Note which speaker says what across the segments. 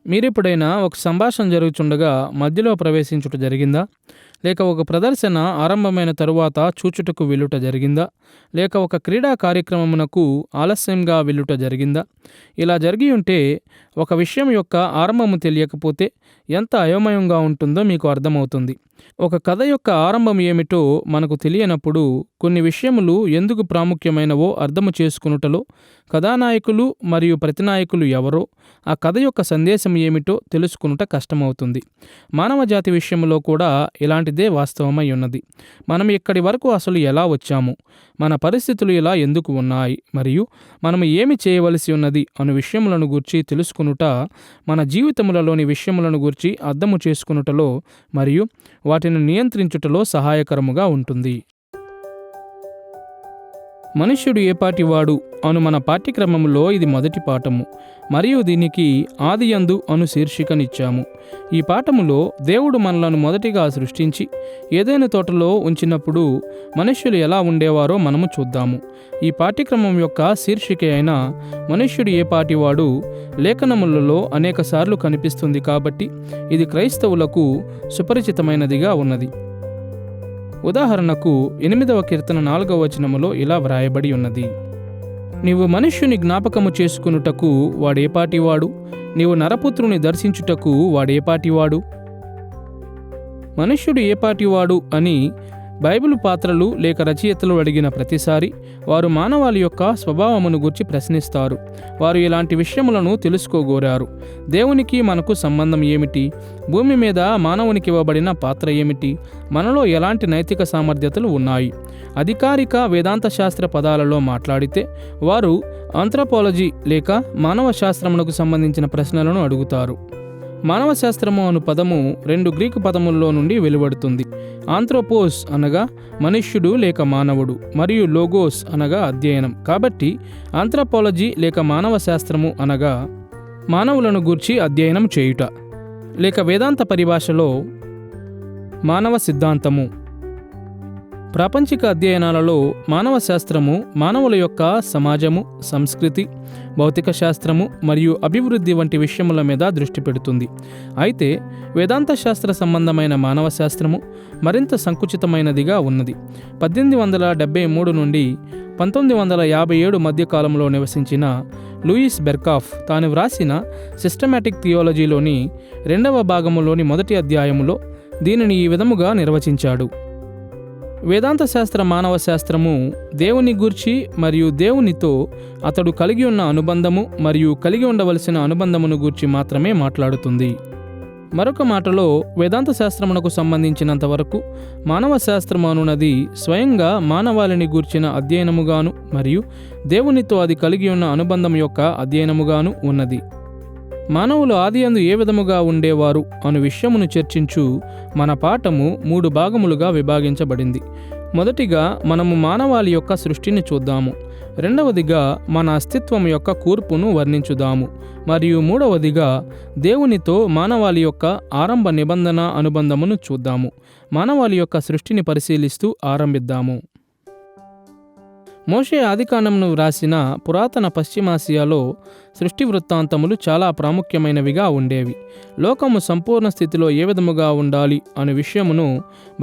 Speaker 1: మీరెప్పుడైనా ఒక సంభాషణ జరుగుచుండగా మధ్యలో ప్రవేశించుట జరిగిందా? లేక ఒక ప్రదర్శన ఆరంభమైన తరువాత చూచుటకు వెళ్ళుట జరిగిందా? లేక ఒక క్రీడా కార్యక్రమమునకు ఆలస్యంగా వెళ్ళుట జరిగిందా? ఇలా జరిగి ఉంటే ఒక విషయం యొక్క ఆరంభము తెలియకపోతే ఎంత అయోమయంగా ఉంటుందో మీకు అర్థమవుతుంది. ఒక కథ యొక్క ఆరంభం ఏమిటో మనకు తెలియనప్పుడు కొన్ని విషయములు ఎందుకు ప్రాముఖ్యమైనవో అర్థము చేసుకొనుటలో కథానాయకులు మరియు ప్రతినాయకులు ఎవరో, ఆ కథ యొక్క సందేశం ఏమిటో తెలుసుకొనుట కష్టమవుతుంది. మానవజాతి విషయంలో కూడా ఇలాంటిదే వాస్తవమై ఉన్నది. మనం ఇక్కడి వరకు అసలు ఎలా వచ్చాము, మన పరిస్థితులు ఇలా ఎందుకు ఉన్నాయి, మరియు మనము ఏమి చేయవలసి ఉన్నది అను విషయములను గూర్చి తెలుసుకొనుట మన జీవితములలోని విషయములను గూర్చి అర్థము చేసుకొనుటలో మరియు వాటిని నియంత్రించుటలో సహాయకరముగా ఉంటుంది. మనుష్యుడు ఏపాటివాడు అను మన పాఠ్యక్రమంలో ఇది మొదటి పాఠము మరియు దీనికి ఆదియందు అను శీర్షికనిచ్చాము. ఈ పాఠములో దేవుడు మనలను మొదటిగా సృష్టించి ఏదైనా తోటలో ఉంచినప్పుడు మనుష్యులు ఎలా ఉండేవారో మనము చూద్దాము. ఈ పాఠ్యక్రమం యొక్క శీర్షిక అయిన మనుష్యుడు ఏపాటివాడు లేఖనములలో అనేకసార్లు కనిపిస్తుంది కాబట్టి ఇది క్రైస్తవులకు సుపరిచితమైనదిగా ఉన్నది. ఉదాహరణకు 8వ కీర్తన 4వ వచనములో ఇలా వ్రాయబడి ఉన్నది: నీవు మనుష్యుని జ్ఞాపకము చేసుకునుటకు వాడేపాటివాడు, నీవు నరపుత్రుని దర్శించుటకు వాడేపాటివాడు. మనుష్యుడు ఏపాటివాడు అని బైబిలు పాత్రలు లేక రచయితలు అడిగిన ప్రతిసారి వారు మానవాళి యొక్క స్వభావమును గురించి ప్రశ్నిస్తారు. వారు ఇలాంటి విషయములను తెలుసుకోగోరారు. దేవునికి మనకు సంబంధం ఏమిటి? భూమి మీద మానవునికి ఇవ్వబడిన పాత్ర ఏమిటి? మనలో ఎలాంటి నైతిక సామర్థ్యతలు ఉన్నాయి? అధికారిక వేదాంత శాస్త్ర పదాలలో మాట్లాడితే వారు ఆంథ్రోపాలజీ లేక మానవ శాస్త్రమునకు సంబంధించిన ప్రశ్నలను అడుగుతారు. మానవ శాస్త్రము అను పదము 2 గ్రీకు పదముల్లో నుండి వెలువడుతుంది. ఆంథ్రోపోస్ అనగా మనుష్యుడు లేక మానవుడు, మరియు లోగోస్ అనగా అధ్యయనం. కాబట్టి ఆంథ్రోపాలజీ లేక మానవ శాస్త్రము అనగా మానవులను గూర్చి అధ్యయనం చేయుట, లేక వేదాంత పరిభాషలో మానవ సిద్ధాంతము. ప్రాపంచిక అధ్యయనాలలో మానవ శాస్త్రము మానవుల యొక్క సమాజము, సంస్కృతి, భౌతిక శాస్త్రము మరియు అభివృద్ధి వంటి విషయముల మీద దృష్టి పెడుతుంది. అయితే వేదాంత శాస్త్ర సంబంధమైన మానవ శాస్త్రము మరింత సంకుచితమైనదిగా ఉన్నది. 1873 నుండి 1957 మధ్యకాలంలో నివసించిన లూయిస్ బెర్కాఫ్ తాను వ్రాసిన సిస్టమాటిక్ థియాలజీలోని 2వ భాగములోని మొదటి అధ్యాయములో దీనిని ఈ విధముగా నిర్వచించాడు: వేదాంత శాస్త్ర మానవ శాస్త్రము దేవుని గూర్చి మరియు దేవునితో అతడు కలిగి ఉన్న అనుబంధము మరియు కలిగి ఉండవలసిన అనుబంధమును గూర్చి మాత్రమే మాట్లాడుతుంది. మరొక మాటలో వేదాంత శాస్త్రమునకు సంబంధించినంత వరకు మానవ శాస్త్రము అనున్నది స్వయంగా మానవాళిని గూర్చిన అధ్యయనముగాను మరియు దేవునితో అది కలిగి ఉన్న అనుబంధం యొక్క అధ్యయనముగాను ఉన్నది. మానవులు ఆదియందు ఏ విధముగా ఉండేవారు అను విషయమును చర్చించు మన పాఠము 3 భాగములుగా విభాగించబడింది. మొదటిగా మనము మానవాళి యొక్క సృష్టిని చూద్దాము. రెండవదిగా మన అస్తిత్వం యొక్క కూర్పును వర్ణించుదాము. మరియు మూడవదిగా దేవునితో మానవాళి యొక్క ఆరంభ నిబంధన అనుబంధమును చూద్దాము. మానవాళి యొక్క సృష్టిని పరిశీలిస్తూ ఆరంభిద్దాము. మోషే ఆదికాండమును వ్రాసిన పురాతన పశ్చిమాసియాలో సృష్టి వృత్తాంతములు చాలా ప్రాముఖ్యమైనవిగా ఉండేవి. లోకము సంపూర్ణ స్థితిలో ఏ విధముగా ఉండాలి అనే విషయమును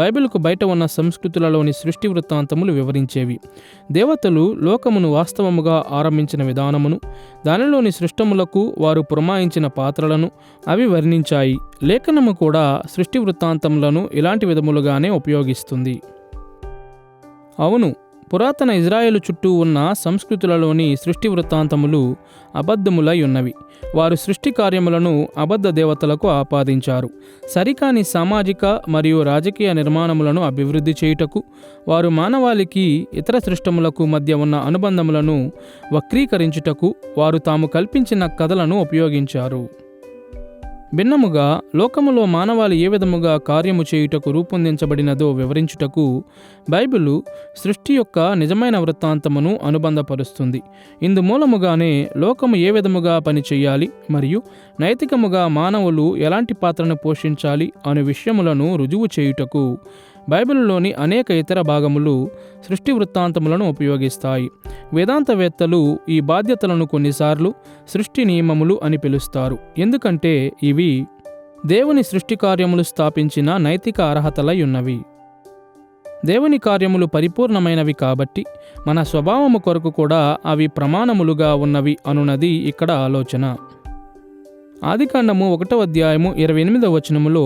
Speaker 1: బైబిల్కు బయట ఉన్న సంస్కృతులలోని సృష్టి వృత్తాంతములు వివరించేవి. దేవతలు లోకమును వాస్తవముగా ఆరంభించిన విధానమును, దానిలోని సృష్టములకు వారు పురమాయించిన పాత్రలను అవి వర్ణించాయి. లేఖనము కూడా సృష్టి వృత్తాంతములను ఇలాంటి విధములుగానే ఉపయోగిస్తుంది. అవును, పురాతన ఇజ్రాయేలు చుట్టూ ఉన్న సంస్కృతులలోని సృష్టి వృత్తాంతములు అబద్ధములై ఉన్నవి. వారు సృష్టి కార్యములను అబద్ధ దేవతలకు ఆపాదించారు. సరికాని సామాజిక మరియు రాజకీయ నిర్మాణములను అభివృద్ధి చేయుటకు వారు మానవాళికి ఇతర సృష్టములకు మధ్య ఉన్న అనుబంధములను వక్రీకరించుటకు వారు తాము కల్పించిన కథలను ఉపయోగించారు. భిన్నముగా లోకములో మానవాళి ఏ విధముగా కార్యము చేయుటకు రూపొందించబడినదో వివరించుటకు బైబిలు సృష్టి యొక్క నిజమైన వృత్తాంతమును అనుబంధపరుస్తుంది. ఇందు మూలముగానే లోకము ఏ విధముగా పనిచేయాలి మరియు నైతికముగా మానవులు ఎలాంటి పాత్రను పోషించాలి అనే విషయములను రుజువు చేయుటకు బైబిల్లోని అనేక ఇతర భాగములు సృష్టి వృత్తాంతములను ఉపయోగిస్తాయి. వేదాంతవేత్తలు ఈ బాధ్యతలను కొన్నిసార్లు సృష్టి నియమములు అని పిలుస్తారు, ఎందుకంటే ఇవి దేవుని సృష్టి కార్యములు స్థాపించిన నైతిక అర్హతలై ఉన్నవి. దేవుని కార్యములు పరిపూర్ణమైనవి కాబట్టి మన స్వభావము కొరకు కూడా అవి ప్రమాణములుగా ఉన్నవి అనున్నది ఇక్కడ ఆలోచన. ఆదికాండము 1:28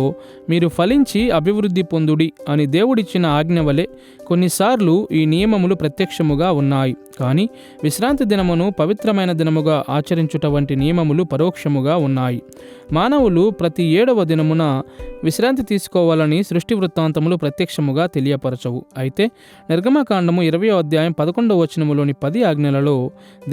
Speaker 1: మీరు ఫలించి అభివృద్ధి పొందుడి అని దేవుడిచ్చిన ఆజ్ఞ వలె కొన్నిసార్లు ఈ నియమములు ప్రత్యక్షముగా ఉన్నాయి, కానీ విశ్రాంతి దినమును పవిత్రమైన దినముగా ఆచరించుట వంటి నియమములు పరోక్షముగా ఉన్నాయి. మానవులు ప్రతి 7వ దినమున విశ్రాంతి తీసుకోవాలని సృష్టి వృత్తాంతములు ప్రత్యక్షముగా తెలియపరచవు. అయితే నిర్గమకాండము 20:11 10 ఆజ్ఞలలో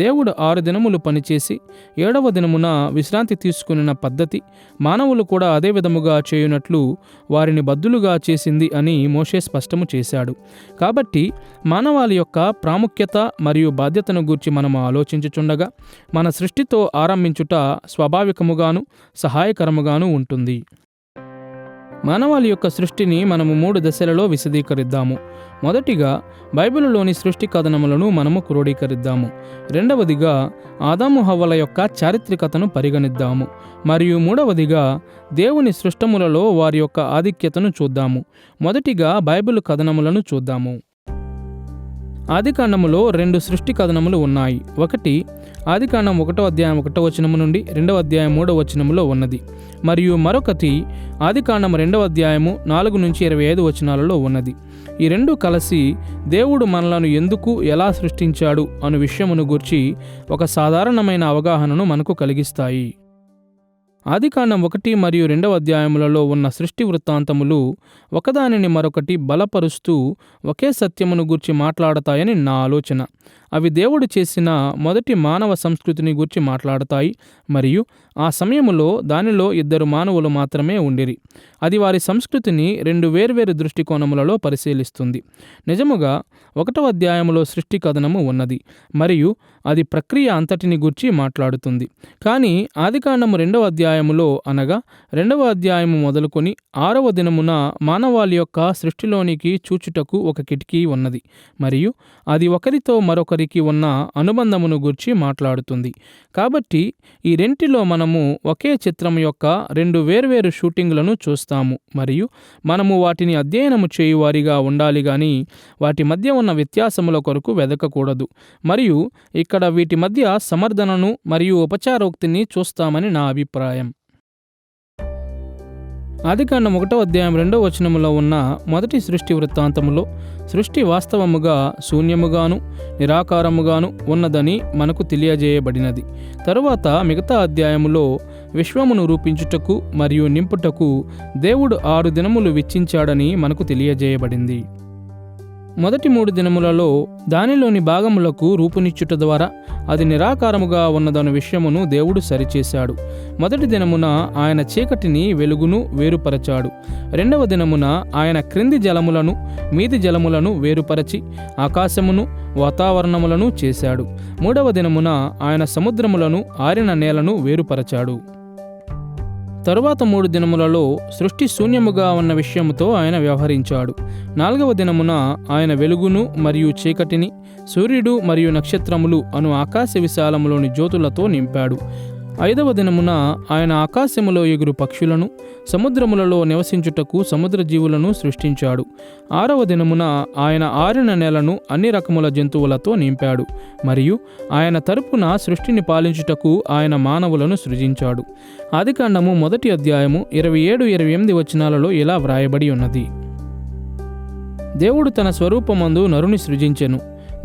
Speaker 1: దేవుడు 6 దినములు పనిచేసి 7వ దినమున విశ్రాంతి తీసుకున్న పద్ధతి మానవులు కూడా అదే విధముగా చేయునట్లు వారిని బద్దులుగా చేసింది అని మోషే స్పష్టము చేశాడు. కాబట్టి మానవాళి యొక్క ప్రాముఖ్యత మరియు బాధ్యతను గూర్చి మనము ఆలోచించుచుండగా మన సృష్టితో ఆరంభించుట స్వాభావికముగాను సహాయకరముగాను ఉంటుంది. మానవాళి యొక్క సృష్టిని మనము 3 దశలలో విశదీకరిద్దాము. మొదటిగా బైబిలులోని సృష్టి కథనములను మనము క్రోడీకరిద్దాము. రెండవదిగా ఆదాము హవ్వల యొక్క చారిత్రికతను పరిగణిద్దాము. మరియు మూడవదిగా దేవుని సృష్టములలో వారి యొక్క ఆధిక్యతను చూద్దాము. మొదటిగా బైబిలు కథనములను చూద్దాము. ఆదికాండములో 2 సృష్టి కథనములు ఉన్నాయి. ఒకటి ఆదికాండం 1:1 నుండి 2:3 ఉన్నది, మరియు మరొకటి ఆదికాండం 2:4-25 ఉన్నది. ఈ రెండు కలిసి దేవుడు మనలను ఎందుకు ఎలా సృష్టించాడు అను విషయమును గూర్చి ఒక సాధారణమైన అవగాహనను మనకు కలిగిస్తాయి. ఆదికాండం 1 మరియు 2 ఉన్న సృష్టి వృత్తాంతములు ఒకదానిని మరొకటి బలపరుస్తూ ఒకే సత్యమును గూర్చి మాట్లాడతాయని నా ఆలోచన. అవి దేవుడు చేసిన మొదటి మానవ సంస్కృతిని గూర్చి మాట్లాడతాయి, మరియు ఆ సమయములో దానిలో 2 మానవులు మాత్రమే ఉండిరి. అది వారి సంస్కృతిని 2 వేర్వేరు దృష్టికోణములలో పరిశీలిస్తుంది. నిజముగా 1వ అధ్యాయములో సృష్టి కథనము ఉన్నది, మరియు అది ప్రక్రియ అంతటిని గూర్చి మాట్లాడుతుంది. కానీ ఆదికాండము 2వ అధ్యాయములో, అనగా 2వ అధ్యాయము మొదలుకొని 6వ దినమున మానవాళి యొక్క సృష్టిలోనికి చూచుటకు ఒక కిటికీ ఉన్నది, మరియు అది ఒకరితో మరొకరికి ఉన్న అనుబంధమును గూర్చి మాట్లాడుతుంది. కాబట్టి ఈ రెంటిలో మనము ఒకే చిత్రం యొక్క 2 వేర్వేరు షూటింగ్లను చూస్తాము, మరియు మనము వాటిని అధ్యయనము చేయువారిగా ఉండాలి గాని వాటి మధ్య ఉన్న వ్యత్యాసముల కొరకు వెదకకూడదు. మరియు ఇక్కడ వీటి మధ్య సమర్థనను మరియు ఉపచారోక్తిని చూస్తామని నా అభిప్రాయం. ఆదికాండం 1:2 ఉన్న మొదటి సృష్టి వృత్తాంతములో సృష్టి వాస్తవముగా శూన్యముగాను నిరాకారముగాను ఉన్నదని మనకు తెలియజేయబడినది. తరువాత మిగతా అధ్యాయములో విశ్వమును రూపించుటకు మరియు నింపుటకు దేవుడు 6 దినములు వెచ్చించాడని మనకు తెలియజేయబడింది. మొదటి 3 దినములలో దానిలోని భాగములకు రూపునిచ్చుట ద్వారా అది నిరాకారముగా ఉన్నదను విషయమును దేవుడు సరిచేశాడు. మొదటి దినమున ఆయన చీకటిని వెలుగును వేరుపరచాడు. 2వ దినమున ఆయన క్రింది జలములను మీది జలములను వేరుపరచి ఆకాశమును వాతావరణములను చేశాడు. 3వ దినమున ఆయన సముద్రములను ఆరిన నేలను వేరుపరచాడు. తరువాత 3 దినములలో సృష్టి శూన్యముగా ఉన్న విషయముతో ఆయన వ్యవహరించాడు. 4వ దినమున ఆయన వెలుగును మరియు చీకటిని, సూర్యుడు మరియు నక్షత్రములు అను ఆకాశ విశాలములోని జ్యోతులతో నింపాడు. 5వ దినమున ఆయన ఆకాశములో ఎగురు పక్షులను, సముద్రములలో నివసించుటకు సముద్ర జీవులను సృష్టించాడు. 6వ దినమున ఆయన ఆరిన నేలను అన్ని రకముల జంతువులతో నింపాడు, మరియు ఆయన తరపున సృష్టిని పాలించుటకు ఆయన మానవులను సృజించాడు. ఆదికాండము 1వ అధ్యాయము 27-28 ఇలా వ్రాయబడి ఉన్నది: దేవుడు తన స్వరూపమందు నరుని సృజించెను,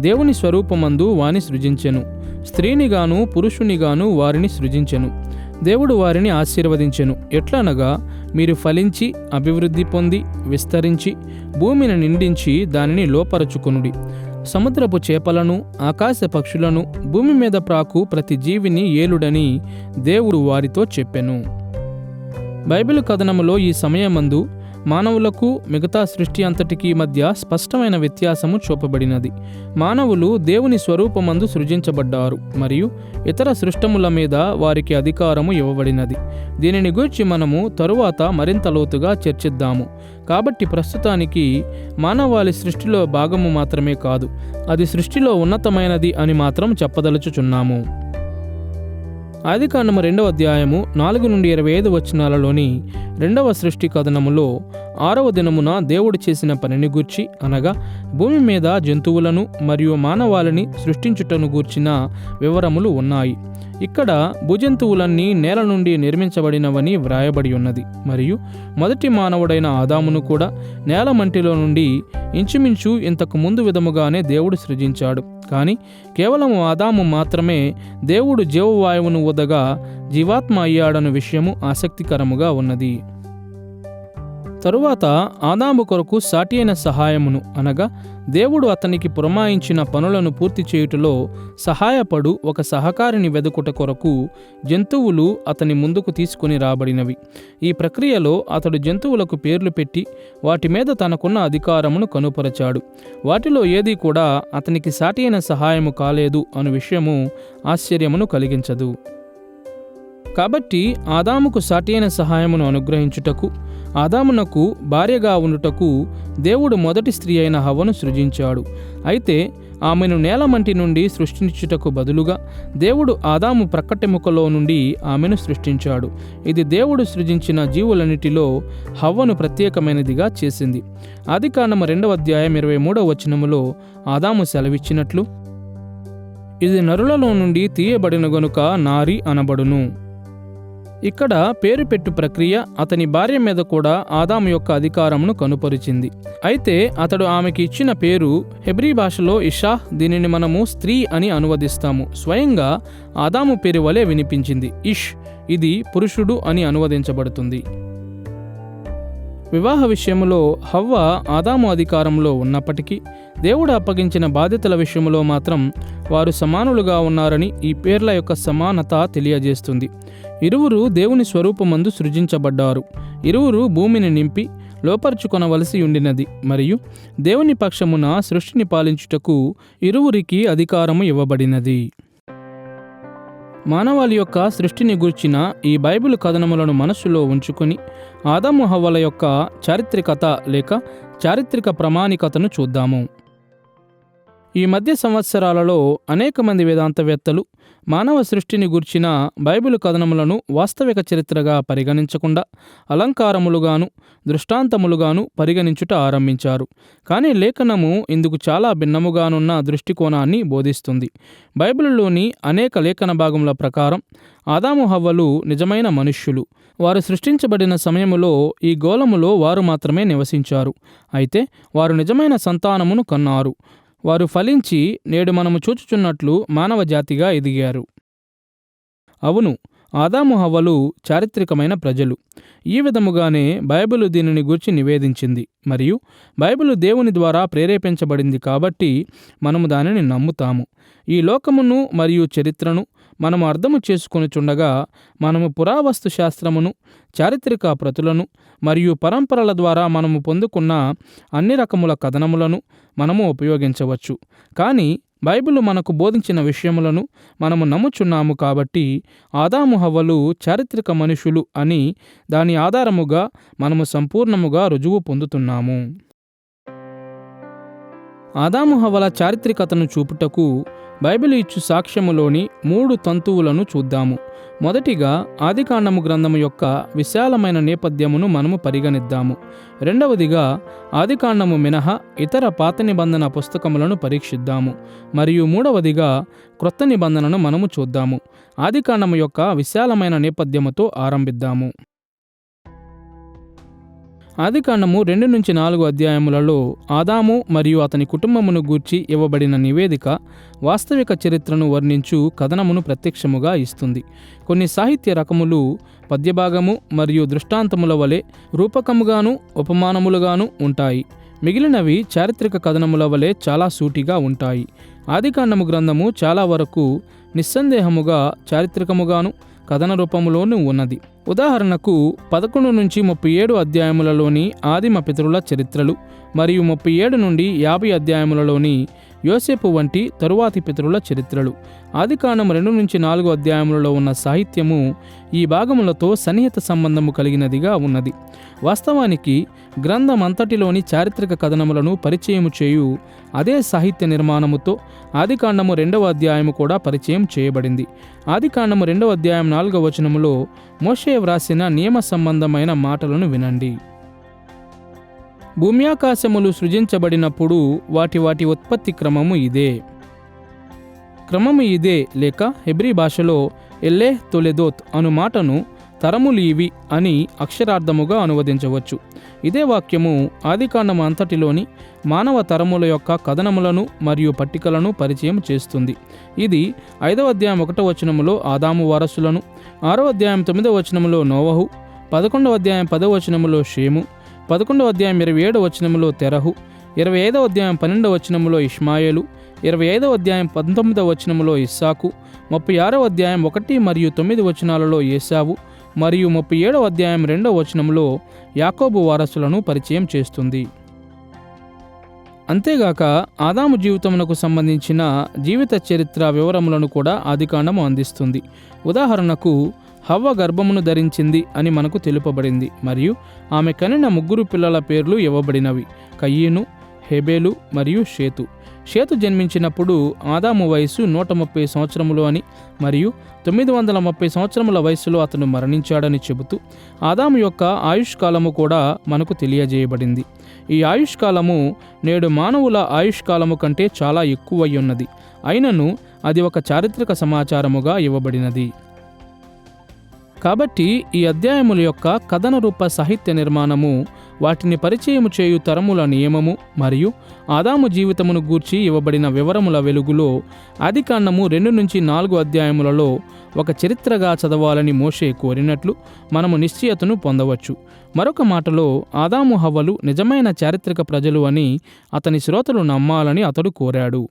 Speaker 1: దేవుని స్వరూపమందు వాని సృజించెను, స్త్రీనిగాను పురుషునిగాను వారిని సృజించెను. దేవుడు వారిని ఆశీర్వదించెను, ఎట్లనగా మీరు ఫలించి అభివృద్ధి పొంది విస్తరించి భూమిని నిండించి దానిని లోపరచుకొనుడి. సముద్రపు చేపలను, ఆకాశ పక్షులను, భూమి మీద ప్రాకు ప్రతి జీవిని ఏలుడని దేవుడు వారితో చెప్పెను. బైబిల్ కథనములో ఈ సమయమందు మానవులకు మిగతా సృష్టి అంతటికీ మధ్య స్పష్టమైన వ్యత్యాసము చూపబడినది. మానవులు దేవుని స్వరూపమందు సృజించబడ్డారు మరియు ఇతర సృష్టముల మీద వారికి అధికారము ఇవ్వబడినది. దీనిని గూర్చి మనము తరువాత మరింత లోతుగా చర్చిద్దాము. కాబట్టి ప్రస్తుతానికి మానవాళి సృష్టిలో భాగము మాత్రమే కాదు, అది సృష్టిలో ఉన్నతమైనది అని మాత్రం చెప్పదలుచుచున్నాము. ఆదికాండము 2వ అధ్యాయము 4 నుండి 25 వచనాలలోని 2వ సృష్టి కథనములో 6వ దినమున దేవుడు చేసిన పనిని గూర్చి, అనగా భూమి మీద జంతువులను మరియు మానవాళిని సృష్టించుటను గూర్చిన వివరములు ఉన్నాయి. ఇక్కడ భుజంతువులన్నీ నేల నుండి నిర్మించబడినవని వ్రాయబడి ఉన్నది మరియు మొదటి మానవుడైన ఆదామును కూడా నేల మంటిలో నుండి ఇంచుమించు ఇంతకు ముందు విధముగానే దేవుడు సృజించాడు. కానీ కేవలం ఆదాము మాత్రమే దేవుడు జీవవాయువును ఊదగా జీవాత్మ అయ్యాడన్న విషయము ఆసక్తికరముగా ఉన్నది. తరువాత ఆదాము కొరకు సాటి అయిన సహాయమును, అనగా దేవుడు అతనికి పురమాయించిన పనులను పూర్తి చేయుటలో సహాయపడు ఒక సహకారిని వెదుకుట కొరకు జంతువులు అతని ముందుకు తీసుకుని రాబడినవి. ఈ ప్రక్రియలో అతడు జంతువులకు పేర్లు పెట్టి వాటి మీద తనకున్న అధికారమును కనుపరచాడు. వాటిలో ఏదీ కూడా అతనికి సాటి అయిన సహాయము కాలేదు అను విషయము ఆశ్చర్యమును కలిగించదు. కాబట్టి ఆదాముకు సాటి అయిన సహాయమును అనుగ్రహించుటకు, ఆదామునకు భార్యగా ఉండుటకు దేవుడు మొదటి స్త్రీ అయిన హవ్వను సృజించాడు. అయితే ఆమెను నేలమంటి నుండి సృష్టించుటకు బదులుగా దేవుడు ఆదాము ప్రక్కటెముకలో నుండి ఆమెను సృష్టించాడు. ఇది దేవుడు సృజించిన జీవులన్నిటిలో హవ్వను ప్రత్యేకమైనదిగా చేసింది. ఆదికాండము 2వ అధ్యాయం 23వ వచనములో ఆదాము సెలవిచ్చినట్లు, ఇది నరులలో నుండి తీయబడిన గనుక నారి అనబడును. ఇక్కడ పేరు పెట్టు ప్రక్రియ అతని భార్య మీద కూడా ఆదాము యొక్క అధికారమును కనుపరిచింది. అయితే అతడు ఆమెకి ఇచ్చిన పేరు హెబ్రీ భాషలో ఇషా, దీనిని మనము స్త్రీ అని అనువదిస్తాము. స్వయంగా ఆదాము పేరు వలె వినిపించింది. ఇష్, ఇది పురుషుడు అని అనువదించబడుతుంది. వివాహ విషయంలో హవ్వ ఆదాము అధికారంలో ఉన్నప్పటికీ దేవుడు అప్పగించిన బాధ్యతల విషయంలో మాత్రం వారు సమానులుగా ఉన్నారని ఈ పేర్ల యొక్క సమానత తెలియజేస్తుంది. ఇరువురు దేవుని స్వరూపమందు సృజించబడ్డారు. ఇరువురు భూమిని నింపి లోపరుచుకొనవలసి ఉండినది మరియు దేవుని పక్షమున సృష్టిని పాలించుటకు ఇరువురికి అధికారము ఇవ్వబడినది. మానవాళి యొక్క సృష్టిని గూర్చిన ఈ బైబిల్ కథనములను మనస్సులో ఉంచుకొని ఆదాము హవ్వల యొక్క చారిత్రికత లేక చారిత్రక ప్రామాణికతను చూద్దాము. ఈ మధ్య సంవత్సరాలలో అనేక మంది వేదాంతవేత్తలు మానవ సృష్టిని గూర్చిన బైబిల్ కథనములను వాస్తవిక చరిత్రగా పరిగణించకుండా అలంకారములుగాను దృష్టాంతములుగాను పరిగణించుట ఆరంభించారు. కానీ లేఖనము ఇందుకు చాలా భిన్నముగానున్న దృష్టికోణాన్ని బోధిస్తుంది. బైబిలులోని అనేక లేఖన భాగముల ప్రకారం ఆదాము హవ్వలు నిజమైన మనుష్యులు. వారు సృష్టించబడిన సమయములో ఈ గోళములో వారు మాత్రమే నివసించారు. అయితే వారు నిజమైన సంతానమును కన్నారు. వారు ఫలించి నేడు మనము చూచుచున్నట్లు మానవ జాతిగా ఎదిగారు. అవును, ఆదాము హవ్వలు చారిత్రకమైన ప్రజలు. ఈ విధముగానే బైబిలు దీనిని గూర్చి నివేదించింది మరియు బైబిలు దేవుని ద్వారా ప్రేరేపించబడింది కాబట్టి మనము దానిని నమ్ముతాము. ఈ లోకమును మరియు చరిత్రను మనము అర్థము చేసుకొనుచుండగా మనము పురావస్తు శాస్త్రమును, చారిత్రక ప్రతులను మరియు పరంపరల ద్వారా మనము పొందుకున్న అన్ని రకముల కథనములను మనము ఉపయోగించవచ్చు. కానీ బైబిలు మనకు బోధించిన విషయములను మనము నమ్ముచున్నాము కాబట్టి ఆదాము హవ్వలు చారిత్రక మనుషులు అని దాని ఆధారముగా మనము సంపూర్ణముగా రుజువు పొందుతున్నాము. ఆదాము హవ్వల చారిత్రికతను చూపుటకు బైబిల్ ఇచ్చు సాక్ష్యములోని 3 తంతువులను చూద్దాము. మొదటిగా ఆదికాండము గ్రంథము యొక్క విశాలమైన నేపథ్యమును మనము పరిగణిద్దాము. రెండవదిగా ఆదికాండము మినహా ఇతర పాత నిబంధన పుస్తకములను పరీక్షిద్దాము. మరియు మూడవదిగా క్రొత్త నిబంధనను మనము చూద్దాము. ఆదికాండము యొక్క విశాలమైన నేపథ్యముతో ఆరంభిద్దాము. ఆదికాండము 2-4 అధ్యాయములలో ఆదాము మరియు అతని కుటుంబమును గూర్చి ఇవ్వబడిన నివేదిక వాస్తవిక చరిత్రను వర్ణించు కథనమును ప్రత్యక్షముగా ఇస్తుంది. కొన్ని సాహిత్య రకములు పద్యభాగము మరియు దృష్టాంతముల వలె రూపకముగాను ఉపమానములుగాను ఉంటాయి. మిగిలినవి చారిత్రక కథనముల వలె చాలా సూటిగా ఉంటాయి. ఆదికాండము గ్రంథము చాలా వరకు నిస్సందేహముగా చారిత్రకముగాను కథన రూపంలోనూ ఉన్నది. ఉదాహరణకు 11 నుంచి 37 అధ్యాయములలోని ఆదిమ పితరుల చరిత్రలు మరియు 37 నుండి 50 అధ్యాయములలోని యోసేపు వంటి తరువాతి పితరుల చరిత్రలు. ఆదికాండం 2 నుంచి 4 అధ్యాయములలో ఉన్న సాహిత్యము ఈ భాగములతో సన్నిహిత సంబంధము కలిగినదిగా ఉన్నది. వాస్తవానికి గ్రంథం అంతటిలోని చారిత్రక కథనములను పరిచయము చేయు అదే సాహిత్య నిర్మాణముతో ఆదికాండము 2వ అధ్యాయము కూడా పరిచయం చేయబడింది. ఆదికాండము 2వ అధ్యాయం 4వ వచనములో మోషే వ్రాసిన నియమ సంబంధమైన మాటలను వినండి. భూమ్యాకాశములు సృజించబడినప్పుడు వాటి ఉత్పత్తి క్రమము ఇదే లేక హెబ్రీ భాషలో ఎల్లేహ్ తొలెదోత్ అను మాటను తరములు ఇవి అని అక్షరార్థముగా అనువదించవచ్చు. ఇదే వాక్యము ఆదికాండము అంతటిలోని మానవ తరముల యొక్క కథనములను మరియు పట్టికలను పరిచయం చేస్తుంది. ఇది 5వ అధ్యాయం 1వ వచనములో ఆదాము వారసులను, 6వ అధ్యాయం 9వ వచనములో నోవహు, 11వ అధ్యాయం 10వ వచనములో షేము, 11వ అధ్యాయం 27వ వచనములో తెరహు, 25వ అధ్యాయం 12వ వచనములో ఇష్మాయేలు, 25వ అధ్యాయం 19వ వచనములో ఇస్సాకు, 36వ అధ్యాయం 1 మరియు 9 వచనాలలో ఏశావు మరియు 37వ అధ్యాయం 2వ వచనములో యాకోబు వారసులను పరిచయం చేస్తుంది. అంతేగాక ఆదాము జీవితమునకు సంబంధించిన జీవిత చరిత్ర వివరములను కూడా ఆదికాండము అందిస్తుంది. ఉదాహరణకు హవ్వ గర్భమును ధరించింది అని మనకు తెలుపబడింది మరియు ఆమె కనిన 3 పిల్లల పేర్లు ఇవ్వబడినవి: కయీను, హెబెలు మరియు షేతు. షేతు జన్మించినప్పుడు ఆదాము వయసు 130 సంవత్సరములు అని మరియు 930 సంవత్సరముల వయసులో అతను మరణించాడని చెబుతూ ఆదాము యొక్క ఆయుష్కాలము కూడా మనకు తెలియజేయబడింది. ఈ ఆయుష్కాలము నేడు మానవుల ఆయుష్కాలము కంటే చాలా ఎక్కువయ్యున్నది. అయినను అది ఒక చారిత్రక సమాచారముగా ఇవ్వబడినది. కాబట్టి ఈ అధ్యాయముల యొక్క కథన రూప సాహిత్య నిర్మాణము వాటిని పరిచయము చేయు తరముల నియమము మరియు ఆదాము జీవితమును గూర్చి ఇవ్వబడిన వివరముల వెలుగులో ఆదికాండము 2 నుంచి 4 అధ్యాయములలో ఒక చరిత్రగా చదవాలని మోషే కోరినట్లు మనము నిశ్చయతను పొందవచ్చు. మరొక మాటలో ఆదాము హవ్వలు నిజమైన చారిత్రక ప్రజలు అని అతని శ్రోతలు నమ్మాలని అతడు కోరాడు.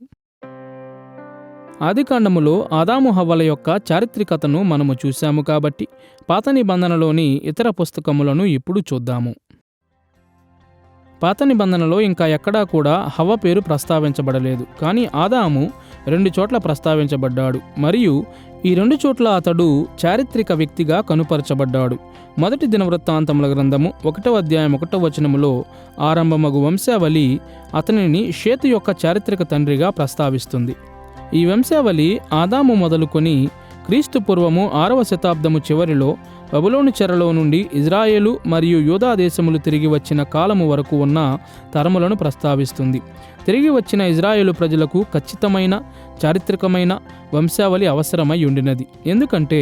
Speaker 1: ఆదికాండములో ఆదాము హవ్వల యొక్క చారిత్రికతను మనము చూశాము కాబట్టి పాత నిబంధనలోని ఇతర పుస్తకములను ఇప్పుడు చూద్దాము. పాత నిబంధనలో ఇంకా ఎక్కడా కూడా హవ్వ పేరు ప్రస్తావించబడలేదు, కానీ ఆదాము 2 చోట్ల ప్రస్తావించబడ్డాడు మరియు ఈ 2 చోట్ల అతడు చారిత్రక వ్యక్తిగా కనుపరచబడ్డాడు. మొదటి దినవృత్తాంతముల గ్రంథము 1వ అధ్యాయం 1వ వచనములో ఆరంభమగు వంశావళి అతనిని షేతు యొక్క చారిత్రక తండ్రిగా ప్రస్తావిస్తుంది. ఈ వంశావళి ఆదాము మొదలుకొని క్రీస్తు పూర్వము 6వ శతాబ్దము చివరిలో బబులోను చెరలో నుండి ఇజ్రాయేలు మరియు యూదా దేశములు తిరిగి వచ్చిన కాలము వరకు ఉన్న తరములను ప్రస్తావిస్తుంది. తిరిగి వచ్చిన ఇజ్రాయేలు ప్రజలకు ఖచ్చితమైన చారిత్రకమైన వంశావళి అవసరమై ఉండినది. ఎందుకంటే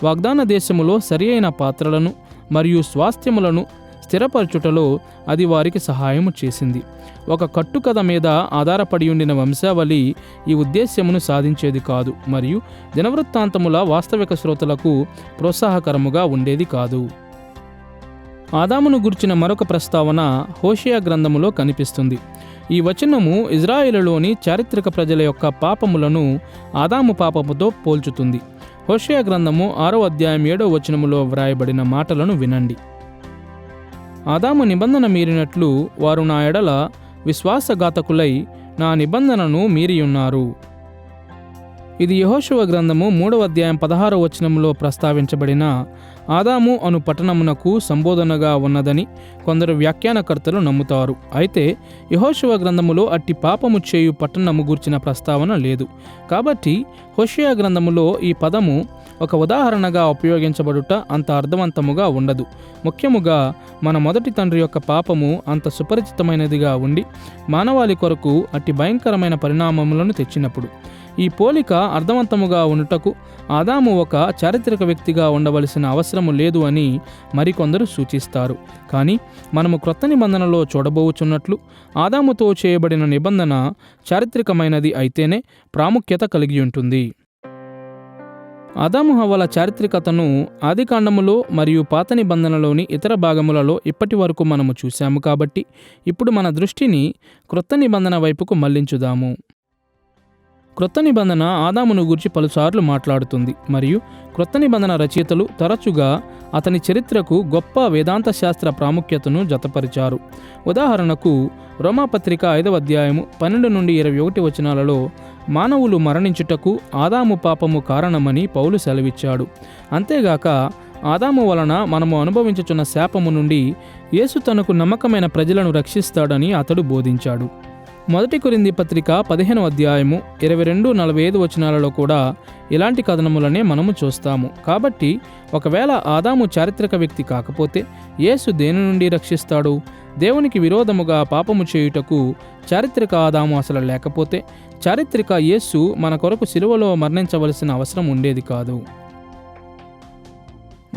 Speaker 1: వాగ్దాన దేశములో సరియైన పాత్రలను మరియు స్వాస్థ్యములను స్థిరపరచుటలో అది వారికి సహాయము చేసింది. ఒక కట్టుకథ మీద ఆధారపడి ఉండిన వంశావళి ఈ ఉద్దేశ్యమును సాధించేది కాదు మరియు దినవృత్తాంతముల వాస్తవిక శ్రోతలకు ప్రోత్సాహకరముగా ఉండేది కాదు. ఆదామును గుర్చిన మరొక ప్రస్తావన హోషేయ గ్రంథములో కనిపిస్తుంది. ఈ వచనము ఇజ్రాయేలులోని చారిత్రక ప్రజల యొక్క పాపములను ఆదాము పాపముతో పోల్చుతుంది. హోషేయ గ్రంథము 6వ అధ్యాయం 7వ వచనములో వ్రాయబడిన మాటలను వినండి. ఆదాము నిబంధన మీరినట్లు వారు నా ఎడల విశ్వాసఘాతకులై నా నిబంధనను మీరియున్నారు. ఇది యెహోషువ గ్రంథము 3వ అధ్యాయం 16వ వచనములో ప్రస్తావించబడిన ఆదాము అను పట్టణమునకు సంబోధనగా ఉన్నదని కొందరు వ్యాఖ్యానకర్తలు నమ్ముతారు. అయితే యెహోషువ గ్రంథములో అట్టి పాపము చేయు పట్టణము గూర్చిన ప్రస్తావన లేదు. కాబట్టి హోషేయ గ్రంథములో ఈ పదము ఒక ఉదాహరణగా ఉపయోగించబడుట అంత అర్థవంతముగా ఉండదు. ముఖ్యముగా మన మొదటి తండ్రి యొక్క పాపము అంత సుపరిచితమైనదిగా ఉండి మానవాళి కొరకు అట్టి భయంకరమైన పరిణామములను తెచ్చినప్పుడు. ఈ పోలిక అర్థవంతముగా ఉండుటకు ఆదాము ఒక చారిత్రక వ్యక్తిగా ఉండవలసిన అవసరము లేదు అని మరికొందరు సూచిస్తారు. కానీ మనము క్రొత్త నిబంధనలో చూడబోచున్నట్లు ఆదాముతో చేయబడిన నిబంధన చారిత్రకమైనది అయితేనే ప్రాముఖ్యత కలిగి ఉంటుంది. ఆదాము హవ్వల చారిత్రికతను ఆదికాండములో మరియు పాత నిబంధనలోని ఇతర భాగములలో ఇప్పటి వరకు మనము చూశాము కాబట్టి ఇప్పుడు మన దృష్టిని క్రొత్త నిబంధన వైపుకు మళ్లించుదాము. క్రొత్త నిబంధన ఆదామును గూర్చి పలుసార్లు మాట్లాడుతుంది మరియు క్రొత్త నిబంధన రచయితలు తరచుగా అతని చరిత్రకు గొప్ప వేదాంత శాస్త్ర ప్రాముఖ్యతను జతపరిచారు. ఉదాహరణకు రోమాపత్రిక 5వ అధ్యాయము 12 నుండి 21 వచనాలలో మానవులు మరణించుటకు ఆదాము పాపము కారణమని పౌలు సెలవిచ్చాడు. అంతేగాక ఆదాము వలన మనము అనుభవించుచున్న శాపము నుండి యేసు తనకు నమ్మకమైన ప్రజలను రక్షిస్తాడని అతడు బోధించాడు. 1 కొరింథీ పత్రిక 15వ అధ్యాయము 22-45 వచనాలలో కూడా ఇలాంటి కథనములనే మనము చూస్తాము. కాబట్టి ఒకవేళ ఆదాము చారిత్రక వ్యక్తి కాకపోతే యేసు దేని నుండి రక్షిస్తాడు? దేవునికి విరోధముగా పాపము చేయుటకు చారిత్రక ఆదాము అసలు లేకపోతే చారిత్రక యేసు మన కొరకు సిలువలో మరణించవలసిన అవసరం ఉండేది కాదు.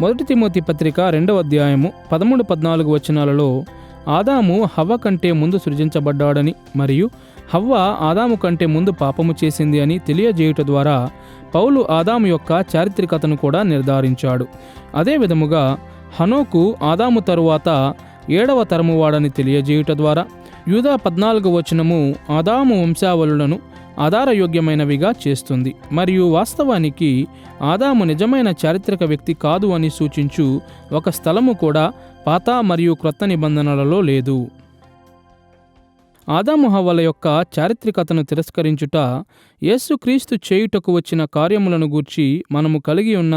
Speaker 1: 1 తిమోతి పత్రిక 2వ అధ్యాయము 13-14 వచనాలలో ఆదాము హవ్వ కంటే ముందు సృజించబడ్డాడని మరియు హవ్వ ఆదాము కంటే ముందు పాపము చేసింది అని తెలియజేయుట ద్వారా పౌలు ఆదాము యొక్క చారిత్రకతను కూడా నిర్ధారించాడు. అదే విధముగా హనోకు ఆదాము తరువాత 7వ తరము వాడని తెలియజేయుట ద్వారా యూదా 14వ వచనము ఆదాము వంశావళులను ఆధారయోగ్యమైనవిగా చేస్తుంది మరియు వాస్తవానికి ఆదాము నిజమైన చారిత్రక వ్యక్తి కాదు అని సూచించు ఒక స్థలము కూడా పాత మరియు క్రొత్త నిబంధనలలో లేదు. ఆదాము హవ్వల యొక్క చారిత్రకతను తిరస్కరించుట యేసుక్రీస్తు చేయుటకు వచ్చిన కార్యములను గూర్చి మనము కలిగి ఉన్న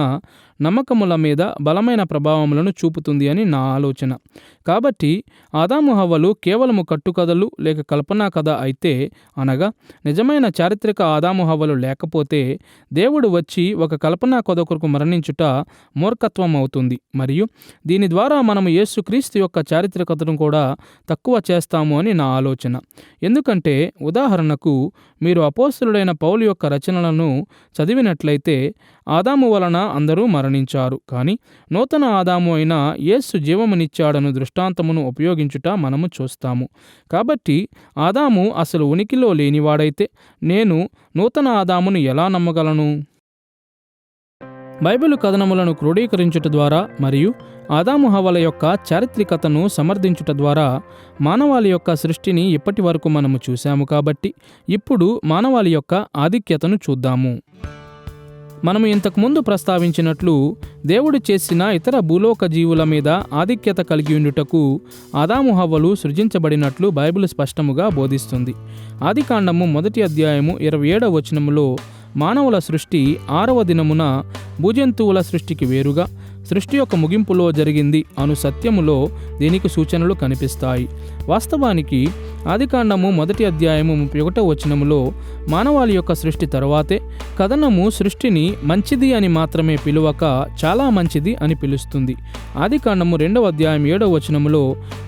Speaker 1: నమ్మకముల మీద బలమైన ప్రభావములను చూపుతుంది అని నా ఆలోచన. కాబట్టి ఆదాము హవ్వలు కేవలము కట్టుకథలు లేక కల్పనా కథ అయితే, అనగా నిజమైన చారిత్రక ఆదాము హవ్వలు లేకపోతే దేవుడు వచ్చి ఒక కల్పనా కథ కొరకు మరణించుట మూర్ఖత్వం అవుతుంది మరియు దీని ద్వారా మనము యేసుక్రీస్తు యొక్క చారిత్రకతను కూడా తక్కువ చేస్తాము అని నా ఆలోచన. ఎందుకంటే ఉదాహరణకు మీరు అపోస్తలుడైన పౌలు యొక్క రచనలను చదివినట్లయితే ఆదాము వలన అందరూ మరణించారు, కానీ నూతన ఆదాము అయిన యేసు జీవమునిచ్చాడను దృష్టాంతమును ఉపయోగించుట మనము చూస్తాము. కాబట్టి ఆదాము అసలు ఉనికిలో లేనివాడైతే నేను నూతన ఆదామును ఎలా నమ్మగలను? బైబిలు కథనములను క్రోడీకరించుట ద్వారా మరియు ఆదాము హవ్వల యొక్క చారిత్రకతను సమర్థించుట ద్వారా మానవాళి యొక్క సృష్టిని ఇప్పటి వరకు మనము చూశాము. కాబట్టి ఇప్పుడు మానవాళి యొక్క ఆధిక్యతను చూద్దాము. మనము ఇంతకుముందు ప్రస్తావించినట్లు దేవుడు చేసిన ఇతర భూలోక జీవుల మీద ఆధిక్యత కలిగి ఉండుటకు ఆదాము హవ్వలు సృజించబడినట్లు బైబిల్ స్పష్టముగా బోధిస్తుంది. ఆదికాండము 1వ అధ్యాయము 27వ వచనములో మానవుల సృష్టి 6వ దినమున భూజంతువుల సృష్టికి వేరుగా సృష్టి యొక్క ముగింపులో జరిగింది అను సత్యములో దీనికి సూచనలు కనిపిస్తాయి. వాస్తవానికి ఆదికాండము 1వ అధ్యాయము 31వ వచనములో మానవాళి యొక్క సృష్టి తరువాతే కథనము సృష్టిని మంచిది అని మాత్రమే పిలువక చాలా మంచిది అని పిలుస్తుంది. ఆదికాండము 2వ అధ్యాయం 7వ వచనములో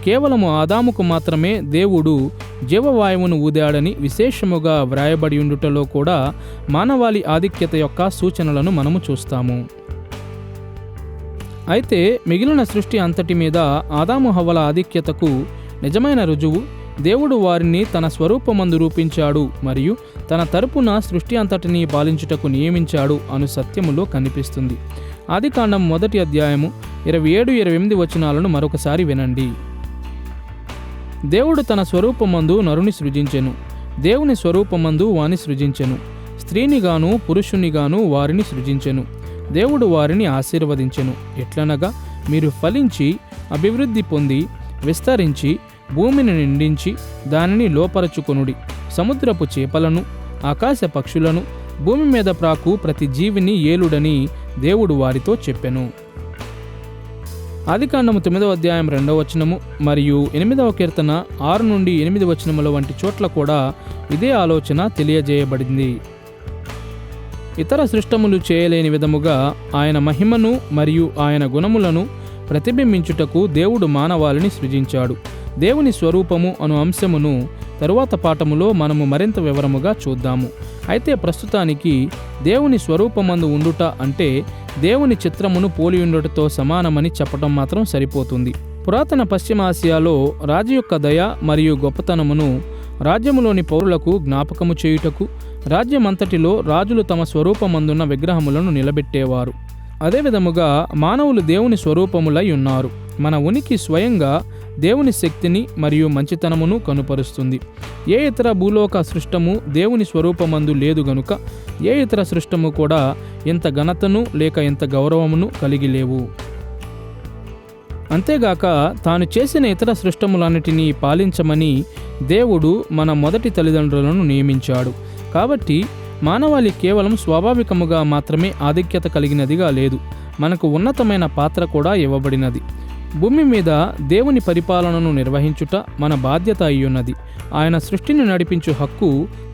Speaker 1: కేవలము ఆదాముకు మాత్రమే దేవుడు జీవవాయువును ఊదాడని విశేషముగా వ్రాయబడి ఉండుటలో కూడా మానవాళి ఆధిక్యత యొక్క సూచనలను మనము చూస్తాము. అయితే మిగిలిన సృష్టి అంతటి మీద ఆదాము హవ్వల ఆధిక్యతకు నిజమైన రుజువు దేవుడు వారిని తన స్వరూపమందు రూపించాడు మరియు తన తరపున సృష్టి అంతటిని పాలించుటకు నియమించాడు అను సత్యములో కనిపిస్తుంది. ఆదికాండం 1వ అధ్యాయము 27-28 వచనాలను మరొకసారి వినండి. దేవుడు తన స్వరూపమందు నరుని సృజించెను, దేవుని స్వరూపమందు వాని సృజించెను, స్త్రీనిగాను పురుషునిగాను వారిని సృజించెను. దేవుడు వారిని ఆశీర్వదించెను. ఎట్లనగా మీరు ఫలించి అభివృద్ధి పొంది విస్తరించి భూమిని నిండించి దానిని లోపరచుకొనుడి. సముద్రపు చేపలను ఆకాశ పక్షులను భూమి మీద ప్రాకు ప్రతి జీవిని ఏలుడని దేవుడు వారితో చెప్పెను. ఆదికాండము 9వ అధ్యాయం 2వ వచనము మరియు 8వ కీర్తన 6-8 వచనముల వంటి చోట్ల కూడా ఇదే ఆలోచన తెలియజేయబడింది. ఇతర సృష్టములు చేయలేని విధముగా ఆయన మహిమను మరియు ఆయన గుణములను ప్రతిబింబించుటకు దేవుడు మానవాళిని సృజించాడు. దేవుని స్వరూపము అను అంశమును తరువాత పాఠములో మనము మరింత వివరముగా చూద్దాము. అయితే ప్రస్తుతానికి దేవుని స్వరూపమందు ఉండుట అంటే దేవుని చిత్రమును పోలి ఉండుటతో సమానమని చెప్పడం మాత్రం సరిపోతుంది. పురాతన పశ్చిమాసియాలో రాజు యొక్క దయ మరియు గొప్పతనమును రాజ్యములోని పౌరులకు జ్ఞాపకము చేయుటకు రాజ్యమంతటిలో రాజులు తమ స్వరూపమందున్న విగ్రహములను నిలబెట్టేవారు. అదేవిధముగా మానవులు దేవుని స్వరూపములై ఉన్నారు. మన ఉనికి స్వయంగా దేవుని శక్తిని మరియు మంచితనమును కనుపరుస్తుంది. ఏ ఇతర భూలోక సృష్టము దేవుని స్వరూపమందు లేదు గనుక ఏ ఇతర సృష్టము కూడా ఇంత ఘనతను లేక ఇంత గౌరవమును కలిగి లేవు. అంతేగాక తాను చేసిన ఇతర సృష్టములన్నిటినీ పాలించమని దేవుడు మన మొదటి తల్లిదండ్రులను నియమించాడు. కాబట్టి మానవాళి కేవలం స్వాభావికముగా మాత్రమే ఆధిక్యత కలిగినదిగా లేదు, మనకు ఉన్నతమైన పాత్ర కూడా ఇవ్వబడినది. భూమి మీద దేవుని పరిపాలనను నిర్వహించుట మన బాధ్యత అయ్యున్నది. ఆయన సృష్టిని నడిపించు హక్కు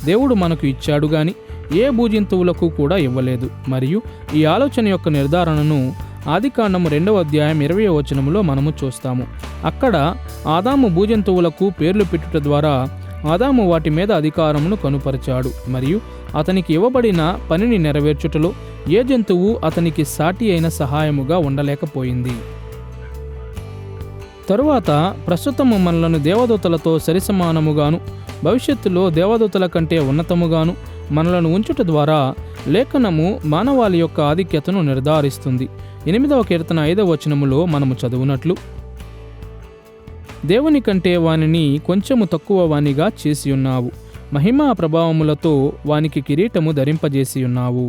Speaker 1: దేవుడు మనకు ఇచ్చాడు గాని ఏ భూజంతువులకు కూడా ఇవ్వలేదు. మరియు ఈ ఆలోచన యొక్క నిర్ధారణను ఆదికాండము 2వ అధ్యాయం 20వ వచనములో మనము చూస్తాము. అక్కడ ఆదాము భూజంతువులకు పేర్లు పెట్టుట ద్వారా ఆదాము వాటి మీద అధికారమును కనుపరిచాడు మరియు అతనికి ఇవ్వబడిన పనిని నెరవేర్చుటలో ఏ జంతువు అతనికి సాటి అయిన సహాయముగా ఉండలేకపోయింది. తరువాత ప్రస్తుతము మనలను దేవదూతలతో సరిసమానముగాను భవిష్యత్తులో దేవదూతల కంటే ఉన్నతముగాను మనలను ఉంచుట ద్వారా లేఖనము మానవాళి యొక్క ఆధిక్యతను నిర్ధారిస్తుంది. 8వ కీర్తన 5వ వచనములో మనము చదువునట్లు, దేవుని కంటే వానిని కొంచెము తక్కువ వానిగా చేసి ఉన్నావు, మహిమా ప్రభావములతో వానికి కిరీటము ధరింపజేసి ఉన్నావు.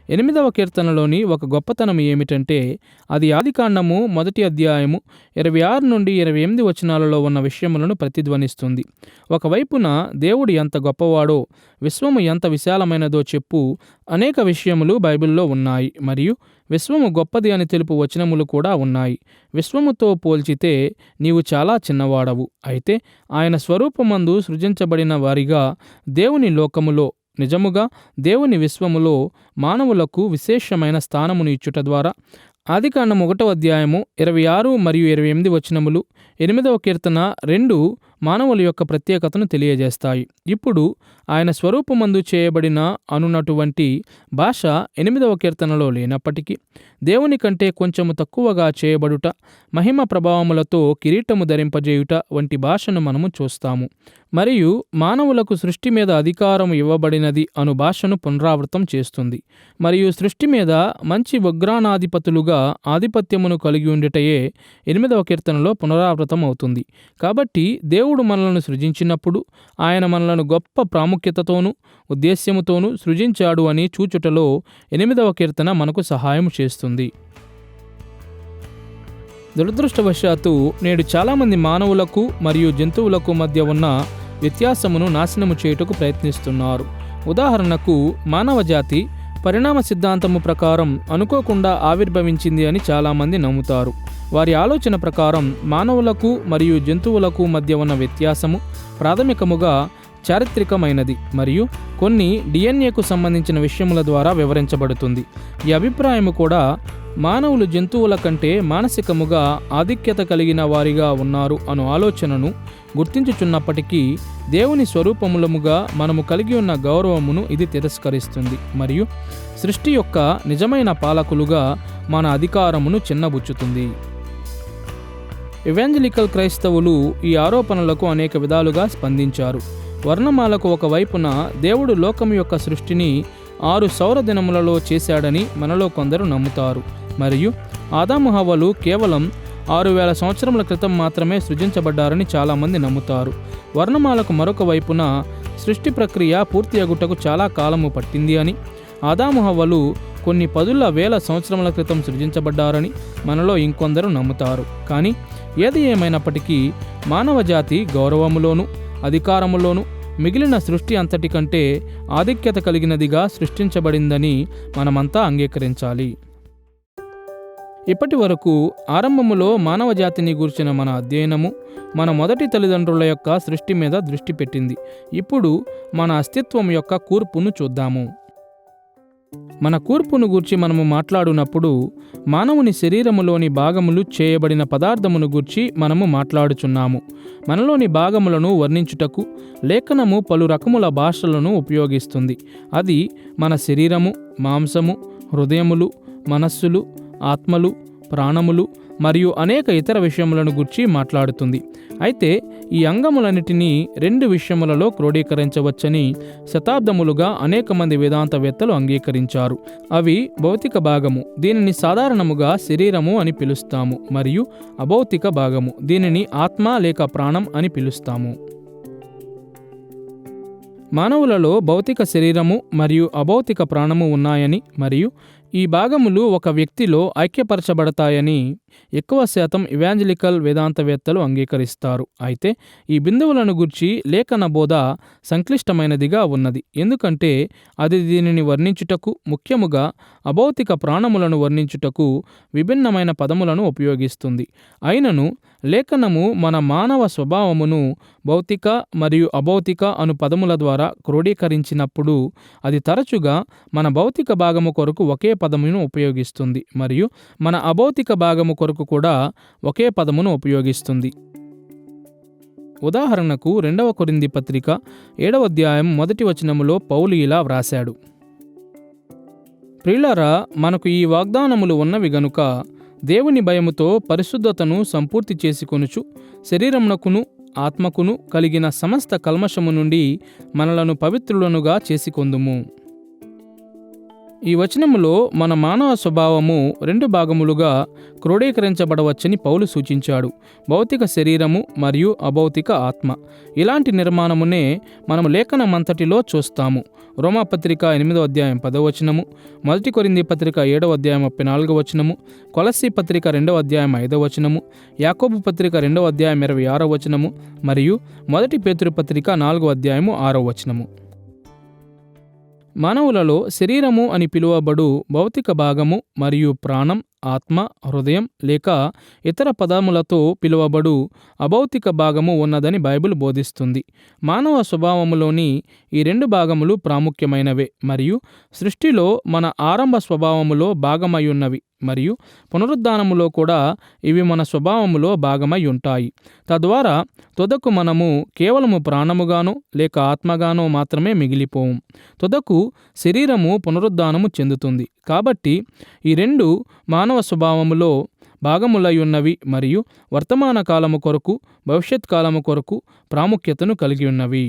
Speaker 1: 8వ కీర్తనలోని ఒక గొప్పతనం ఏమిటంటే అది ఆదికాండము 1వ అధ్యాయము 26 నుండి 28 వచనాలలో ఉన్న విషయములను ప్రతిధ్వనిస్తుంది. ఒకవైపున దేవుడు ఎంత గొప్పవాడో, విశ్వము ఎంత విశాలమైనదో చెప్పు అనేక విషయములు బైబిల్లో ఉన్నాయి మరియు విశ్వము గొప్పది అని తెలుపు వచనములు కూడా ఉన్నాయి. విశ్వముతో పోల్చితే నీవు చాలా చిన్నవాడవు, అయితే ఆయన స్వరూపమందు సృజించబడిన వారిగా దేవుని లోకములో నిజముగా దేవుని విశ్వములో మానవులకు విశేషమైన స్థానమును ఇచ్చుట ద్వారా ఆదికాండం 1వ అధ్యాయము 26 మరియు 28 వచనములు 8వ కీర్తన 2 మానవుల యొక్క ప్రత్యేకతను తెలియజేస్తాయి. ఇప్పుడు ఆయన స్వరూపమందు చేయబడిన అనున్నటువంటి భాష 8వ కీర్తనలో లేనప్పటికీ దేవుని కంటే కొంచెము తక్కువగా చేయబడుట, మహిమ ప్రభావములతో కిరీటము ధరింపజేయుట వంటి భాషను మనము చూస్తాము. మరియు మానవులకు సృష్టి మీద అధికారం ఇవ్వబడినది అను భాషను పునరావృతం చేస్తుంది. మరియు సృష్టి మీద మంచి ఉగ్రాణాధిపతులుగా ఆధిపత్యమును కలిగి ఉండుటయే 8వ కీర్తనలో పునరావృతం అవుతుంది. కాబట్టి దేవుడు మనలను సృజించినప్పుడు ఆయన మనలను గొప్ప ప్రాముఖ్యతతోనూ ఉద్దేశ్యముతోనూ సృజించాడు అని చూచుటలో 8వ కీర్తన మనకు సహాయం చేస్తుంది. దురదృష్టవశాత్తు నేడు చాలామంది మానవులకు మరియు జంతువులకు మధ్య ఉన్న వ్యత్యాసమును నాశనము చేయుటకు ప్రయత్నిస్తున్నారు. ఉదాహరణకు మానవ జాతి పరిణామ సిద్ధాంతము ప్రకారం అనుకోకుండా ఆవిర్భవించింది అని చాలామంది నమ్ముతారు. వారి ఆలోచన ప్రకారం మానవులకు మరియు జంతువులకు మధ్య ఉన్న వ్యత్యాసము ప్రాథమికముగా చారిత్రికమైనది మరియు కొన్ని డిఎన్ఏకు సంబంధించిన విషయముల ద్వారా వివరించబడుతుంది. ఈ అభిప్రాయము కూడా మానవులు జంతువుల కంటే మానసికముగా ఆధిక్యత కలిగిన వారిగా ఉన్నారు అను ఆలోచనను గుర్తించుచున్నప్పటికీ దేవుని స్వరూపములముగా మనము కలిగి ఉన్న గౌరవమును ఇది తిరస్కరిస్తుంది మరియు సృష్టి యొక్క నిజమైన పాలకులుగా మన అధికారమును చిన్నబుచ్చుతుంది. ఎవాంజలికల్ క్రైస్తవులు ఈ ఆరోపణలకు అనేక విధాలుగా స్పందించారు. వర్ణమాలకు ఒకవైపున దేవుడు లోకం యొక్క సృష్టిని 6 సౌర దినములలో చేశాడని మనలో కొందరు నమ్ముతారు మరియు ఆదాము హవ్వలు కేవలం 6000 సంవత్సరముల క్రితం మాత్రమే సృజించబడ్డారని చాలామంది నమ్ముతారు. వర్ణమాలకు మరొక వైపున సృష్టి ప్రక్రియ పూర్తి అగుటకు చాలా కాలము పట్టింది అని, ఆదాము హవ్వలు కొన్ని 10,000 సంవత్సరముల క్రితం సృజించబడ్డారని మనలో ఇంకొందరు నమ్ముతారు. కానీ ఏది ఏమైనప్పటికీ మానవ జాతి గౌరవములోను అధికారములోను మిగిలిన సృష్టి అంతటి కంటే ఆధిక్యత కలిగినదిగా సృష్టించబడిందని మనమంతా అంగీకరించాలి. ఇప్పటి వరకు ఆరంభములో మానవ జాతిని గూర్చిన మన అధ్యయనము మన మొదటి తల్లిదండ్రుల యొక్క సృష్టి మీద దృష్టి పెట్టింది. ఇప్పుడు మన అస్తిత్వం యొక్క కూర్పును చూద్దాము. మన కూర్పును గూర్చి మనము మాట్లాడునప్పుడు మానవుని శరీరములోని భాగములు చేయబడిన పదార్థమును గూర్చి మనము మాట్లాడుచున్నాము. మనలోని భాగములను వర్ణించుటకు లేఖనము పలు రకముల భాషలను ఉపయోగిస్తుంది. అది మన శరీరము, మాంసము, హృదయములు, మనస్సులు, ఆత్మలు, ప్రాణములు, మరియు అనేక ఇతర విషయములను గురించి మాట్లాడుతుంది. అయితే ఈ అంగములన్నిటినీ 2 విషయములలో క్రోడీకరించవచ్చని శతాబ్దములుగా అనేక మంది వేదాంతవేత్తలు అంగీకరించారు. అవి భౌతిక భాగము, దీనిని సాధారణముగా శరీరము అని పిలుస్తాము, మరియు అభౌతిక భాగము, దీనిని ఆత్మ లేక ప్రాణం అని పిలుస్తాము. మానవులలో భౌతిక శరీరము మరియు అభౌతిక ప్రాణము ఉన్నాయని మరియు ఈ భాగములు ఒక వ్యక్తిలో ఐక్యపరచబడతాయని ఎక్కువ శాతం ఇవాంజలికల్ వేదాంతవేత్తలు అంగీకరిస్తారు. అయితే ఈ బిందువులను గూర్చి లేఖన బోధ సంక్లిష్టమైనదిగా ఉన్నది, ఎందుకంటే అది దీనిని వర్ణించుటకు, ముఖ్యముగా అభౌతిక ప్రాణములను వర్ణించుటకు విభిన్నమైన పదములను ఉపయోగిస్తుంది. అయినను లేఖనము మన మానవ స్వభావమును భౌతిక మరియు అభౌతిక అను పదముల ద్వారా క్రోడీకరించినప్పుడు అది తరచుగా మన భౌతిక భాగము కొరకు ఒకే పదమును ఉపయోగిస్తుంది మరియు మన అభౌతిక భాగము కొరకు కూడా ఒకే పదమును ఉపయోగిస్తుంది. ఉదాహరణకు 2 కొరింథీ పత్రిక 7వ అధ్యాయం 1వ వచనములో పౌలు ఇలా వ్రాశాడు: ప్రియులారా, మనకు ఈ వాగ్దానములు ఉన్నవి గనుక దేవుని భయముతో పరిశుద్ధతను సంపూర్తి చేసుకొనుచు శరీరమునకును ఆత్మకును కలిగిన సమస్త కల్మషము నుండి మనలను పవిత్రులనుగా చేసుకొందుము. ఈ వచనములో మన మానవ స్వభావము 2 భాగములుగా క్రోడీకరించబడవచ్చని పౌలు సూచించాడు: భౌతిక శరీరము మరియు అభౌతిక ఆత్మ. ఇలాంటి నిర్మాణమునే మనము లేఖనమంతటిలో చూస్తాము. రోమాపత్రిక 8వ అధ్యాయం 10వ వచనము, 1 కొరింథీ పత్రిక 7వ అధ్యాయం 34వ వచనము, కొలస్సీ పత్రిక 2వ అధ్యాయం 5వ వచనము, యాకోబు పత్రిక 2వ అధ్యాయం 26వ వచనము మరియు 1 పేతురు పత్రిక 4వ అధ్యాయము 6వ వచనము. మానవులలో శరీరము అని పిలువబడు భౌతిక భాగము మరియు ప్రాణం, ఆత్మ, హృదయం లేక ఇతర పదములతో పిలువబడు అభౌతిక భాగము ఉన్నదని బైబిల్ బోధిస్తుంది. మానవ స్వభావములోని ఈ 2 భాగములు ప్రాముఖ్యమైనవే మరియు సృష్టిలో మన ఆరంభ స్వభావములో భాగమయ్యున్నవి మరియు పునరుద్ధానములో కూడా ఇవి మన స్వభావములో భాగమై ఉంటాయి. తద్వారా తుదకు మనము కేవలము ప్రాణముగానో లేక ఆత్మగానో మాత్రమే మిగిలిపోము. తుదకు శరీరము పునరుద్ధానము చెందుతుంది. కాబట్టి ఈ 2 మానవ స్వభావములో భాగములయ్యున్నవి మరియు వర్తమాన కాలము కొరకు, భవిష్యత్ కాలము కొరకు ప్రాముఖ్యతను కలిగి ఉన్నవి.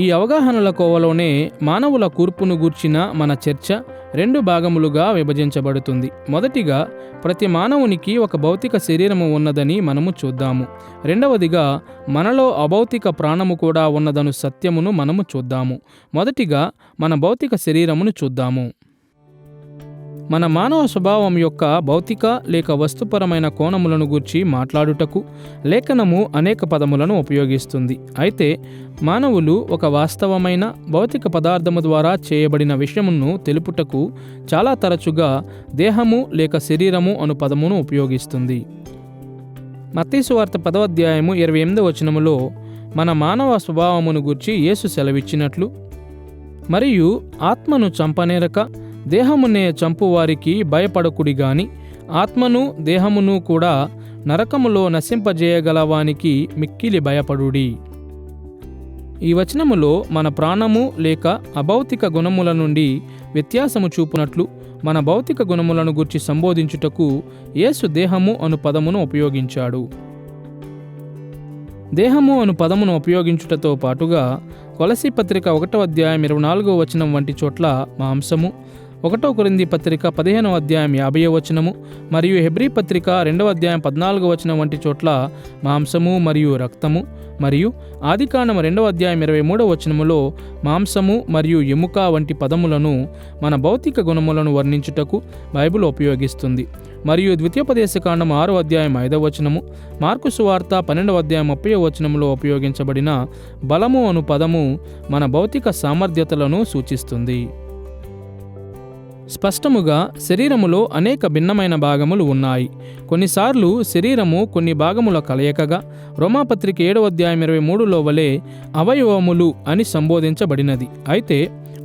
Speaker 1: ఈ అవగాహనల కోవలోనే మానవుల కూర్పును గూర్చిన మన చర్చ 2 భాగములుగా విభజించబడుతుంది. మొదటిగా, ప్రతి మానవునికి ఒక భౌతిక శరీరము ఉన్నదని మనము చూద్దాము. రెండవదిగా, మనలో అభౌతిక ప్రాణము కూడా ఉన్నదను సత్యమును మనము చూద్దాము. మొదటిగా మన భౌతిక శరీరమును చూద్దాము. మన మానవ స్వభావం యొక్క భౌతిక లేక వస్తుపరమైన కోణములను గూర్చి మాట్లాడుటకు లేఖనము అనేక పదములను ఉపయోగిస్తుంది. అయితే మానవులు ఒక వాస్తవమైన భౌతిక పదార్థము ద్వారా చేయబడిన విషయమును తెలుపుటకు చాలా తరచుగా దేహము లేక శరీరము అను పదమును ఉపయోగిస్తుంది. మత్తయి సువార్త 10వ అధ్యాయము 28వ వచనములో మన మానవ స్వభావమును గూర్చి యేసు సెలవిచ్చినట్లు, మరియు ఆత్మను చంపనేరక దేహమునే చంపువారికి భయపడకుడి గాని ఆత్మను దేహమును కూడా నరకములో నశింపజేయగలవానికి మిక్కిలి భయపడుడి. ఈ వచనములో మన ప్రాణము లేక అభౌతిక గుణముల నుండి వ్యత్యాసము చూపునట్లు మన భౌతిక గుణములను గూర్చి సంబోధించుటకు యేసు దేహము అను పదమును ఉపయోగించాడు. దేహము అను పదమును ఉపయోగించుటతో పాటుగా కొలస్సీ పత్రిక 1వ అధ్యాయం 24వ వచనం వంటి చోట్ల మాంసము, 1 కొరింథీ పత్రిక 15వ అధ్యాయం 50వ వచనము మరియు హెబ్రీ పత్రిక 2వ అధ్యాయం 14వ వచనం వంటి చోట్ల మాంసము మరియు రక్తము, మరియు ఆదికాండము 2వ అధ్యాయం 23వ వచనములో మాంసము మరియు ఎముక వంటి పదములను మన భౌతిక గుణములను వర్ణించుటకు బైబిల్ ఉపయోగిస్తుంది. మరియు ద్వితీయోపదేశకాండము 6వ అధ్యాయం 5వ వచనము, మార్కు సువార్త 12వ అధ్యాయం 30వ వచనములో ఉపయోగించబడిన బలము అను పదము మన భౌతిక సామర్థ్యతలను సూచిస్తుంది. స్పష్టముగా శరీరములో అనేక భిన్నమైన భాగములు ఉన్నాయి. కొన్నిసార్లు శరీరము కొన్ని భాగముల కలయికగా రోమాపత్రిక 7వ అధ్యాయం 23లో వలె అవయవములు అని సంబోధించబడినది. అయితే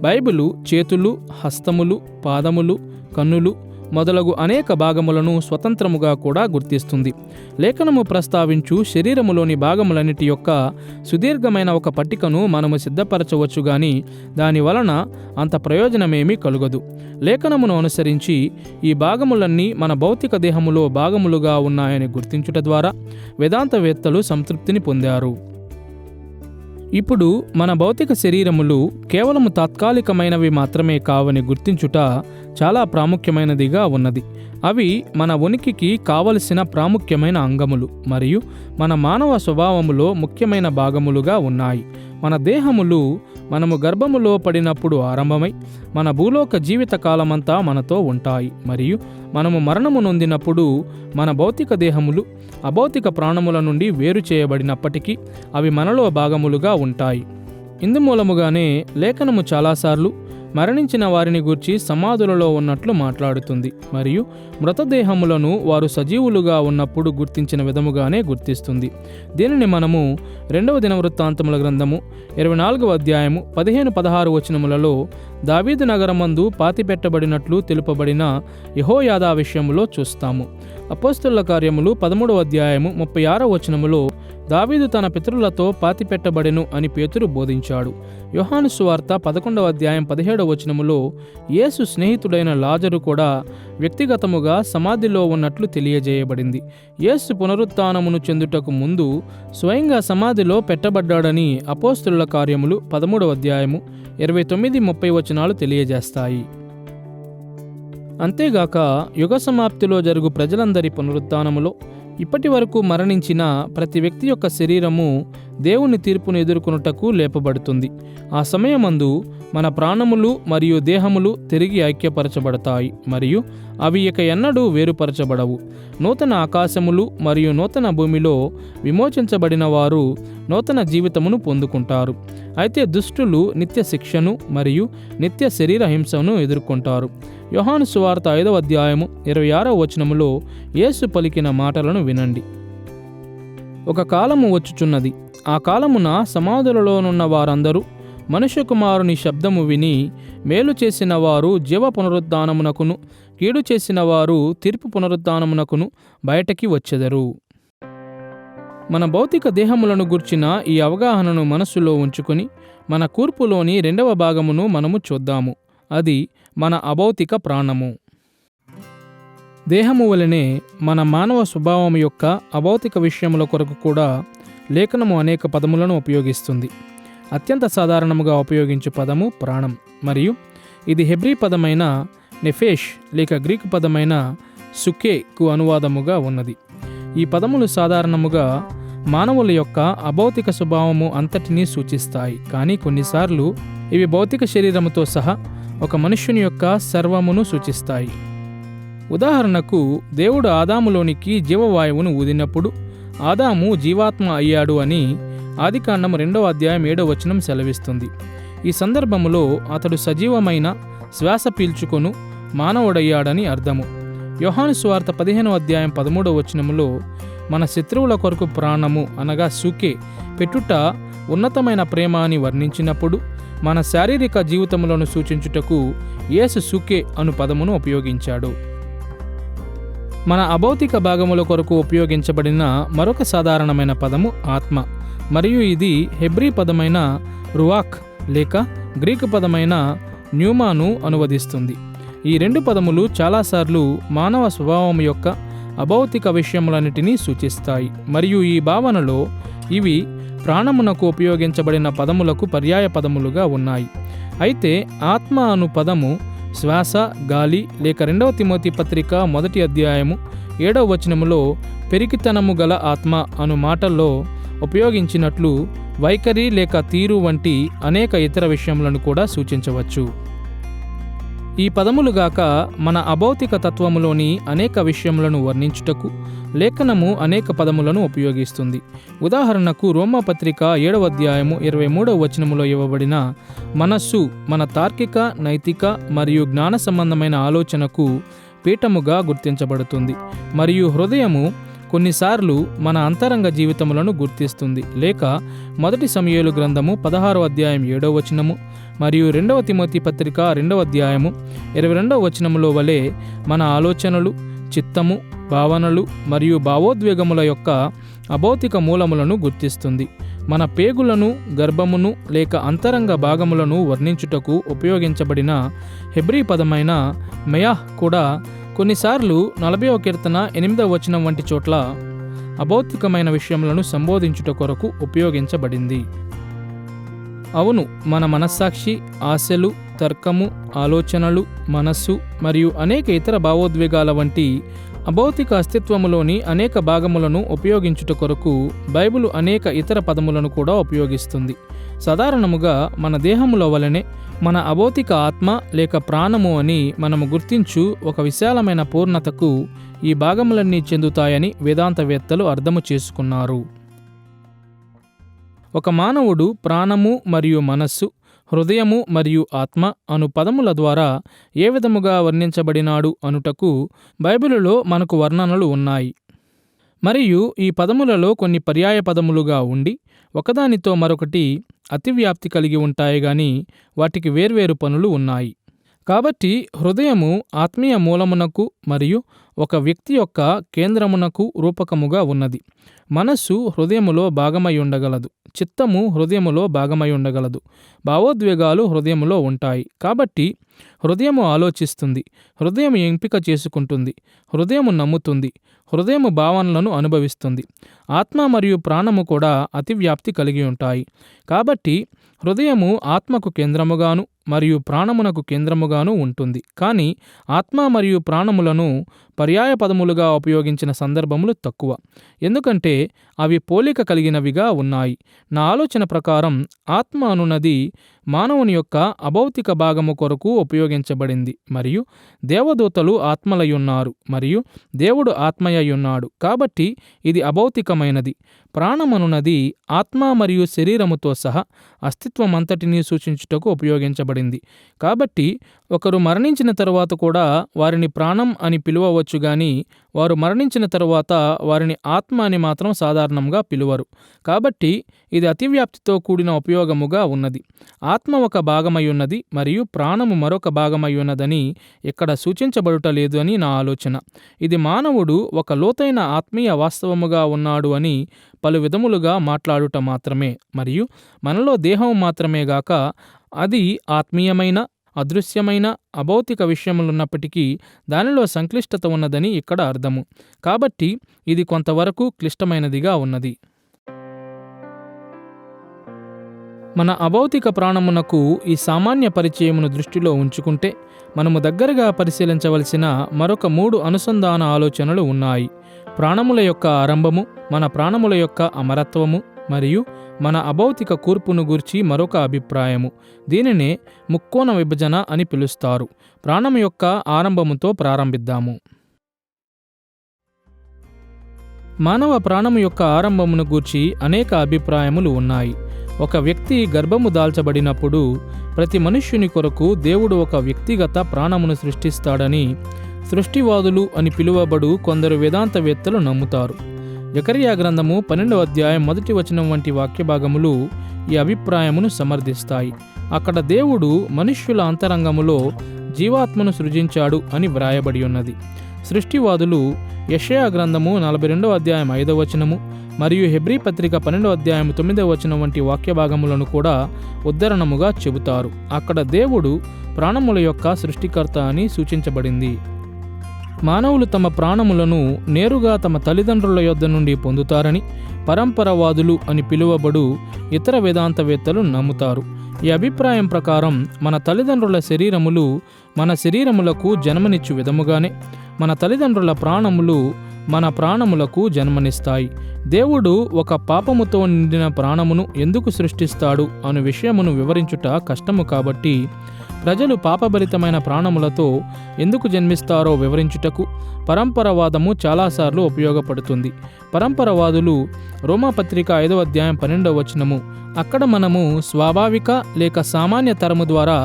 Speaker 1: బైబిలు చేతులు, హస్తములు, పాదములు, కన్నులు మొదలగు అనేక భాగములను స్వతంత్రముగా కూడా గుర్తిస్తుంది. లేఖనము ప్రస్తావించు శరీరములోని భాగములన్నిటి యొక్క సుదీర్ఘమైన ఒక పట్టికను మనము సిద్ధపరచవచ్చు గాని దాని వలన అంత ప్రయోజనమేమీ కలుగదు. లేఖనమును అనుసరించి ఈ భాగములన్నీ మన భౌతిక దేహములో భాగములుగా ఉన్నాయని గుర్తించుట ద్వారా వేదాంతవేత్తలు సంతృప్తిని పొందారు. ఇప్పుడు మన భౌతిక శరీరములు కేవలము తాత్కాలికమైనవి మాత్రమే కావని గుర్తించుట చాలా ప్రాముఖ్యమైనదిగా ఉన్నది. అవి మన ఉనికికి కావలసిన ప్రాముఖ్యమైన అంగములు మరియు మన మానవ స్వభావములో ముఖ్యమైన భాగములుగా ఉన్నాయి. మన దేహములు మనము గర్భములో పడినప్పుడు ఆరంభమై మన భూలోక జీవిత కాలమంతా మనతో ఉంటాయి మరియు మనము మరణము నొందినప్పుడు మన భౌతిక దేహములు అభౌతిక ప్రాణముల నుండి వేరు చేయబడినప్పటికీ అవి మనలో భాగములుగా ఉంటాయి. ఇందుమూలముగానే లేఖనము చాలాసార్లు మరణించిన వారిని గూర్చి సమాధులలో ఉన్నట్లు మాట్లాడుతుంది మరియు మృతదేహములను వారు సజీవులుగా ఉన్నప్పుడు గుర్తించిన విధముగానే గుర్తిస్తుంది. దీనిని మనము 2వ దినవృత్తాంతముల గ్రంథము 24వ అధ్యాయము 15-16 వచనములలో దావీదు నగరమందు పాతిపెట్టబడినట్లు తెలుపబడిన యెహోయాదా విషయములో చూస్తాము. అపోస్తలుల కార్యములు 13వ అధ్యాయము 36వ వచనములో దావీదు తన పితరులతో పాతిపెట్టబడెను అని పేతురు బోధించాడు. యోహాను సువార్త 11వ అధ్యాయం 17వ వచనములో యేసు స్నేహితుడైన లాజరు కూడా వ్యక్తిగతముగా సమాధిలో ఉన్నట్లు తెలియజేయబడింది. యేసు పునరుత్థానమును చెందుటకు ముందు స్వయంగా సమాధిలో పెట్టబడ్డాడని అపోస్తలుల కార్యములు 13వ అధ్యాయము 29-30 వచనాలు తెలియజేస్తాయి. అంతేగాక యుగ సమాప్తిలో జరుగు ప్రజలందరి పునరుత్థానములో ఇప్పటి వరకు మరణించిన ప్రతి వ్యక్తి యొక్క శరీరము దేవుని తీర్పును ఎదుర్కొనుటకు లేపబడుతుంది. ఆ సమయమందు మన ప్రాణములు మరియు దేహములు తిరిగి ఐక్యపరచబడతాయి మరియు అవి ఇక ఎన్నడూ వేరుపరచబడవు. నూతన ఆకాశములు మరియు నూతన భూమిలో విమోచించబడిన వారు నూతన జీవితమును పొందుకుంటారు. అయితే దుష్టులు నిత్య శిక్షను మరియు నిత్య శరీర హింసను ఎదుర్కొంటారు. యోహాను సువార్త 5వ అధ్యాయము 26వ వచనములో యేసు పలికిన మాటలను వినండి. ఒక కాలము వచ్చుచున్నది, ఆ కాలమున సమాధులలోనున్న వారందరూ మనుష్య కుమారుని శబ్దము విని మేలు చేసిన వారు జీవ పునరుద్ధానమునకును కీడు చేసిన వారు తీర్పు పునరుద్ధానమునకును బయటకి వచ్చెదరు. మన భౌతిక దేహములను గూర్చిన ఈ అవగాహనను మనస్సులో ఉంచుకొని మన కూర్పులోని 2వ భాగమును మనము చూద్దాము. అది మన అభౌతిక ప్రాణము. దేహము వలనే మన మానవ స్వభావం యొక్క అభౌతిక విషయముల కొరకు కూడా లేఖనము అనేక పదములను ఉపయోగిస్తుంది. అత్యంత సాధారణముగా ఉపయోగించే పదము ప్రాణం మరియు ఇది హెబ్రీ పదమైన నెఫేష్ లేక గ్రీకు పదమైన సుకేకు అనువాదముగా ఉన్నది. ఈ పదములు సాధారణముగా మానవుల యొక్క అభౌతిక స్వభావము అంతటినీ సూచిస్తాయి, కానీ కొన్నిసార్లు ఇవి భౌతిక శరీరముతో సహా ఒక మనుష్యుని యొక్క సర్వమును సూచిస్తాయి. ఉదాహరణకు దేవుడు ఆదాములోనికి జీవవాయువును ఊదినప్పుడు ఆదాము జీవాత్మ అయ్యాడు అని ఆదికాండం 2వ అధ్యాయం 7వ వచనం సెలవిస్తుంది. ఈ సందర్భములో అతడు సజీవమైన శ్వాస పీల్చుకొను మానవుడయ్యాడని అర్థము. యోహాను సువార్త 15వ అధ్యాయం 13వ వచనములో మన శత్రువుల కొరకు ప్రాణము అనగా సుకే పెట్టుట ఉన్నతమైన ప్రేమ అని వర్ణించినప్పుడు మన శారీరక జీవితములను సూచించుటకు యేసు సుకే అను పదమును ఉపయోగించాడు. మన అభౌతిక భాగముల కొరకు ఉపయోగించబడిన మరొక సాధారణమైన పదము ఆత్మ మరియు ఇది హెబ్రీ పదమైన రువాక్ లేక గ్రీకు పదమైన న్యూమాను అనువదిస్తుంది. ఈ 2 పదములు చాలాసార్లు మానవ స్వభావం యొక్క అభౌతిక విషయములన్నిటినీ సూచిస్తాయి మరియు ఈ భావనలో ఇవి ప్రాణమునకు ఉపయోగించబడిన పదములకు పర్యాయ పదములుగా ఉన్నాయి. అయితే ఆత్మ అను పదము శ్వాస, గాలి లేక 2వ తిమోతి పత్రిక 1వ అధ్యాయము 7వ వచనములో పెరికితనము గల ఆత్మ అను మాటల్లో ఉపయోగించినట్లు వైఖరి లేక తీరు వంటి అనేక ఇతర విషయములను కూడా సూచించవచ్చు. ఈ పదములుగాక మన అభౌతిక తత్వములోని అనేక విషయములను వర్ణించుటకు లేఖనము అనేక పదములను ఉపయోగిస్తుంది. ఉదాహరణకు రోమాపత్రిక 7వ అధ్యాయము 23వ వచనములో ఇవ్వబడిన మనస్సు మన తార్కిక, నైతిక మరియు జ్ఞాన సంబంధమైన ఆలోచనకు పీఠముగా గుర్తించబడుతుంది మరియు హృదయము కొన్నిసార్లు మన అంతరంగ జీవితములను గుర్తిస్తుంది. లేక 1 సమూయేలు గ్రంథము 16వ అధ్యాయం 7వ వచనము మరియు 2వ తిమోతి పత్రిక 2వ అధ్యాయము 22వ వచనములో వలె మన ఆలోచనలు, చిత్తము, భావనలు మరియు భావోద్వేగముల యొక్క అభౌతిక మూలములను గుర్తిస్తుంది. మన పేగులను, గర్భమును లేక అంతరంగ భాగములను వర్ణించుటకు ఉపయోగించబడిన హెబ్రీ పదమైన మెయాహ్ కూడా కొన్నిసార్లు 40వ కీర్తన 8వ వచనం వంటి చోట్ల అభౌతికమైన విషయములను సంబోధించుట కొరకు ఉపయోగించబడింది. అవును, మన మనస్సాక్షి, ఆశలు, తర్కము, ఆలోచనలు, మనస్సు మరియు అనేక ఇతర భావోద్వేగాల వంటి అభౌతిక అస్తిత్వములోని అనేక భాగములను ఉపయోగించుట కొరకు బైబిలు అనేక ఇతర పదములను కూడా ఉపయోగిస్తుంది. సాధారణముగా మన దేహములో వలనే మన అభౌతిక ఆత్మ లేక ప్రాణము అని మనము గుర్తించు ఒక విశాలమైన పూర్ణతకు ఈ భాగములన్నీ చెందుతాయని వేదాంతవేత్తలు అర్థము చేసుకున్నారు. ఒక మానవుడు ప్రాణము మరియు మనస్సు, హృదయము మరియు ఆత్మ అను పదముల ద్వారా ఏ విధముగా వర్ణించబడినాడు అనుటకు బైబిలులో మనకు వర్ణనలు ఉన్నాయి. మరియు ఈ పదములలో కొన్ని పర్యాయ పదములుగా ఉండి ఒకదానితో మరొకటి అతివ్యాప్తి కలిగి ఉంటాయి గాని వాటికి వేర్వేరు పనులు ఉన్నాయి. కాబట్టి హృదయము ఆత్మీయ మూలమునకు మరియు ఒక వ్యక్తి యొక్క కేంద్రమునకు రూపకముగా ఉన్నది. మనస్సు హృదయములో భాగమై ఉండగలదు, చిత్తము హృదయములో భాగమై ఉండగలదు, భావోద్వేగాలు హృదయములో ఉంటాయి. కాబట్టి హృదయము ఆలోచిస్తుంది, హృదయము ఎంపిక చేసుకుంటుంది, హృదయము నమ్ముతుంది, హృదయము భావనలను అనుభవిస్తుంది. ఆత్మ మరియు ప్రాణము కూడా అతివ్యాప్తి కలిగి ఉంటాయి. కాబట్టి హృదయము ఆత్మకు కేంద్రముగాను మరియు ప్రాణమునకు కేంద్రముగాను ఉంటుంది. కానీ ఆత్మ మరియు ప్రాణములను పర్యాయ పదములుగా ఉపయోగించిన సందర్భములు తక్కువ, ఎందుకంటే అవి పోలిక కలిగినవిగా ఉన్నాయి. నా ఆలోచన ప్రకారం ఆత్మ అనున్నది మానవుని యొక్క అభౌతిక భాగము కొరకు ఉపయోగించబడింది మరియు దేవదూతలు ఆత్మలయ్యున్నారు మరియు దేవుడు ఆత్మయ్యున్నాడు. కాబట్టి ఇది అభౌతికమైనది. ప్రాణమనున్నది ఆత్మ మరియు శరీరముతో సహా అస్తిత్వమంతటినీ సూచించుటకు ఉపయోగించబడింది. కాబట్టి ఒకరు మరణించిన తరువాత కూడా వారిని ప్రాణం అని పిలువవచ్చు గాని వారు మరణించిన తరువాత వారిని ఆత్మ అని మాత్రం సాధారణంగా పిలువరు. కాబట్టి ఇది అతివ్యాప్తితో కూడిన ఉపయోగముగా ఉన్నది. ఆత్మ ఒక భాగమయ్యున్నది మరియు ప్రాణము మరొక భాగమయ్యున్నదని ఇక్కడ సూచించబడుట లేదు అని నా ఆలోచన. ఇది మానవుడు ఒక లోతైన ఆత్మీయ వాస్తవముగా ఉన్నాడు అని పలు విధములుగా మాట్లాడుట మాత్రమే మరియు మనలో దేహం మాత్రమే గాక అది ఆత్మీయమైన, అదృశ్యమైన అభౌతిక విషయములున్నప్పటికీ దానిలో సంక్లిష్టత ఉన్నదని ఇక్కడ అర్థము. కాబట్టి ఇది కొంతవరకు క్లిష్టమైనదిగా ఉన్నది. మన అభౌతిక ప్రాణమునకు ఈ సామాన్య పరిచయమును దృష్టిలో ఉంచుకుంటే మనము దగ్గరగా పరిశీలించవలసిన మరొక 3 అనుసంధాన ఆలోచనలు ఉన్నాయి. ప్రాణముల యొక్క ఆరంభము, మన ప్రాణముల యొక్క అమరత్వము మరియు మన అభౌతిక కూర్పును గూర్చి మరొక అభిప్రాయము. దీనినే ముక్కోణ విభజన అని పిలుస్తారు. ప్రాణము యొక్క ఆరంభముతో ప్రారంభిద్దాము. మానవ ప్రాణము యొక్క ఆరంభమును గూర్చి అనేక అభిప్రాయములు ఉన్నాయి. ఒక వ్యక్తి గర్భము దాల్చబడినప్పుడు ప్రతి మనుష్యుని కొరకు దేవుడు ఒక వ్యక్తిగత ప్రాణమును సృష్టిస్తాడని సృష్టివాదులు అని పిలువబడు కొందరు వేదాంతవేత్తలు నమ్ముతారు. జకర్యా గ్రంథము 12వ అధ్యాయం 1వ వచనం వంటి వాక్యభాగములు ఈ అభిప్రాయమును సమర్థిస్తాయి. అక్కడ దేవుడు మనుష్యుల అంతరంగములో జీవాత్మను సృజించాడు అని వ్రాయబడి ఉన్నది. సృష్టివాదులు యెషయా గ్రంథము 42వ అధ్యాయం 5వ వచనము మరియు హెబ్రీ పత్రిక 12వ అధ్యాయం 9వ వచనం వంటి వాక్యభాగములను కూడా ఉద్ధరణముగా చెబుతారు. అక్కడ దేవుడు ప్రాణముల యొక్క సృష్టికర్త అని సూచించబడింది. మానవులు తమ ప్రాణములను నేరుగా తమ తల్లిదండ్రుల యొద్ద నుండి పొందుతారని పరంపరవాదులు అని పిలువబడు ఇతర వేదాంతవేత్తలు నమ్ముతారు. ఈ అభిప్రాయం ప్రకారం మన తల్లిదండ్రుల శరీరములు మన శరీరములకు జన్మనిచ్చు విధముగానే మన తల్లిదండ్రుల ప్రాణములు మన ప్రాణములకు జన్మనిస్తాయి. దేవుడు ఒక పాపముతో నిండిన ప్రాణమును ఎందుకు సృష్టిస్తాడు అను విషయమును వివరించుట కష్టము. కాబట్టి ప్రజలు పాపభరితమైన ప్రాణములతో ఎందుకు జన్మిస్తారో వివరించుటకు పరంపరవాదము చాలాసార్లు ఉపయోగపడుతుంది. పరంపరవాదులు రోమాపత్రిక 5వ అధ్యాయం 12వ వచనము, అక్కడ మనము స్వాభావిక లేక సామాన్య తరము ద్వారా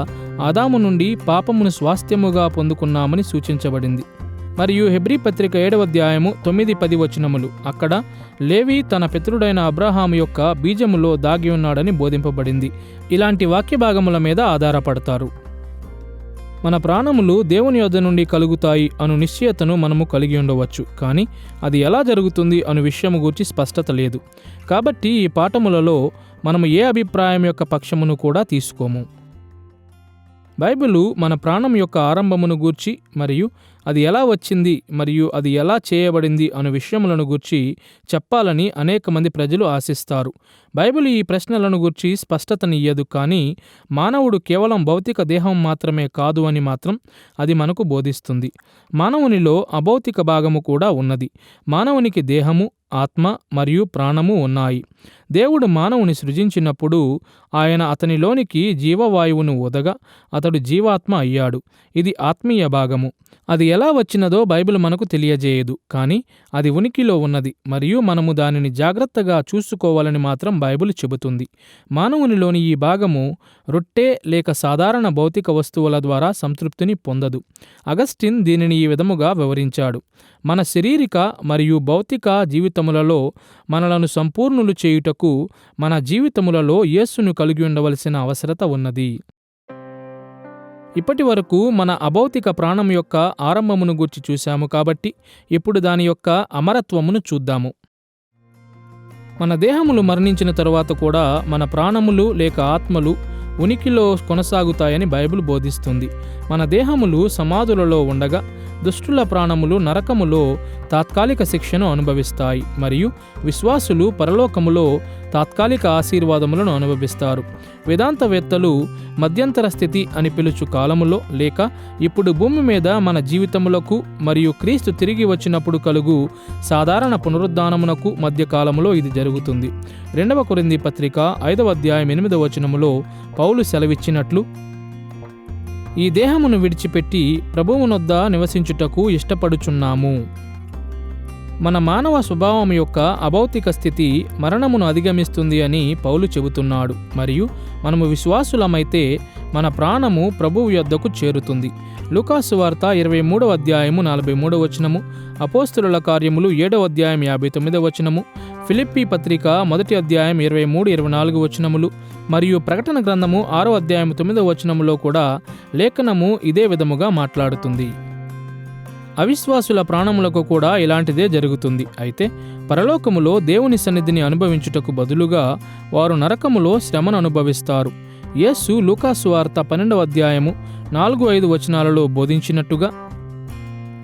Speaker 1: ఆదాము నుండి పాపమును స్వాస్థ్యముగా పొందుకున్నామని సూచించబడింది. మరియు హెబ్రీ పత్రిక 7వ అధ్యాయము 9-10 వచనములు. అక్కడ లేవి తన పితరుడైన అబ్రహాము యొక్క బీజములో దాగి ఉన్నాడని బోధింపబడింది. ఇలాంటి వాక్య భాగముల మీద ఆధారపడతారు. మన ప్రాణములు దేవుని యొద్ద నుండి కలుగుతాయి అను నిశ్చయతను మనము కలిగి ఉండవచ్చు, కానీ అది ఎలా జరుగుతుంది అను విషయము గురించి స్పష్టత లేదు. కాబట్టి ఈ పాఠములలో మనము ఏ అభిప్రాయం యొక్క పక్షమును కూడా తీసుకోము. బైబిలు మన ప్రాణం యొక్క ఆరంభమును గూర్చి మరియు అది ఎలా వచ్చింది మరియు అది ఎలా చేయబడింది అను విషయములను గూర్చి చెప్పాలని అనేక మంది ప్రజలు ఆశిస్తారు. బైబిల్ ఈ ప్రశ్నలను గూర్చి స్పష్టతనియ్యదు, కానీ మానవుడు కేవలం భౌతిక దేహం మాత్రమే కాదు అని మాత్రం అది మనకు బోధిస్తుంది. మానవునిలో అభౌతిక భాగము కూడా ఉన్నది. మానవునికి దేహము, ఆత్మ మరియు ప్రాణము ఉన్నాయి. దేవుడు మానవుని సృజించినప్పుడు ఆయన అతనిలోనికి జీవవాయువును ఊదగా అతడు జీవాత్మ అయ్యాడు. ఇది ఆత్మీయ భాగము. అది ఎలా వచ్చినదో బైబిల్ మనకు తెలియజేయదు, కానీ అది ఉనికిలో ఉన్నది మరియు మనము దానిని జాగ్రత్తగా చూసుకోవాలని మాత్రం బైబిల్ చెబుతుంది. మానవునిలోని ఈ భాగము రొట్టె లేక సాధారణ భౌతిక వస్తువుల ద్వారా సంతృప్తిని పొందదు. అగస్టిన్ దీనిని ఈ విధముగా వివరించాడు: మన శారీరక మరియు భౌతిక జీవితములలో మనలను సంపూర్ణులు చేయుటకు మన జీవితములలో యేసును కలిగి ఉండవలసిన అవసరత ఉన్నది. ఇప్పటి వరకు మన అభౌతిక ప్రాణం యొక్క ఆరంభమును గూర్చి చూశాము, కాబట్టి ఇప్పుడు దాని యొక్క అమరత్వమును చూద్దాము. మన దేహములు మరణించిన తరువాత కూడా మన ప్రాణములు లేక ఆత్మలు ఉనికిలో కొనసాగుతాయని బైబిల్ బోధిస్తుంది. మన దేహములు సమాధులలో ఉండగా దుష్టుల ప్రాణములు నరకములో తాత్కాలిక శిక్షను అనుభవిస్తాయి మరియు విశ్వాసులు పరలోకములో తాత్కాలిక ఆశీర్వాదములను అనుభవిస్తారు. వేదాంతవేత్తలు మధ్యంతర స్థితి అని పిలుచు కాలములో లేక ఇప్పుడు భూమి మీద మన జీవితములకు మరియు క్రీస్తు తిరిగి వచ్చినప్పుడు కలుగు సాధారణ పునరుద్ధానమునకు మధ్య కాలములో ఇది జరుగుతుంది. 2వ కొరింథీ పత్రిక 5వ అధ్యాయం 8వ వచనములో పౌలు సెలవిచ్చినట్లు, ఈ దేహమును విడిచిపెట్టి ప్రభువునొద్ద నివసించుటకు ఇష్టపడుచున్నాము. మన మానవ స్వభావం యొక్క అభౌతిక స్థితి మరణమును అధిగమిస్తుంది అని పౌలు చెబుతున్నాడు మరియు మనము విశ్వాసులమైతే మన ప్రాణము ప్రభువు యొద్దకు చేరుతుంది. లూకాసు వార్త 23వ అధ్యాయము 43వ వచనము, అపోస్తలుల కార్యములు 7వ అధ్యాయం 59వ వచనము, ఫిలిప్పీ పత్రిక 1వ అధ్యాయం 23-24 వచనములు మరియు ప్రకటన గ్రంథము 6వ అధ్యాయం 9వ వచనములో కూడా లేఖనము ఇదే విధముగా మాట్లాడుతుంది. అవిశ్వాసుల ప్రాణములకు కూడా ఇలాంటిదే జరుగుతుంది. అయితే పరలోకములో దేవుని సన్నిధిని అనుభవించుటకు బదులుగా వారు నరకములో శ్రమను అనుభవిస్తారు. యేసు లూకాసు వార్త 12వ అధ్యాయము 4-5 వచనాలలో బోధించినట్టుగా,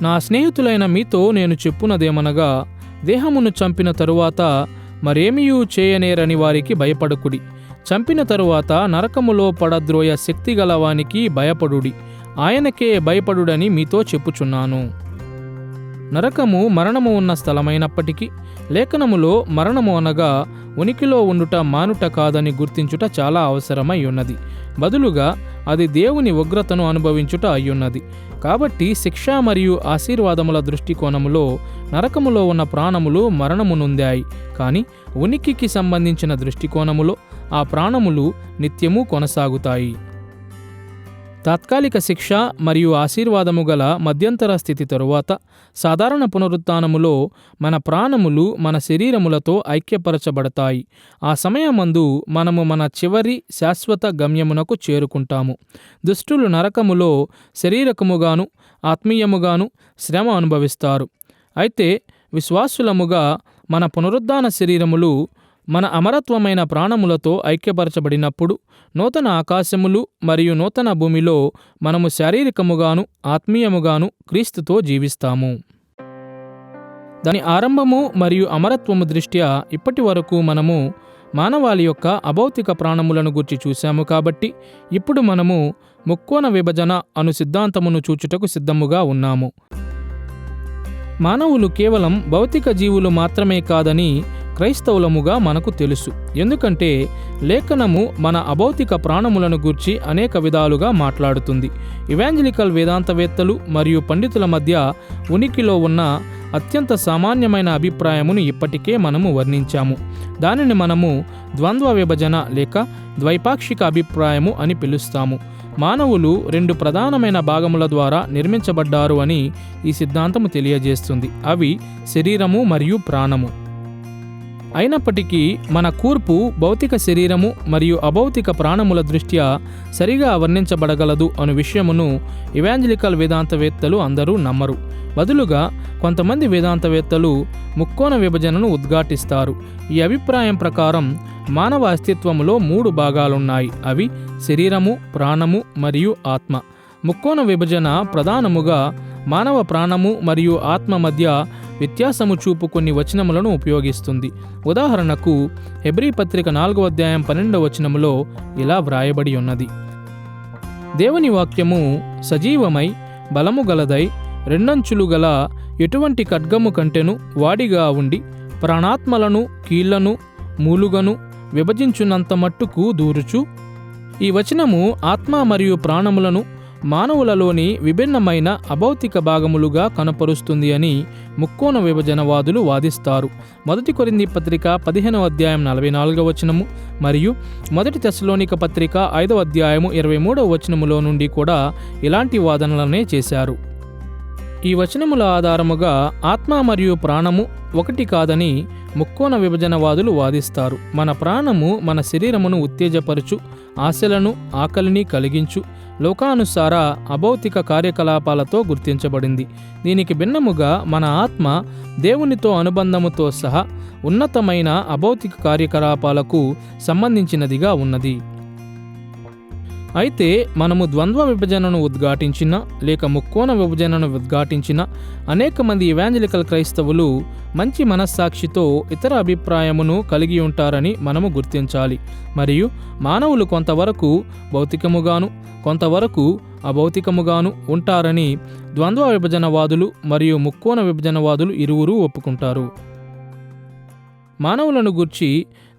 Speaker 1: నా స్నేహితులైన మీతో నేను చెప్పునదేమనగా, దేహమును చంపిన తరువాత మరేమియూ చేయనేరని వారికి భయపడకుడి. చంపిన తరువాత నరకములో పడద్రోయ శక్తిగల వానికి భయపడుడి. ఆయనకే భయపడుడని మీతో చెప్పుచున్నాను. నరకము మరణము ఉన్న స్థలమైనప్పటికీ లేఖనములో మరణము అనగా ఉనికిలో ఉండుట మానుట కాదని గుర్తించుట చాలా అవసరమై ఉన్నది. బదులుగా అది దేవుని ఉగ్రతను అనుభవించుట అయ్యున్నది. కాబట్టి శిక్ష మరియు ఆశీర్వాదముల దృష్టికోణములో నరకములో ఉన్న ప్రాణములు మరణము నొందాయి, కానీ ఉనికికి సంబంధించిన దృష్టికోణములో ఆ ప్రాణములు నిత్యము కొనసాగుతాయి. తాత్కాలిక శిక్ష మరియు ఆశీర్వాదము గల మధ్యంతర స్థితి తరువాత సాధారణ పునరుత్థానములో మన ప్రాణములు మన శరీరములతో ఐక్యపరచబడతాయి. ఆ సమయమందు మనము మన చివరి శాశ్వత గమ్యమునకు చేరుకుంటాము. దుష్టులు నరకములో శరీరకముగాను ఆత్మీయముగాను శ్రమ అనుభవిస్తారు. అయితే విశ్వాసులముగా మన పునరుద్ధాన శరీరములు మన అమరత్వమైన ప్రాణములతో ఐక్యపరచబడినప్పుడు నూతన ఆకాశములు మరియు నూతన భూమిలో మనము శారీరకముగాను ఆత్మీయముగాను క్రీస్తుతో జీవిస్తాము. దాని ఆరంభము మరియు అమరత్వము దృష్ట్యా ఇప్పటి వరకు మనము మానవాళి యొక్క అభౌతిక ప్రాణములను గురించి చూశాము. కాబట్టి ఇప్పుడు మనము ముక్కోణ విభజన అను సిద్ధాంతమును చూచుటకు సిద్ధముగా ఉన్నాము. మానవులు కేవలం భౌతిక జీవులు మాత్రమే కాదని క్రైస్తవులముగా మనకు తెలుసు. ఎందుకంటే లేఖనము మన అభౌతిక ప్రాణములను గూర్చి అనేక విధాలుగా మాట్లాడుతుంది. ఇవాంజలికల్ వేదాంతవేత్తలు మరియు పండితుల మధ్య ఉనికిలో ఉన్న అత్యంత సామాన్యమైన అభిప్రాయమును ఇప్పటికే మనము వర్ణించాము. దానిని మనము ద్వంద్వ విభజన లేక ద్వైపాక్షిక అభిప్రాయము అని పిలుస్తాము. మానవులు రెండు ప్రధానమైన భాగముల ద్వారా నిర్మించబడ్డారు అని ఈ సిద్ధాంతము తెలియజేస్తుంది. అవి శరీరము మరియు ప్రాణము. అయినప్పటికీ మన కూర్పు భౌతిక శరీరము మరియు అభౌతిక ప్రాణముల దృష్ట్యా సరిగా వర్ణించబడగలదు అను విషయమును ఇవాంజలికల్ వేదాంతవేత్తలు అందరూ నమ్మరు. బదులుగా కొంతమంది వేదాంతవేత్తలు ముక్కోణ విభజనను ఉద్ఘాటిస్తారు. ఈ అభిప్రాయం ప్రకారం మానవ అస్తిత్వములో 3 భాగాలున్నాయి. అవి శరీరము, ప్రాణము మరియు ఆత్మ. ముక్కోణ విభజన ప్రధానముగా మానవ ప్రాణము మరియు ఆత్మ మధ్య వ్యత్యాసము చూపు కొన్ని వచనములను ఉపయోగిస్తుంది. ఉదాహరణకు హెబ్రీ పత్రిక 4వ అధ్యాయం 12వ వచనములో ఇలా వ్రాయబడి ఉన్నది: దేవుని వాక్యము సజీవమై బలము గలదై రెండంచులు గల ఎటువంటి ఖడ్గము కంటెను వాడిగా ఉండి ప్రాణాత్మలను కీళ్లను మూలుగను విభజించున్నంత మట్టుకు దూరుచు. ఈ వచనము ఆత్మ మరియు ప్రాణములను మానవులలోని విభిన్నమైన అభౌతిక భాగములుగా కనపరుస్తుంది అని ముక్కోణ విభజనవాదులు వాదిస్తారు. 1 కొరింథీ పత్రిక 15వ అధ్యాయం 44వ వచనము మరియు 1 తెస్సలోనిక పత్రిక 5వ అధ్యాయము 23వ వచనములో నుండి కూడా ఇలాంటి వాదనలనే చేశారు. ఈ వచనముల ఆధారముగా ఆత్మ మరియు ప్రాణము ఒకటి కాదని ముక్కోణ విభజనవాదులు వాదిస్తారు. మన ప్రాణము మన శరీరమును ఉత్తేజపరచు, ఆశలను, ఆకలిని కలిగించు, లోకానుసార అభౌతిక కార్యకలాపాలతో గుర్తించబడింది. దీనికి భిన్నముగా మన ఆత్మ దేవునితో అనుబంధముతో సహా ఉన్నతమైన అభౌతిక కార్యకలాపాలకు సంబంధించినదిగా ఉన్నది. అయితే మనము ద్వంద్వ విభజనను ఉద్ఘాటించిన లేక ముక్కోణ విభజనను ఉద్ఘాటించిన అనేక మంది ఇవాంజలికల్ క్రైస్తవులు మంచి మనస్సాక్షితో ఇతర అభిప్రాయమును కలిగి ఉంటారని మనము గుర్తించాలి. మరియు మానవులు కొంతవరకు భౌతికముగాను కొంతవరకు అభౌతికముగాను ఉంటారని ద్వంద్వ విభజనవాదులు మరియు ముక్కోణ విభజనవాదులు ఇరువురూ ఒప్పుకుంటారు. మానవులను గూర్చి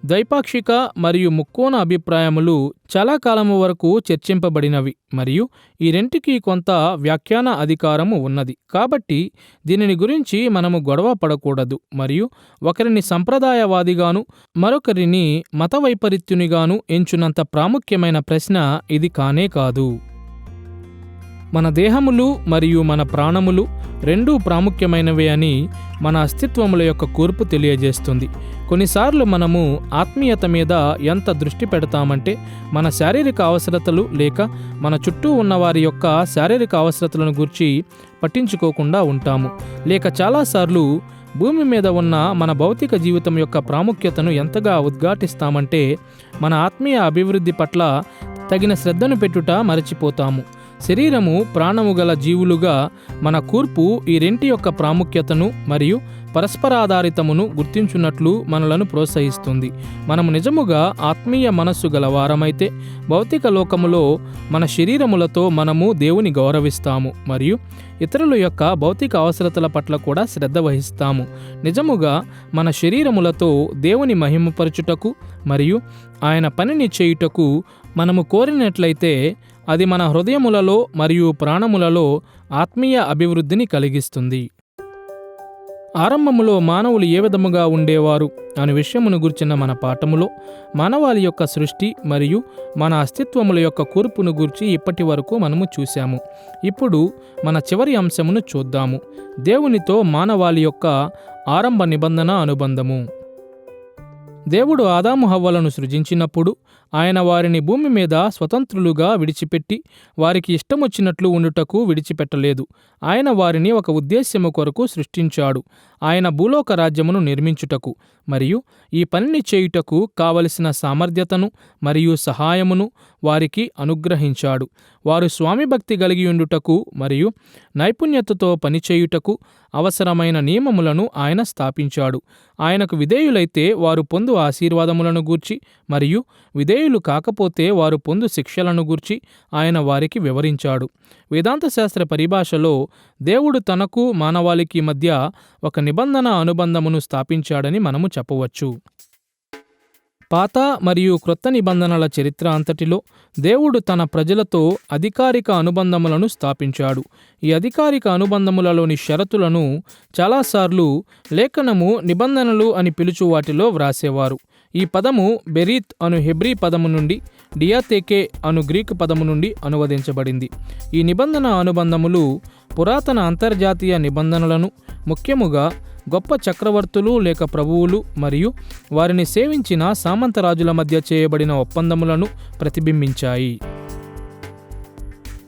Speaker 1: ద్వైపాక్షిక మరియు ముక్కోణ అభిప్రాయములు చాలా కాలము వరకు చర్చింపబడినవి మరియు ఈ రెంటికి కొంత వ్యాఖ్యాన అధికారము ఉన్నది. కాబట్టి దీనిని గురించి మనము గొడవ పడకూడదు మరియు ఒకరిని సంప్రదాయవాదిగాను మరొకరిని మత వైపరీత్యునిగాను ఎంచునంత ప్రాముఖ్యమైన ప్రశ్న ఇది కానే కాదు. మన దేహములు మరియు మన ప్రాణములు రెండూ ప్రాముఖ్యమైనవే అని మన అస్తిత్వముల యొక్క కూర్పు తెలియజేస్తుంది. కొన్నిసార్లు మనము ఆత్మీయత మీద ఎంత దృష్టి పెడతామంటే మన శారీరక అవసరతలు లేక మన చుట్టూ ఉన్నవారి యొక్క శారీరక అవసరతలను గురించి పట్టించుకోకుండా ఉంటాము. లేక చాలాసార్లు భూమి మీద ఉన్న మన భౌతిక జీవితం యొక్క ప్రాముఖ్యతను ఎంతగా ఉద్ఘాటిస్తామంటే మన ఆత్మీయ అభివృద్ధి పట్ల తగిన శ్రద్ధను పెట్టుట మరచిపోతాము. శరీరము, ప్రాణము గల జీవులుగా మన కూర్పు ఈ రెంటి యొక్క ప్రాముఖ్యతను మరియు పరస్పరాధారితమును గుర్తించున్నట్లు మనలను ప్రోత్సహిస్తుంది. మనము నిజముగా ఆత్మీయ మనస్సు గల వారమైతే భౌతిక లోకములో మన శరీరములతో మనము దేవుని గౌరవిస్తాము మరియు ఇతరుల యొక్క భౌతిక అవసరతల పట్ల కూడా శ్రద్ధ వహిస్తాము. నిజముగా మన శరీరములతో దేవుని మహిమపరచుటకు మరియు ఆయన పనిని చేయుటకు మనము కోరినట్లయితే అది మన హృదయములలో మరియు ప్రాణములలో ఆత్మీయ అభివృద్ధిని కలిగిస్తుంది. ఆరంభములో మానవులు ఏ విధముగా ఉండేవారు అనే విషయమును గుర్చిన మన పాఠములో మానవాళి యొక్క సృష్టి మరియు మన అస్తిత్వముల యొక్క కూర్పును గురించి ఇప్పటి వరకు మనము చూశాము. ఇప్పుడు మన చివరి అంశమును చూద్దాము: దేవునితో మానవాళి యొక్క ఆరంభ నిబంధన అనుబంధము. దేవుడు ఆదాము హవ్వలను సృజించినప్పుడు ఆయన వారిని భూమి మీద స్వతంత్రులుగా విడిచిపెట్టి వారికి ఇష్టమొచ్చినట్లు ఉండుటకు విడిచిపెట్టలేదు. ఆయన వారిని ఒక ఉద్దేశ్యము కొరకు సృష్టించాడు, ఆయన భూలోక రాజ్యమును నిర్మించుటకు మరియు ఈ పనిని చేయుటకు కావలసిన సామర్థ్యతను మరియు సహాయమును వారికి అనుగ్రహించాడు. వారు స్వామి భక్తి కలిగి ఉండుటకు మరియు నైపుణ్యతతో పనిచేయుటకు అవసరమైన నియమములను ఆయన స్థాపించాడు. ఆయనకు విధేయులైతే వారు పొందు ఆశీర్వాదములను గూర్చి మరియు విధేయులు కాకపోతే వారు పొందు శిక్షలను గూర్చి ఆయన వారికి వివరించాడు. వేదాంత శాస్త్ర పరిభాషలో దేవుడు తనకు మానవాళికి మధ్య ఒక నిబంధన అనుబంధమును స్థాపించాడని మనము చెప్పవచ్చు. పాత మరియు క్రొత్త నిబంధనల చరిత్ర అంతటిలో దేవుడు తన ప్రజలతో అధికారిక అనుబంధములను స్థాపించాడు. ఈ అధికారిక అనుబంధములలోని షరతులను చాలాసార్లు లేఖనము నిబంధనలు అని పిలుచు వాటిలో వ్రాసేవారు. ఈ పదము బెరీత్ అను హెబ్రీ పదము నుండి, డియాతేకే అను గ్రీకు పదము నుండి అనువదించబడింది. ఈ నిబంధన అనుబంధములు పురాతన అంతర్జాతీయ నిబంధనలను, ముఖ్యముగా గొప్ప చక్రవర్తులు లేక ప్రభువులు మరియు వారిని సేవించిన సామంతరాజుల మధ్య చేయబడిన ఒప్పందములను ప్రతిబింబించాయి.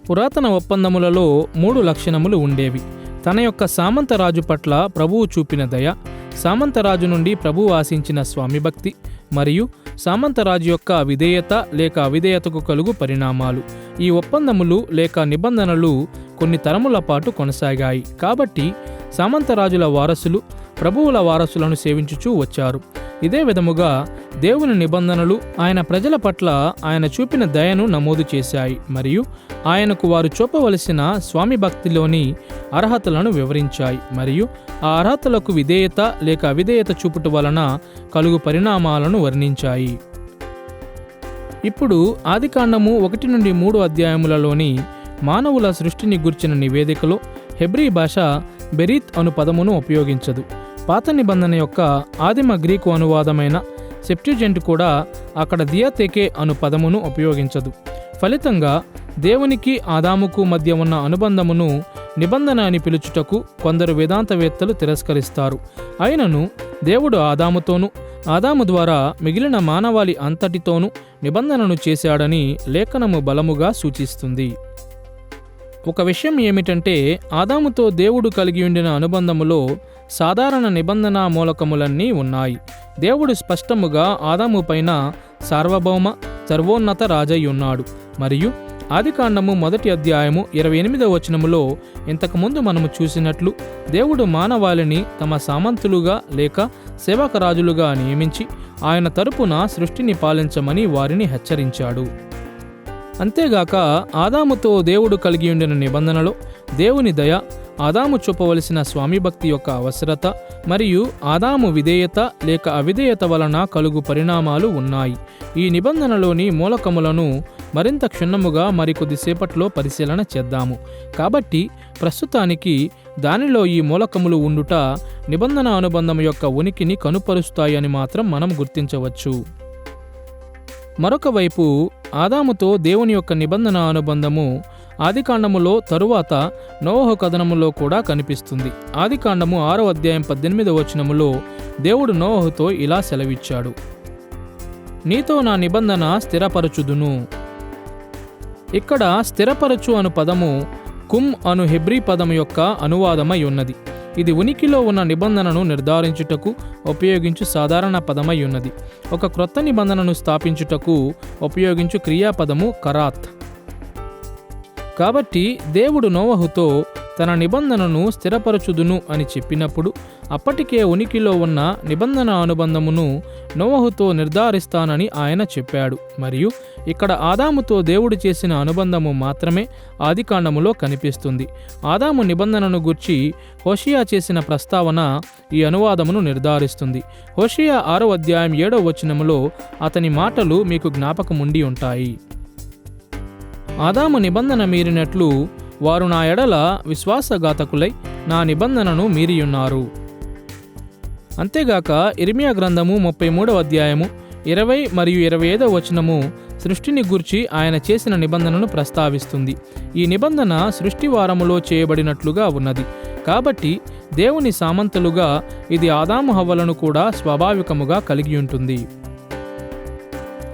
Speaker 1: పురాతన ఒప్పందములలో 3 లక్షణములు ఉండేవి. తన యొక్క సామంతరాజు పట్ల ప్రభువు చూపిన దయ, సామంతరాజు నుండి ప్రభువు ఆశించిన స్వామిభక్తి మరియు సామంతరాజు యొక్క విధేయత లేక అవిధేయతకు కలుగు పరిణామాలు. ఈ ఒప్పందములు లేక నిబంధనలు కొన్ని తరముల పాటు కొనసాగాయి. కాబట్టి సామంతరాజుల వారసులు ప్రభువుల వారసులను సేవించుచూ వచ్చారు. ఇదే విధముగా దేవుని నిబంధనలు ఆయన ప్రజల పట్ల ఆయన చూపిన దయను నమోదు చేశాయి మరియు ఆయనకు వారు చూపవలసిన స్వామి భక్తిలోని అర్హతలను వివరించాయి మరియు ఆ అర్హతలకు విధేయత లేక అవిధేయత చూపుట వలన కలుగు పరిణామాలను వర్ణించాయి. ఇప్పుడు ఆదికాండము 1 నుండి 3 అధ్యాయములలోని మానవుల సృష్టిని గుర్చిన నివేదికలో హెబ్రీ భాష బెరీత్ అను పదమును ఉపయోగించదు. పాత నిబంధన యొక్క ఆదిమ గ్రీకు అనువాదమైన సెప్ట్యుజెంట్ కూడా అక్కడ దియాతేకే అను పదమును ఉపయోగించదు. ఫలితంగా దేవునికి ఆదాముకు మధ్య ఉన్న అనుబంధమును నిబంధన అని పిలుచుటకు కొందరు వేదాంతవేత్తలు తిరస్కరిస్తారు. అయినను దేవుడు ఆదాముతోనూ ఆదాము ద్వారా మిగిలిన మానవాళి అంతటితోనూ నిబంధనను చేశాడని లేఖనము బలముగా సూచిస్తుంది. ఒక విషయం ఏమిటంటే ఆదాముతో దేవుడు కలిగి ఉండిన అనుబంధములో సాధారణ నిబంధన మూలకములన్నీ ఉన్నాయి. దేవుడు స్పష్టముగా ఆదాము పైన సార్వభౌమ సర్వోన్నత రాజై ఉన్నాడు మరియు ఆదికాండము 1 అధ్యాయము 28వ వచనములో ఇంతకుముందు మనము చూసినట్లు దేవుడు మానవాళిని తమ సామంతులుగా లేక సేవకరాజులుగా నియమించి ఆయన తరపున సృష్టిని పాలించమని వారిని హెచ్చరించాడు. అంతేగాక ఆదాముతో దేవుడు కలిగి ఉండిన నిబంధనలో దేవుని దయ, ఆదాము చూపవలసిన స్వామిభక్తి యొక్క అవసరత మరియు ఆదాము విధేయత లేక అవిధేయత వలన కలుగు పరిణామాలు ఉన్నాయి. ఈ నిబంధనలోని మూలకములను మరింత క్షుణ్ణముగా మరికొద్దిసేపట్లో పరిశీలన చేద్దాము. కాబట్టి ప్రస్తుతానికి దానిలో ఈ మూలకములు ఉండుట నిబంధన అనుబంధం యొక్క ఉనికిని కనుపరుస్తాయని మాత్రం మనం గుర్తించవచ్చు. మరొక వైపు ఆదాముతో దేవుని యొక్క నిబంధన అనుబంధము ఆదికాండములో తరువాత నోవహు కథనములో కూడా కనిపిస్తుంది. ఆదికాండము 6వ అధ్యాయం 18వ వచనములో దేవుడు నోవహుతో ఇలా సెలవిచ్చాడు, నీతో నా నిబంధన స్థిరపరచుదును. ఇక్కడ స్థిరపరచు అను పదము కుమ్ అను హెబ్రీ పదము యొక్క అనువాదమై ఉన్నది. ఇది ఉనికిలో ఉన్న నిబంధనను నిర్ధారించుటకు ఉపయోగించు సాధారణ పదమై ఉన్నది. ఒక క్రొత్త నిబంధనను స్థాపించుటకు ఉపయోగించు క్రియాపదము కరాత్. కాబట్టి దేవుడు నోవహుతో తన నిబంధనను స్థిరపరచుదును అని చెప్పినప్పుడు అప్పటికే ఉనికిలో ఉన్న నిబంధన అనుబంధమును నోవహుతో నిర్ధారిస్తానని ఆయన చెప్పాడు. మరియు ఇక్కడ ఆదాముతో దేవుడు చేసిన అనుబంధము మాత్రమే ఆదికాండములో కనిపిస్తుంది. ఆదాము నిబంధనను గూర్చి హోషియా చేసిన ప్రస్తావన ఈ అనువాదమును నిర్ధారిస్తుంది. హోషియా 6వ అధ్యాయం 7వ వచనములో అతని మాటలు మీకు జ్ఞాపకముండి ఉంటాయి. ఆదాము నిబంధన మీరినట్లు వారు నా ఎడల విశ్వాసఘాతకులై నా నిబంధనను మీరియున్నారు. అంతేగాక ఇర్మియా గ్రంథము 33వ అధ్యాయము 20 మరియు 25వ వచనము సృష్టిని గూర్చి ఆయన చేసిన నిబంధనను ప్రస్తావిస్తుంది. ఈ నిబంధన సృష్టి వారములో చేయబడినట్లుగా ఉన్నది. కాబట్టి దేవుని సామంతులుగా ఇది ఆదాము హవ్వలను కూడా స్వాభావికముగా కలిగి ఉంటుంది.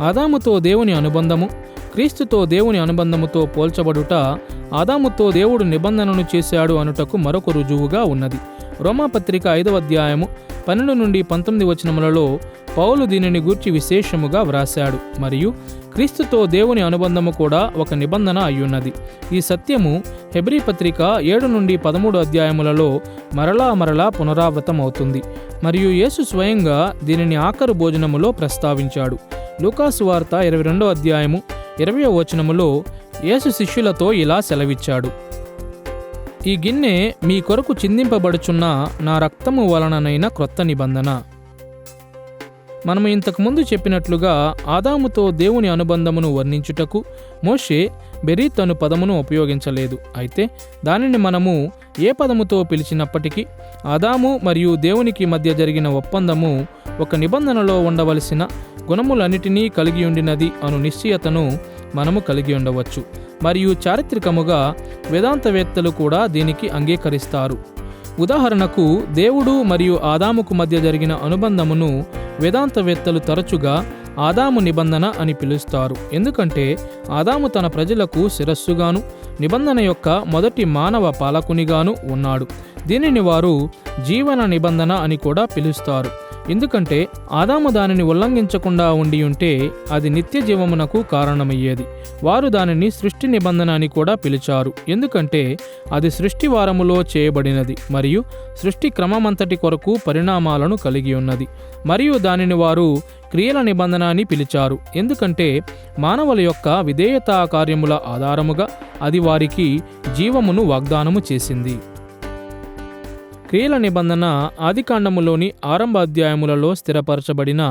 Speaker 1: ఆదాముతో దేవుని అనుబంధము క్రీస్తుతో దేవుని అనుబంధముతో పోల్చబడుట ఆదాముతో దేవుడు నిబంధనను చేశాడు అనుటకు మరొక రుజువుగా ఉన్నది. రోమాపత్రిక 5వ అధ్యాయము 12 నుండి 19 వచనములలో పౌలు దీనిని గూర్చి విశేషముగా వ్రాశాడు. మరియు క్రీస్తుతో దేవుని అనుబంధము కూడా ఒక నిబంధన అయ్యున్నది. ఈ సత్యము హెబ్రీ పత్రిక 7 నుండి 13 అధ్యాయములలో మరలా పునరావృతం అవుతుంది. మరియు యేసు స్వయంగా దీనిని ఆఖరు భోజనములో ప్రస్తావించాడు. లూకాసు వార్త 22వ అధ్యాయము 20వ వచనములో యేసు శిష్యులతో ఇలా సెలవిచ్చాడు, ఈ గిన్నె మీ కొరకు చిందింపబడుచున్న నా రక్తము వలననైన క్రొత్త నిబంధన. మనము ఇంతకుముందు చెప్పినట్లుగా ఆదాముతో దేవుని అనుబంధమును వర్ణించుటకు మోషే బెరీత్ అను పదమును ఉపయోగించలేదు. అయితే దానిని మనము ఏ పదముతో పిలిచినప్పటికీ ఆదాము మరియు దేవునికి మధ్య జరిగిన ఒప్పందము ఒక నిబంధనలో ఉండవలసిన గుణములన్నిటినీ కలిగి ఉండినది అను నిశ్చయతను మనము కలిగి ఉండవచ్చు. మరియు చారిత్రకముగా వేదాంతవేత్తలు కూడా దీనికి అంగీకరిస్తారు. ఉదాహరణకు దేవుడు మరియు ఆదాముకు మధ్య జరిగిన అనుబంధమును వేదాంతవేత్తలు తరచుగా ఆదాము నిబంధన అని పిలుస్తారు. ఎందుకంటే ఆదాము తన ప్రజలకు శిరస్సుగాను నిబంధన యొక్క మొదటి మానవ పాలకునిగాను ఉన్నాడు. దీనిని వారు జీవన నిబంధన అని కూడా పిలుస్తారు. ఎందుకంటే ఆదాము దానిని ఉల్లంఘించకుండా ఉండి ఉంటే అది నిత్య జీవమునకు కారణమయ్యేది. వారు దానిని సృష్టి నిబంధన అని కూడా పిలిచారు. ఎందుకంటే అది సృష్టి వారములో చేయబడినది మరియు సృష్టి క్రమమంతటి కొరకు పరిణామాలను కలిగి ఉన్నది. మరియు దానిని వారు క్రియల నిబంధన అని పిలిచారు. ఎందుకంటే మానవుల యొక్క విధేయతా కార్యముల ఆధారముగా అది వారికి జీవమును వాగ్దానము చేసింది. క్రియల నిబంధన ఆదికాండములోని ఆరంభ అధ్యాయములలో స్థిరపరచబడిన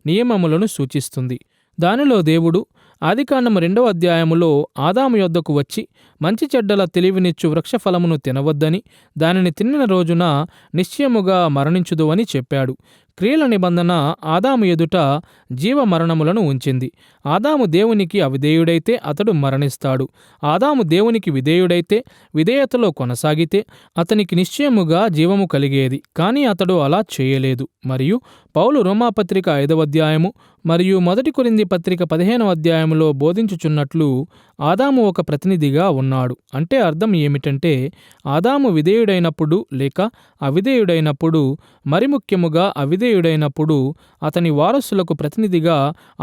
Speaker 1: నియమములను సూచిస్తుంది. దానిలో దేవుడు ఆదికాండము 2వ అధ్యాయములో ఆదాము యొద్దకు వచ్చి మంచి చెడ్డల తెలివినిచ్చు వృక్షఫలమును తినవద్దని, దానిని తినిన రోజున నిశ్చయముగా మరణించుదు అని చెప్పాడు. క్రియల నిబంధన ఆదాము ఎదుట జీవ మరణములను ఉంచింది. ఆదాము దేవునికి అవిధేయుడైతే అతడు మరణిస్తాడు. ఆదాము దేవునికి విధేయుడైతే విధేయతలో కొనసాగితే అతనికి నిశ్చయముగా జీవము కలిగేది. కానీ అతడు అలా చేయలేదు. మరియు పౌలు రోమాపత్రిక 5వ అధ్యాయము మరియు 1 కొరింథీ పత్రిక 15వ అధ్యాయములో బోధించుచున్నట్లు ఆదాము ఒక ప్రతినిధిగా ఉన్నాడు. అంటే అర్థం ఏమిటంటే ఆదాము విధేయుడైనప్పుడు లేక అవిధేయుడైనప్పుడు, మరి ముఖ్యముగా అవిధేయుడైనప్పుడు అతని వారసులకు ప్రతినిధిగా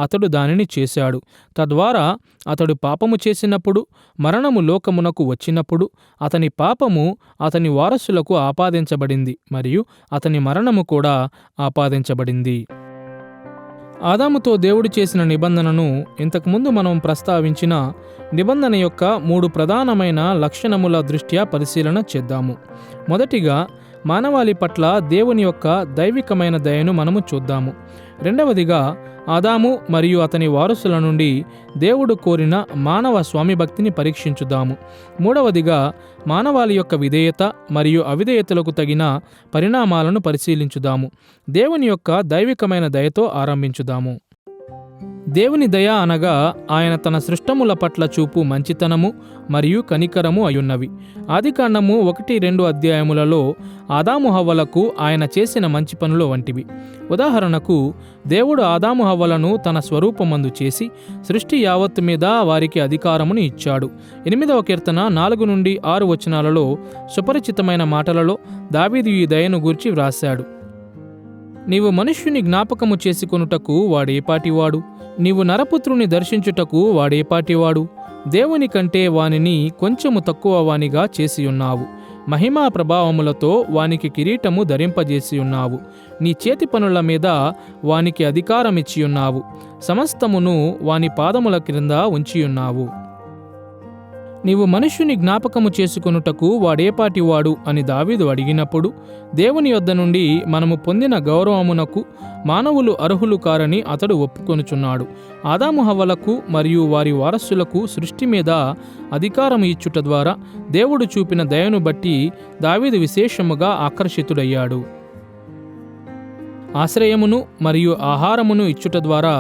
Speaker 1: అతడు దానిని చేశాడు. తద్వారా అతడు పాపము చేసినప్పుడు, మరణము లోకమునకు వచ్చినప్పుడు అతని పాపము అతని వారసులకు ఆపాదించబడింది మరియు అతని మరణము కూడా ఆపాదించబడింది. ఆదాముతో దేవుడు చేసిన నిబంధనను ఇంతకుముందు మనం ప్రస్తావించిన నిబంధన యొక్క 3 ప్రధానమైన లక్షణముల దృష్ట్యా పరిశీలన చేద్దాము. మొదటిగా మానవాళి పట్ల దేవుని యొక్క దైవికమైన దయను మనము చూద్దాము. రెండవదిగా ఆదాము మరియు అతని వారసుల నుండి దేవుడు కోరిన మానవ స్వామిభక్తిని పరీక్షించుదాము. మూడవదిగా మానవాళి యొక్క విధేయత మరియు అవిధేయతలకు తగిన పరిణామాలను పరిశీలించుదాము. దేవుని యొక్క దైవికమైన దయతో ఆరంభించుదాము. దేవుని దయ అనగా ఆయన తన సృష్టముల పట్ల చూపు మంచితనము మరియు కనికరము అయున్నవి. ఆదికాండము 1-2 అధ్యాయములలో ఆదాము హవ్వలకు ఆయన చేసిన మంచి పనుల వంటివి. ఉదాహరణకు దేవుడు ఆదాము హవ్వలను తన స్వరూపమందు చేసి సృష్టి యావత్తు మీద వారికి అధికారమును ఇచ్చాడు. 8వ కీర్తన 4-6 వచనాలలో సుపరిచితమైన మాటలలో దావీదు ఈ దయను గూర్చి వ్రాశాడు. నీవు మనుష్యుని జ్ఞాపకము చేసుకొనుటకు వాడేపాటివాడు, నీవు నరపుత్రుని దర్శించుటకు వాడేపాటివాడు. దేవుని కంటే వానిని కొంచెము తక్కువ వానిగా చేసియున్నావు. మహిమా ప్రభావములతో వానికి కిరీటము ధరింపజేసి ఉన్నావు. నీ చేతి పనుల మీద వానికి అధికారమిచ్చియున్నావు. సమస్తమును వాని పాదముల క్రింద ఉంచియున్నావు. నీవు మనుష్యుని జ్ఞాపకము చేసుకొనుటకు వాడేపాటివాడు అని దావీదు అడిగినప్పుడు దేవుని యొద్ద నుండి మనము పొందిన గౌరవమునకు మానవులు అర్హులు కారని అతడు ఒప్పుకొనుచున్నాడు. ఆదాము హవ్వలకు మరియు వారి వారసులకు సృష్టి మీద అధికారం ఇచ్చుట ద్వారా దేవుడు చూపిన దయను బట్టి దావీదు విశేషముగా ఆకర్షితుడయ్యాడు. ఆశ్రయమును మరియు ఆహారమును ఇచ్చుట ద్వారా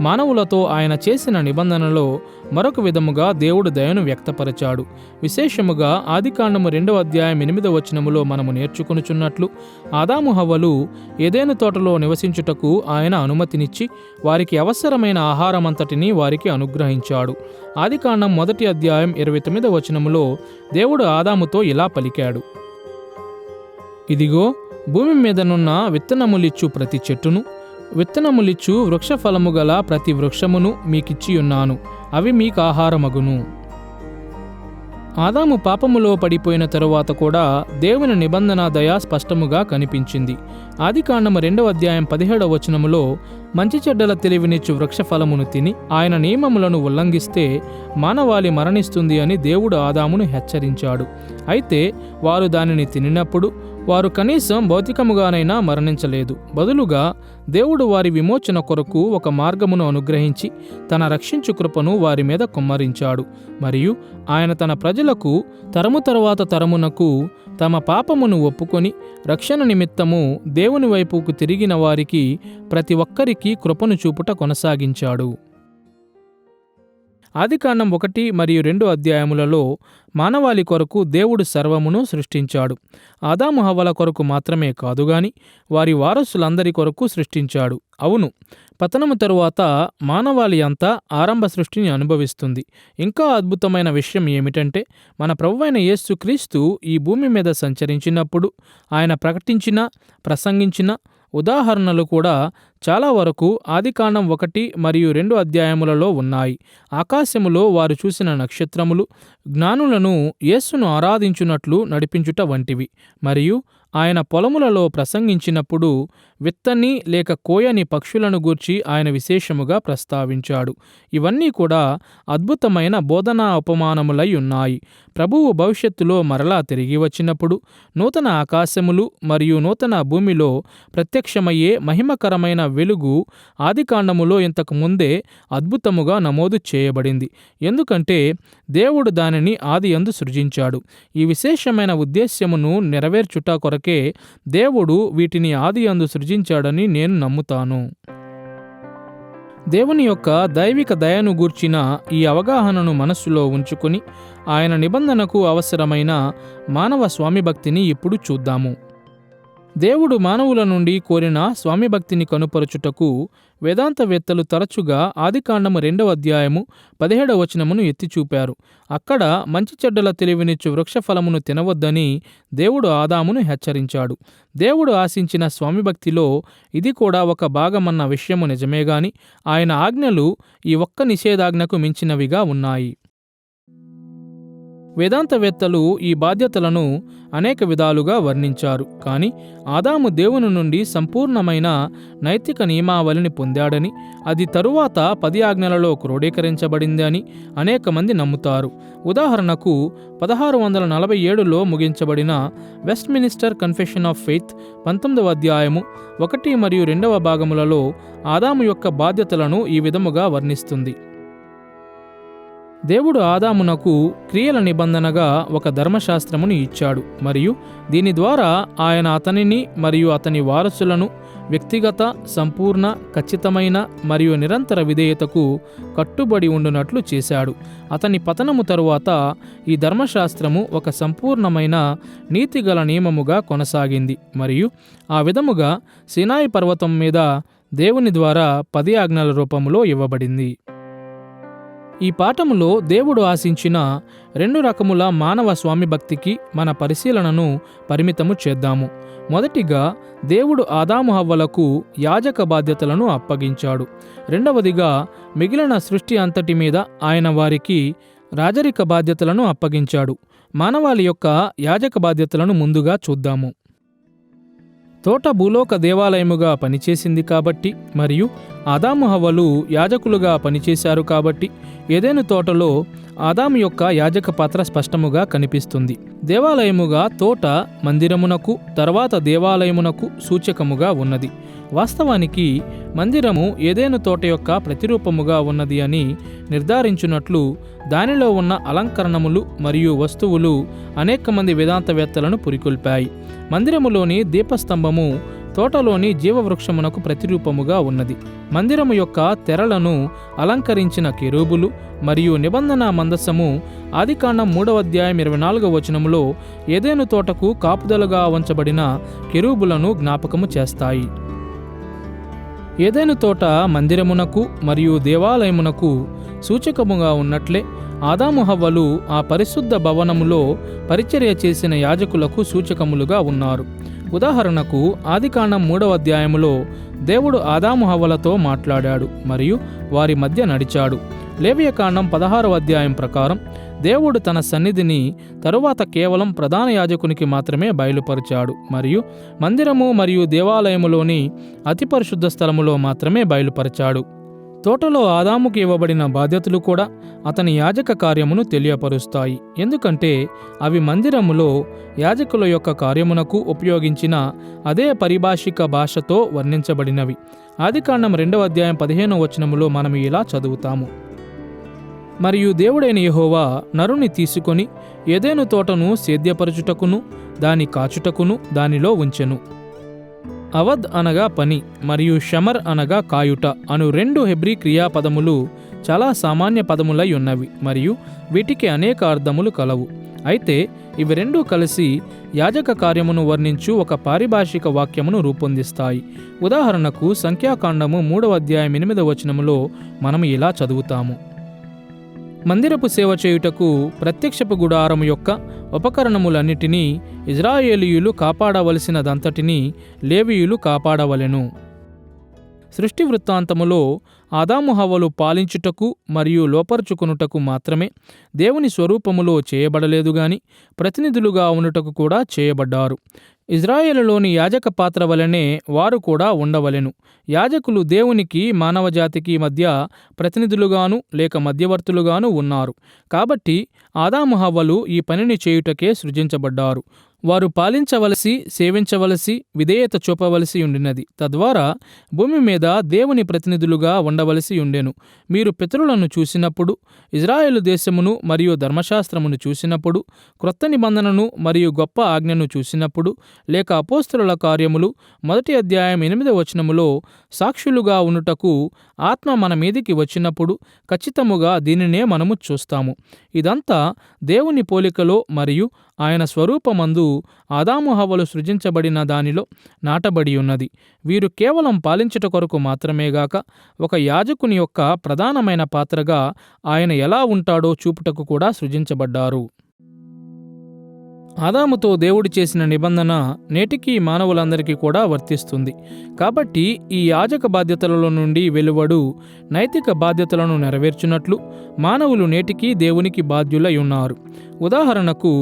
Speaker 1: మానవులతో ఆయన చేసిన నిబంధనలో మరొక విధముగా దేవుడు దయను వ్యక్తపరచాడు. విశేషముగా ఆదికాండము 2వ అధ్యాయం 8వ వచనములో మనము నేర్చుకొనుచున్నట్లు ఆదాము హవ్వలు ఏదెను తోటలో నివసించుటకు ఆయన అనుమతినిచ్చి వారికి అవసరమైన ఆహారమంతటిని వారికి అనుగ్రహించాడు. ఆదికాండం 1వ అధ్యాయం 29వ వచనములో దేవుడు ఆదాముతో ఇలా పలికాడు, ఇదిగో భూమి మీదనున్న విత్తనములిచ్చు ప్రతి చెట్టును, విత్తనములిచ్చు వృక్షఫలము గల ప్రతి వృక్షమును మీకిచ్చియున్నాను, అవి మీకు ఆహారమగును. ఆదాము పాపములో పడిపోయిన తరువాత కూడా దేవుని నిబంధన దయ స్పష్టముగా కనిపించింది. ఆదికాండము 2వ అధ్యాయం 17వ వచనములో మంచి చెడ్డల తెలివినిచ్చు వృక్షఫలమును తిని ఆయన నియమములను ఉల్లంఘిస్తే మానవాళి మరణిస్తుంది అని దేవుడు ఆదామును హెచ్చరించాడు. అయితే వారు దానిని తినినప్పుడు వారు కనీసం భౌతికముగానైనా మరణించలేదు. బదులుగా దేవుడు వారి విమోచన కొరకు ఒక మార్గమును అనుగ్రహించి తన రక్షించు కృపను వారి మీద కుమ్మరించాడు. మరియు ఆయన తన ప్రజలకు తరము తరువాత తరమునకు తమ పాపమును ఒప్పుకొని రక్షణ నిమిత్తము దేవుని వైపుకు తిరిగిన వారికి ప్రతి ఒక్కరికి కృపను చూపుట కొనసాగించాడు. ఆదికాండం 1 మరియు 2 అధ్యాయములలో మానవాళి కొరకు దేవుడు సర్వమును సృష్టించాడు. ఆదాము హవ్వల కొరకు మాత్రమే కాదుగాని వారి వారసులందరి కొరకు సృష్టించాడు. అవును, పతనము తరువాత మానవాళి అంతా ఆరంభ సృష్టిని అనుభవిస్తుంది. ఇంకా అద్భుతమైన విషయం ఏమిటంటే, మన ప్రభువైన యేసుక్రీస్తు ఈ భూమి మీద సంచరించినప్పుడు ఆయన ప్రకటించిన, ప్రసంగించిన ఉదాహరణలు కూడా చాలా వరకు ఆదికాండం 1 మరియు 2 అధ్యాయములలో ఉన్నాయి. ఆకాశములో వారు చూసిన నక్షత్రములు జ్ఞానులను యేసును ఆరాధించున్నట్లు నడిపించుట వంటివి. మరియు ఆయన పొలములలో ప్రసంగించినప్పుడు విత్తని లేక కోయని పక్షులను గూర్చి ఆయన విశేషముగా ప్రస్తావించాడు. ఇవన్నీ కూడా అద్భుతమైన బోధనా ఉపమానములై ఉన్నాయి. ప్రభువు భవిష్యత్తులో మరలా తిరిగి వచ్చినప్పుడు నూతన ఆకాశములు మరియు నూతన భూమిలో ప్రత్యక్షమయ్యే మహిమకరమైన వెలుగు ఆదికాండములో ఇంతకు ముందే అద్భుతముగా నమోదు చేయబడింది. ఎందుకంటే దేవుడు దానిని ఆదియందు సృజించాడు. ఈ విశేషమైన ఉద్దేశ్యమును నెరవేర్చుట కొరకే దేవుడు వీటిని ఆదియందు సృజించాడని నేను నమ్ముతాను. దేవుని యొక్క దైవిక దయను గూర్చిన ఈ అవగాహనను మనస్సులో ఉంచుకుని ఆయన నిబంధనకు అవసరమైన మానవ స్వామిభక్తిని ఇప్పుడు చూద్దాము. దేవుడు మానవుల నుండి కోరిన స్వామిభక్తిని కనుపరచుటకు వేదాంతవేత్తలు తరచుగా ఆదికాండము 2వ అధ్యాయము 17వ వచనమును ఎత్తిచూపారు. అక్కడ మంచి చెడ్డల తెలివినిచ్చు వృక్షఫలమును తినవద్దని దేవుడు ఆదామును హెచ్చరించాడు. దేవుడు ఆశించిన స్వామిభక్తిలో ఇది కూడా ఒక భాగమన్న విషయము నిజమేగాని ఆయన ఆజ్ఞలు ఈ ఒక్క నిషేధాజ్ఞకు మించినవిగా ఉన్నాయి. వేదాంతవేత్తలు ఈ బాధ్యతలను అనేక విధాలుగా వర్ణించారు. కానీ ఆదాము దేవుని నుండి సంపూర్ణమైన నైతిక నియమావళిని పొందాడని, అది తరువాత 10 ఆజ్ఞలలో క్రోడీకరించబడింది అని అనేక మంది నమ్ముతారు. ఉదాహరణకు 1647లో ముగించబడిన వెస్ట్మినిస్టర్ కన్ఫెషన్ ఆఫ్ ఫెయిత్ 19వ అధ్యాయము 1 మరియు 2వ భాగములలో ఆదాము యొక్క బాధ్యతలను ఈ విధముగా వర్ణిస్తుంది. దేవుడు ఆదామునకు క్రియల నిబంధనగా ఒక ధర్మశాస్త్రమును ఇచ్చాడు మరియు దీని ద్వారా ఆయన అతనిని మరియు అతని వారసులను వ్యక్తిగత, సంపూర్ణ, ఖచ్చితమైన మరియు నిరంతర విధేయతకు కట్టుబడి ఉండునట్లు చేశాడు. అతని పతనము తరువాత ఈ ధర్మశాస్త్రము ఒక సంపూర్ణమైన నీతిగల నియమముగా కొనసాగింది మరియు ఆ విధముగా సినాయి పర్వతం మీద దేవుని ద్వారా 10 ఆజ్ఞల రూపంలో ఇవ్వబడింది. ఈ పాఠములో దేవుడు ఆశించిన 2 రకముల మానవ స్వామిభక్తికి మన పరిశీలనను పరిమితము చేద్దాము. మొదటిగా దేవుడు ఆదాము హవ్వలకు యాజక బాధ్యతలను అప్పగించాడు. రెండవదిగా మిగిలిన సృష్టి అంతటి మీద ఆయన వారికి రాజరిక బాధ్యతలను అప్పగించాడు. మానవాళి యొక్క యాజక బాధ్యతలను ముందుగా చూద్దాము. తోట భూలోక దేవాలయముగా పనిచేసింది కాబట్టి మరియు ఆదాము హవ్వలు యాజకులుగా పనిచేశారు కాబట్టి ఏదెను తోటలో ఆదాము యొక్క యాజక పాత్ర స్పష్టముగా కనిపిస్తుంది. దేవాలయముగా తోట మందిరమునకు తర్వాత దేవాలయమునకు సూచకముగా ఉన్నది. వాస్తవానికి మందిరము ఏదెను తోట యొక్క ప్రతిరూపముగా ఉన్నది అని నిర్ధారించున్నట్లు దానిలో ఉన్న అలంకరణములు మరియు వస్తువులు అనేక మంది వేదాంతవేత్తలను పురికొల్పాయి. మందిరములోని దీపస్తంభము తోటలోని జీవవృక్షమునకు ప్రతిరూపముగా ఉన్నది. మందిరము యొక్క తెరలను అలంకరించిన కెరూబులు మరియు నిబంధన మందసము ఆదికాండం 3వ అధ్యాయం 24వ వచనములో ఏదెను తోటకు కాపుదలుగా ఉంచబడిన కెరూబులను జ్ఞాపకము చేస్తాయి. ఏదెను తోట మందిరమునకు మరియు దేవాలయమునకు సూచకముగా ఉన్నట్లే ఆదాము హవ్వలు ఆ పరిశుద్ధ భవనములో పరిచర్య చేసిన యాజకులకు సూచకములుగా ఉన్నారు. ఉదాహరణకు ఆదికాండం 3వ అధ్యాయములో దేవుడు ఆదాము హవ్వలతో మాట్లాడాడు మరియు వారి మధ్య నడిచాడు. లేవియకాండం 16వ అధ్యాయం ప్రకారం దేవుడు తన సన్నిధిని తరువాత కేవలం ప్రధాన యాజకునికి మాత్రమే బయలుపరిచాడు మరియు మందిరము మరియు దేవాలయములోని అతి పరిశుద్ధ స్థలములో మాత్రమే బయలుపరిచాడు. తోటలో ఆదాముకు ఇవ్వబడిన బాధ్యతలు కూడా అతని యాజక కార్యమును తెలియపరుస్తాయి. ఎందుకంటే అవి మందిరములో యాజకుల యొక్క కార్యమునకు ఉపయోగించిన అదే పరిభాషిక భాషతో వర్ణించబడినవి. ఆదికాండం 2వ అధ్యాయం 15వ వచనములో మనం ఇలా చదువుతాము: మరియు దేవుడైన యెహోవా నరుని తీసుకొని ఏదెను తోటను సేద్యపరచుటకును దాని కాచుటకును దానిలో ఉంచెను. అవద్ అనగా పని మరియు షమర్ అనగా కాయుట అను 2 హెబ్రీ క్రియాపదములు చాలా సామాన్య పదములై ఉన్నవి మరియు వీటికి అనేక అర్థములు కలవు. అయితే ఇవి రెండూ కలిసి యాజక కార్యమును వర్ణించు ఒక పారిభాషిక వాక్యమును రూపొందిస్తాయి. ఉదాహరణకు సంఖ్యాకాండము 3వ అధ్యాయం 8వ వచనములో మనం ఇలా చదువుతాము: మందిరపు సేవ చేయుటకు ప్రత్యక్షపు గుడారము యొక్క ఉపకరణములన్నిటినీ ఇజ్రాయేలీయులు కాపాడవలసినదంతటినీ లేవీయులు కాపాడవలెను. సృష్టి వృత్తాంతములో ఆదాము హవ్వలు పాలించుటకు మరియు లోపరుచుకొనుటకు మాత్రమే దేవుని స్వరూపములో చేయబడలేదు గాని ప్రతినిధులుగా ఉండుటకు కూడా చేయబడ్డారు. ఇజ్రాయేలులోని యాజక పాత్ర వలనే వారు కూడా ఉండవలెను. యాజకులు దేవునికి మానవజాతికి మధ్య ప్రతినిధులుగాను లేక మధ్యవర్తులుగాను ఉన్నారు. కాబట్టి ఆదాము హవ్వలు ఈ పనిని చేయుటకే సృజించబడ్డారు. వారు పాలించవలసి, సేవించవలసి, విధేయత చూపవలసి ఉండినది. తద్వారా భూమి మీద దేవుని ప్రతినిధులుగా ఉండవలసి ఉండెను. మీరు పితరులను చూసినప్పుడు, ఇజ్రాయేలు దేశమును మరియు ధర్మశాస్త్రమును చూసినప్పుడు, క్రొత్త నిబంధనను మరియు గొప్ప ఆజ్ఞను చూసినప్పుడు, లేక అపోస్తలుల కార్యములు 1వ అధ్యాయం 8వ వచనములో సాక్షులుగా ఉండుటకు ఆత్మ మన మీదికి వచ్చినప్పుడు ఖచ్చితముగా దీనినే మనము చూస్తాము. ఇదంతా దేవుని పోలికలో మరియు ఆయన స్వరూపమందు ఆదాము హవ్వలు సృజించబడిన దానిలో నాటబడి ఉన్నది. వీరు కేవలం పాలించుట కొరకు మాత్రమేగాక ఒక యాజకుని యొక్క ప్రధానమైన పాత్రగా ఆయన ఎలా ఉంటాడో చూపుటకు కూడా సృజించబడ్డారు. ఆదాముతో దేవుడు చేసిన నిబంధన నేటికీ మానవులందరికీ కూడా వర్తిస్తుంది. కాబట్టి ఈ యాజక బాధ్యతలలో నుండి వెలువడు నైతిక బాధ్యతలను నెరవేర్చున్నట్లు మానవులు నేటికీ దేవునికి బాధ్యులై ఉన్నారు. ఉదాహరణకు,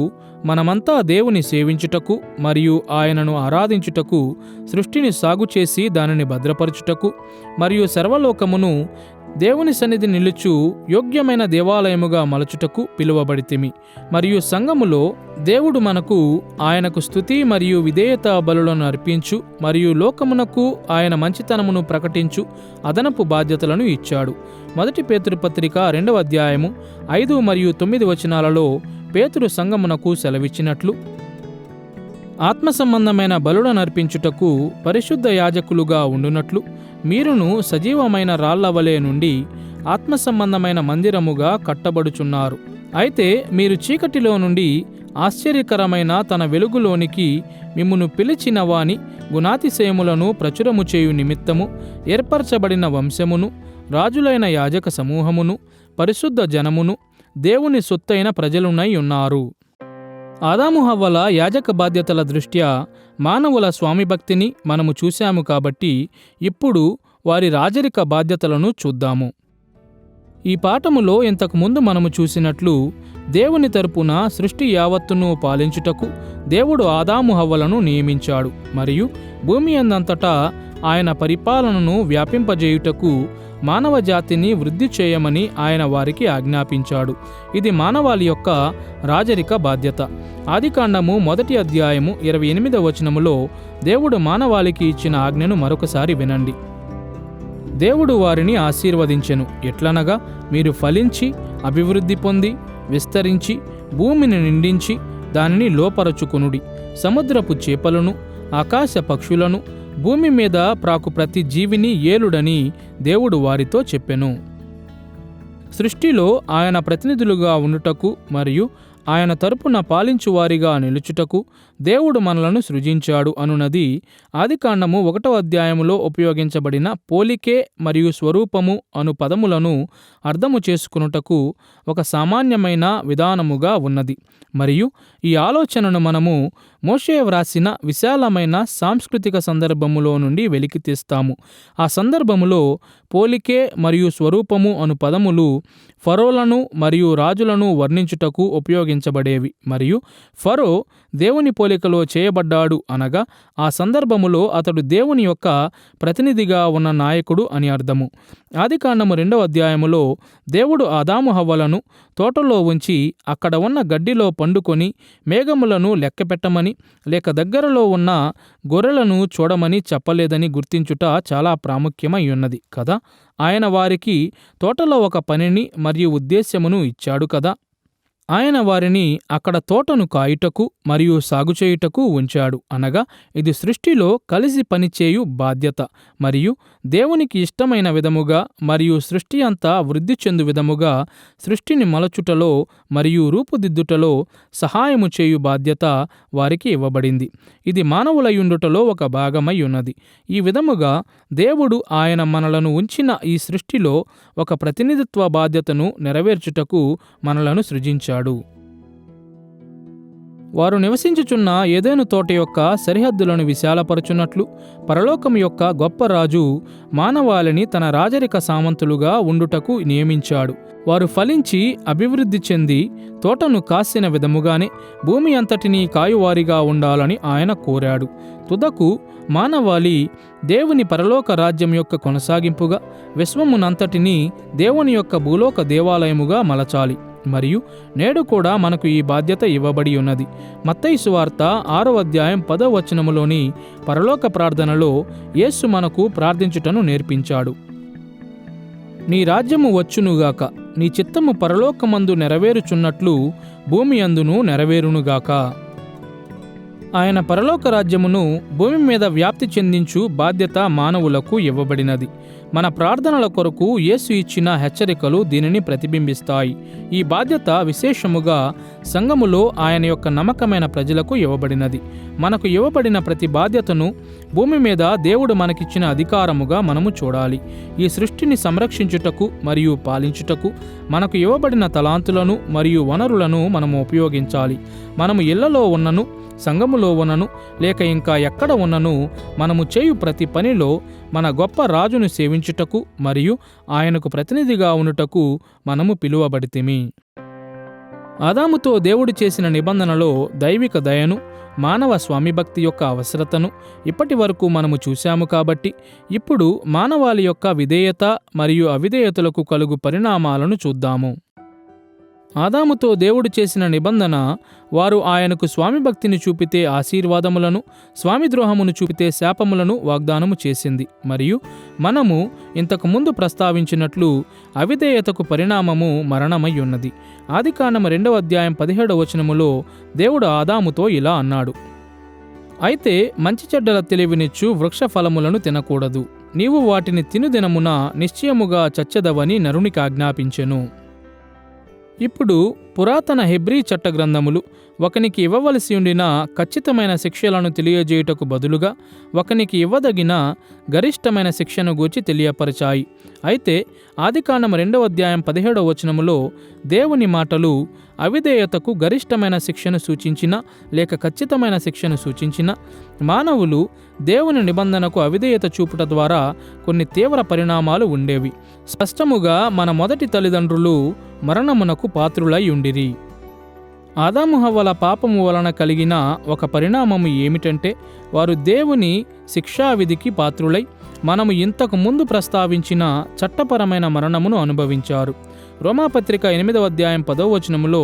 Speaker 1: మనమంతా దేవుని సేవించుటకు మరియు ఆయనను ఆరాధించుటకు, సృష్టిని సాగు చేసి దానిని భద్రపరచుటకు మరియు సర్వలోకమును దేవుని సన్నిధి నిలుచు యోగ్యమైన దేవాలయముగా మలచుటకు పిలువబడితిమి. మరియు సంఘములో దేవుడు మనకు ఆయనకు స్తుతి మరియు విధేయత బలులను అర్పించు మరియు లోకమునకు ఆయన మంచితనమును ప్రకటించు అదనపు బాధ్యతలను ఇచ్చాడు. 1 పేతురు పత్రిక 2వ అధ్యాయము 5 మరియు 9 వచనాలలో పేతురు సంఘమునకు సెలవిచ్చినట్లు, ఆత్మ సంబంధమైన బలులను అర్పించుటకు పరిశుద్ధ యాజకులుగా ఉండునట్లు మీరును సజీవమైన రాళ్ల వలె నుండి ఆత్మ సంబంధమైన మందిరముగా కట్టబడుచున్నారు. అయితే మీరు చీకటిలో నుండి ఆశ్చర్యకరమైన తన వెలుగులోనికి మిమ్మును పిలిచిన వాని గుణాతిశయములను ప్రచురము చేయు నిమిత్తము ఏర్పరచబడిన వంశమును, రాజులైన యాజక సమూహమును, పరిశుద్ధ జనమును, దేవుని సొత్తైన ప్రజలునై ఉన్నారు. ఆదాము హవ్వల యాజక బాధ్యతల దృష్ట్యా మానవుల స్వామిభక్తిని మనము చూశాము. కాబట్టి ఇప్పుడు వారి రాజరిక బాధ్యతలను చూద్దాము. ఈ పాఠములో ఇంతకుముందు మనము చూసినట్లు దేవుని తరపున సృష్టి యావత్తును పాలించుటకు దేవుడు ఆదాము హవ్వలను నియమించాడు మరియు భూమి అందంతటా ఆయన పరిపాలనను వ్యాపింపజేయుటకు మానవ జాతిని వృద్ధి చేయమని ఆయన వారికి ఆజ్ఞాపించాడు. ఇది మానవాళి యొక్క రాజరిక బాధ్యత. ఆదికాండము 1వ అధ్యాయము 28వ వచనములో దేవుడు మానవాళికి ఇచ్చిన ఆజ్ఞను మరొకసారి వినండి. దేవుడు వారిని ఆశీర్వదించెను. ఎట్లనగా, మీరు ఫలించి అభివృద్ధి పొంది విస్తరించి భూమిని నిండించి దానిని లోపరచుకొనుడి. సముద్రపు చేపలను, ఆకాశ పక్షులను, భూమి మీద ప్రాకు ప్రతి జీవిని ఏలుడని దేవుడు వారితో చెప్పెను. సృష్టిలో ఆయన ప్రతినిధులుగా ఉండుటకు మరియు ఆయన తరపున పాలించువారిగా నిలుచుటకు దేవుడు మనలను సృజించాడు అనున్నది ఆదికాండము 1వ అధ్యాయములో ఉపయోగించబడిన పోలికే మరియు స్వరూపము అను పదములను అర్థము చేసుకొనుటకు ఒక సామాన్యమైన విధానముగా ఉన్నది. మరియు ఈ ఆలోచనను మనము మోషే వ్రాసిన విశాలమైన సాంస్కృతిక సందర్భములో నుండి వెలికి తీస్తాము. ఆ సందర్భములో పోలికే మరియు స్వరూపము అను పదములు ఫరోలను మరియు రాజులను వర్ణించుటకు ఉపయోగించబడేవి. మరియు ఫరో దేవుని పోలిక పోలికలో చేయబడ్డాడు అనగా ఆ సందర్భములో అతడు దేవుని యొక్క ప్రతినిధిగా ఉన్న నాయకుడు అని అర్థము. ఆదికాండము 2వ అధ్యాయములో దేవుడు ఆదాము హవ్వలను తోటలో ఉంచి అక్కడ ఉన్న గడ్డిలో పండుకొని మేఘములను లెక్కపెట్టమని లేక దగ్గరలో ఉన్న గొర్రెలను చూడమని చెప్పలేదని గుర్తించుట చాలా ప్రాముఖ్యమై ఉన్నది కదా. ఆయన వారికి తోటలో ఒక పనిని మరియు ఉద్దేశ్యమును ఇచ్చాడు కదా. ఆయన వారిని అక్కడ తోటను కాయుటకు మరియు సాగుచేయుటకు ఉంచాడు. అనగా ఇది సృష్టిలో కలిసి పనిచేయు బాధ్యత మరియు దేవునికి ఇష్టమైన విధముగా మరియు సృష్టి అంతా వృద్ధి చెందు విధముగా సృష్టిని మలచుటలో మరియు రూపుదిద్దుటలో సహాయము చేయు బాధ్యత వారికి ఇవ్వబడింది. ఇది మానవులయుండుటలో ఒక భాగమై ఉన్నది. ఈ విధముగా దేవుడు ఆయన మనలను ఉంచిన ఈ సృష్టిలో ఒక ప్రతినిధిత్వ బాధ్యతను నెరవేర్చుటకు మనలను సృజించాడు. వారు నివసించుచున్న ఏదెను తోట యొక్క సరిహద్దులను విశాలపరచున్నట్లు పరలోకం యొక్క గొప్ప రాజు మానవాళిని తన రాజరిక సామంతులుగా ఉండుటకు నియమించాడు. వారు ఫలించి అభివృద్ధి చెంది తోటను కాసిన విధముగానే భూమి అంతటినీ కాయువారిగా ఉండాలని ఆయన కోరాడు. తుదకు మానవాళి దేవుని పరలోక రాజ్యం యొక్క కొనసాగింపుగా విశ్వమునంతటినీ దేవుని యొక్క భూలోక దేవాలయముగా మలచాలి. మరియు నేడు కూడా మనకు ఈ బాధ్యత ఇవ్వబడి ఉన్నది. మత్తయి సువార్త 6వ అధ్యాయం 10వ వచనములోని పరలోక ప్రార్థనలో యేసు మనకు ప్రార్థించుటను నేర్పించాడు. నీ రాజ్యము వచ్చునుగాక, నీ చిత్తము పరలోకమందు నెరవేరుచున్నట్లు భూమి అందును నెరవేరునుగాక. ఆయన పరలోక రాజ్యమును భూమి మీద వ్యాప్తి చెందించు బాధ్యత మానవులకు ఇవ్వబడినది. మన ప్రార్థనల కొరకు యేసు ఇచ్చిన హెచ్చరికలు దీనిని ప్రతిబింబిస్తాయి. ఈ బాధ్యత విశేషముగా సంఘములో ఆయన యొక్క నమ్మకమైన ప్రజలకు ఇవ్వబడినది. మనకు ఇవ్వబడిన ప్రతి బాధ్యతను భూమి మీద దేవుడు మనకిచ్చిన అధికారముగా మనము చూడాలి. ఈ సృష్టిని సంరక్షించుటకు మరియు పాలించుటకు మనకు ఇవ్వబడిన తలాంతులను మరియు వనరులను మనము ఉపయోగించాలి. మనము ఇళ్లలో ఉన్నను, సంఘములో ఉన్నను, లేక ఇంకా ఎక్కడ ఉన్నను మనము చేయు ప్రతి పనిలో మన గొప్ప రాజును సేవించుటకు మరియు ఆయనకు ప్రతినిధిగా ఉండుటకు మనము పిలువబడితిమి. ఆదాముతో దేవుడు చేసిన నిబంధనలో దైవిక దయను, మానవ స్వామిభక్తి యొక్క అవసరతను ఇప్పటి వరకు మనము చూశాము. కాబట్టి ఇప్పుడు మానవాళి యొక్క విధేయత మరియు అవిధేయతలకు కలుగు పరిణామాలను చూద్దాము. ఆదాముతో దేవుడు చేసిన నిబంధన వారు ఆయనకు స్వామిభక్తిని చూపితే ఆశీర్వాదములను, స్వామిద్రోహమును చూపితే శాపములను వాగ్దానము చేసింది. మరియు మనము ఇంతకుముందు ప్రస్తావించినట్లు అవిధేయతకు పరిణామము మరణమై ఉన్నది. ఆదికాండము 2వ అధ్యాయం 17వ వచనములో దేవుడు ఆదాముతో ఇలా అన్నాడు: అయితే మంచి చెడ్డల తెలివినిచ్చు వృక్ష ఫలములను తినకూడదు, నీవు వాటిని తినుదినమున నిశ్చయముగా చచ్చెదవని నరునికి ఆజ్ఞాపించెను. ఇప్పుడు పురాతన హెబ్రీ చట్టగ్రంథములు ఒకనికి ఇవ్వవలసి ఉండిన ఖచ్చితమైన శిక్షలను తెలియజేయుటకు బదులుగా ఒకనికి ఇవ్వదగిన గరిష్టమైన శిక్షను గూర్చి తెలియపరిచాయి. అయితే ఆదికాండము 2వ అధ్యాయం 17వ వచనములో దేవుని మాటలు అవిధేయతకు గరిష్టమైన శిక్షను సూచించిన లేక ఖచ్చితమైన శిక్షను సూచించిన మానవులు దేవుని నిబంధనకు అవిధేయత చూపుట ద్వారా కొన్ని తీవ్ర పరిణామాలు ఉండేవి. స్పష్టముగా మన మొదటి తల్లిదండ్రులు మరణమునకు పాత్రులై ఉండిరి. ఆదాము హవ్వల పాపము వలన కలిగిన ఒక పరిణామము ఏమిటంటే వారు దేవుని శిక్షావిధికి పాత్రులై మనము ఇంతకు ముందు ప్రస్తావించిన చట్టపరమైన మరణమును అనుభవించారు. రోమాపత్రిక 8వ అధ్యాయం 10వ వచనములో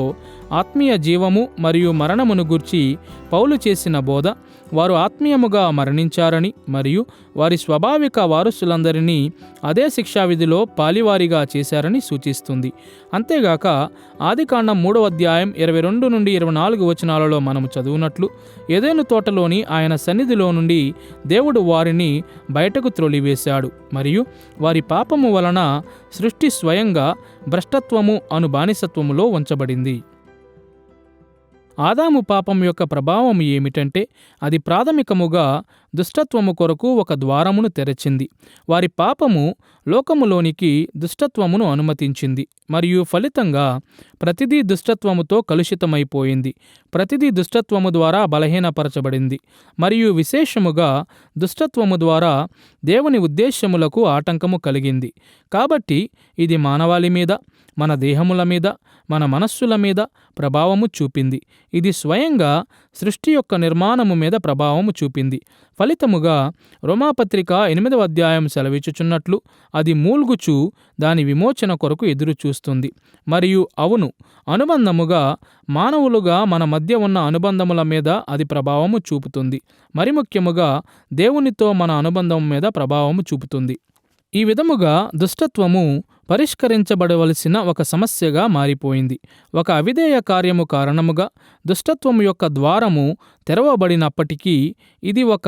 Speaker 1: ఆత్మీయ జీవము మరియు మరణమును గూర్చి పౌలు చేసిన బోధ వారు ఆత్మీయముగా మరణించారని మరియు వారి స్వాభావిక వారసులందరినీ అదే శిక్షావిధిలో పాలివారిగా చేశారని సూచిస్తుంది. అంతేగాక ఆదికాండం 3వ అధ్యాయం 22 నుండి 24 వచనాలలో మనము చదువునట్లు ఏదెను తోటలోని ఆయన సన్నిధిలో నుండి దేవుడు వారిని బయటకు త్రోలివేశాడు మరియు వారి పాపము వలన సృష్టి స్వయంగా భ్రష్టత్వము అను బానిసత్వములో ఉంచబడింది. ఆదాము పాపం యొక్క ప్రభావం ఏమిటంటే అది ప్రాథమికముగా దుష్టత్వము కొరకు ఒక ద్వారమును తెరచింది. వారి పాపము లోకములోనికి దుష్టత్వమును అనుమతించింది మరియు ఫలితంగా ప్రతిదీ దుష్టత్వముతో కలుషితమైపోయింది. ప్రతిదీ దుష్టత్వము ద్వారా బలహీనపరచబడింది మరియు విశేషముగా దుష్టత్వము ద్వారా దేవుని ఉద్దేశ్యములకు ఆటంకము కలిగింది. కాబట్టి ఇది మానవాళి మీద, మన దేహముల మీద, మన మనస్సుల మీద ప్రభావము చూపింది. ఇది స్వయంగా సృష్టి యొక్క నిర్మాణము మీద ప్రభావము చూపింది. ఫలితముగా రోమాపత్రిక 8వ అధ్యాయం సెలవిచ్చుచున్నట్లు అది మూల్గుచు దాని విమోచన కొరకు ఎదురుచూస్తుంది. మరియు అవును, అనుబంధముగా మానవులుగా మన మధ్య ఉన్న అనుబంధముల మీద అది ప్రభావము చూపుతుంది. మరి ముఖ్యముగా దేవునితో మన అనుబంధం మీద ప్రభావము చూపుతుంది. ఈ విధముగా దుష్టత్వము పరిష్కరించబడవలసిన ఒక సమస్యగా మారిపోయింది. ఒక అవిధేయ కార్యము కారణముగా దుష్టత్వము యొక్క ద్వారము తెరవబడినప్పటికీ ఇది ఒక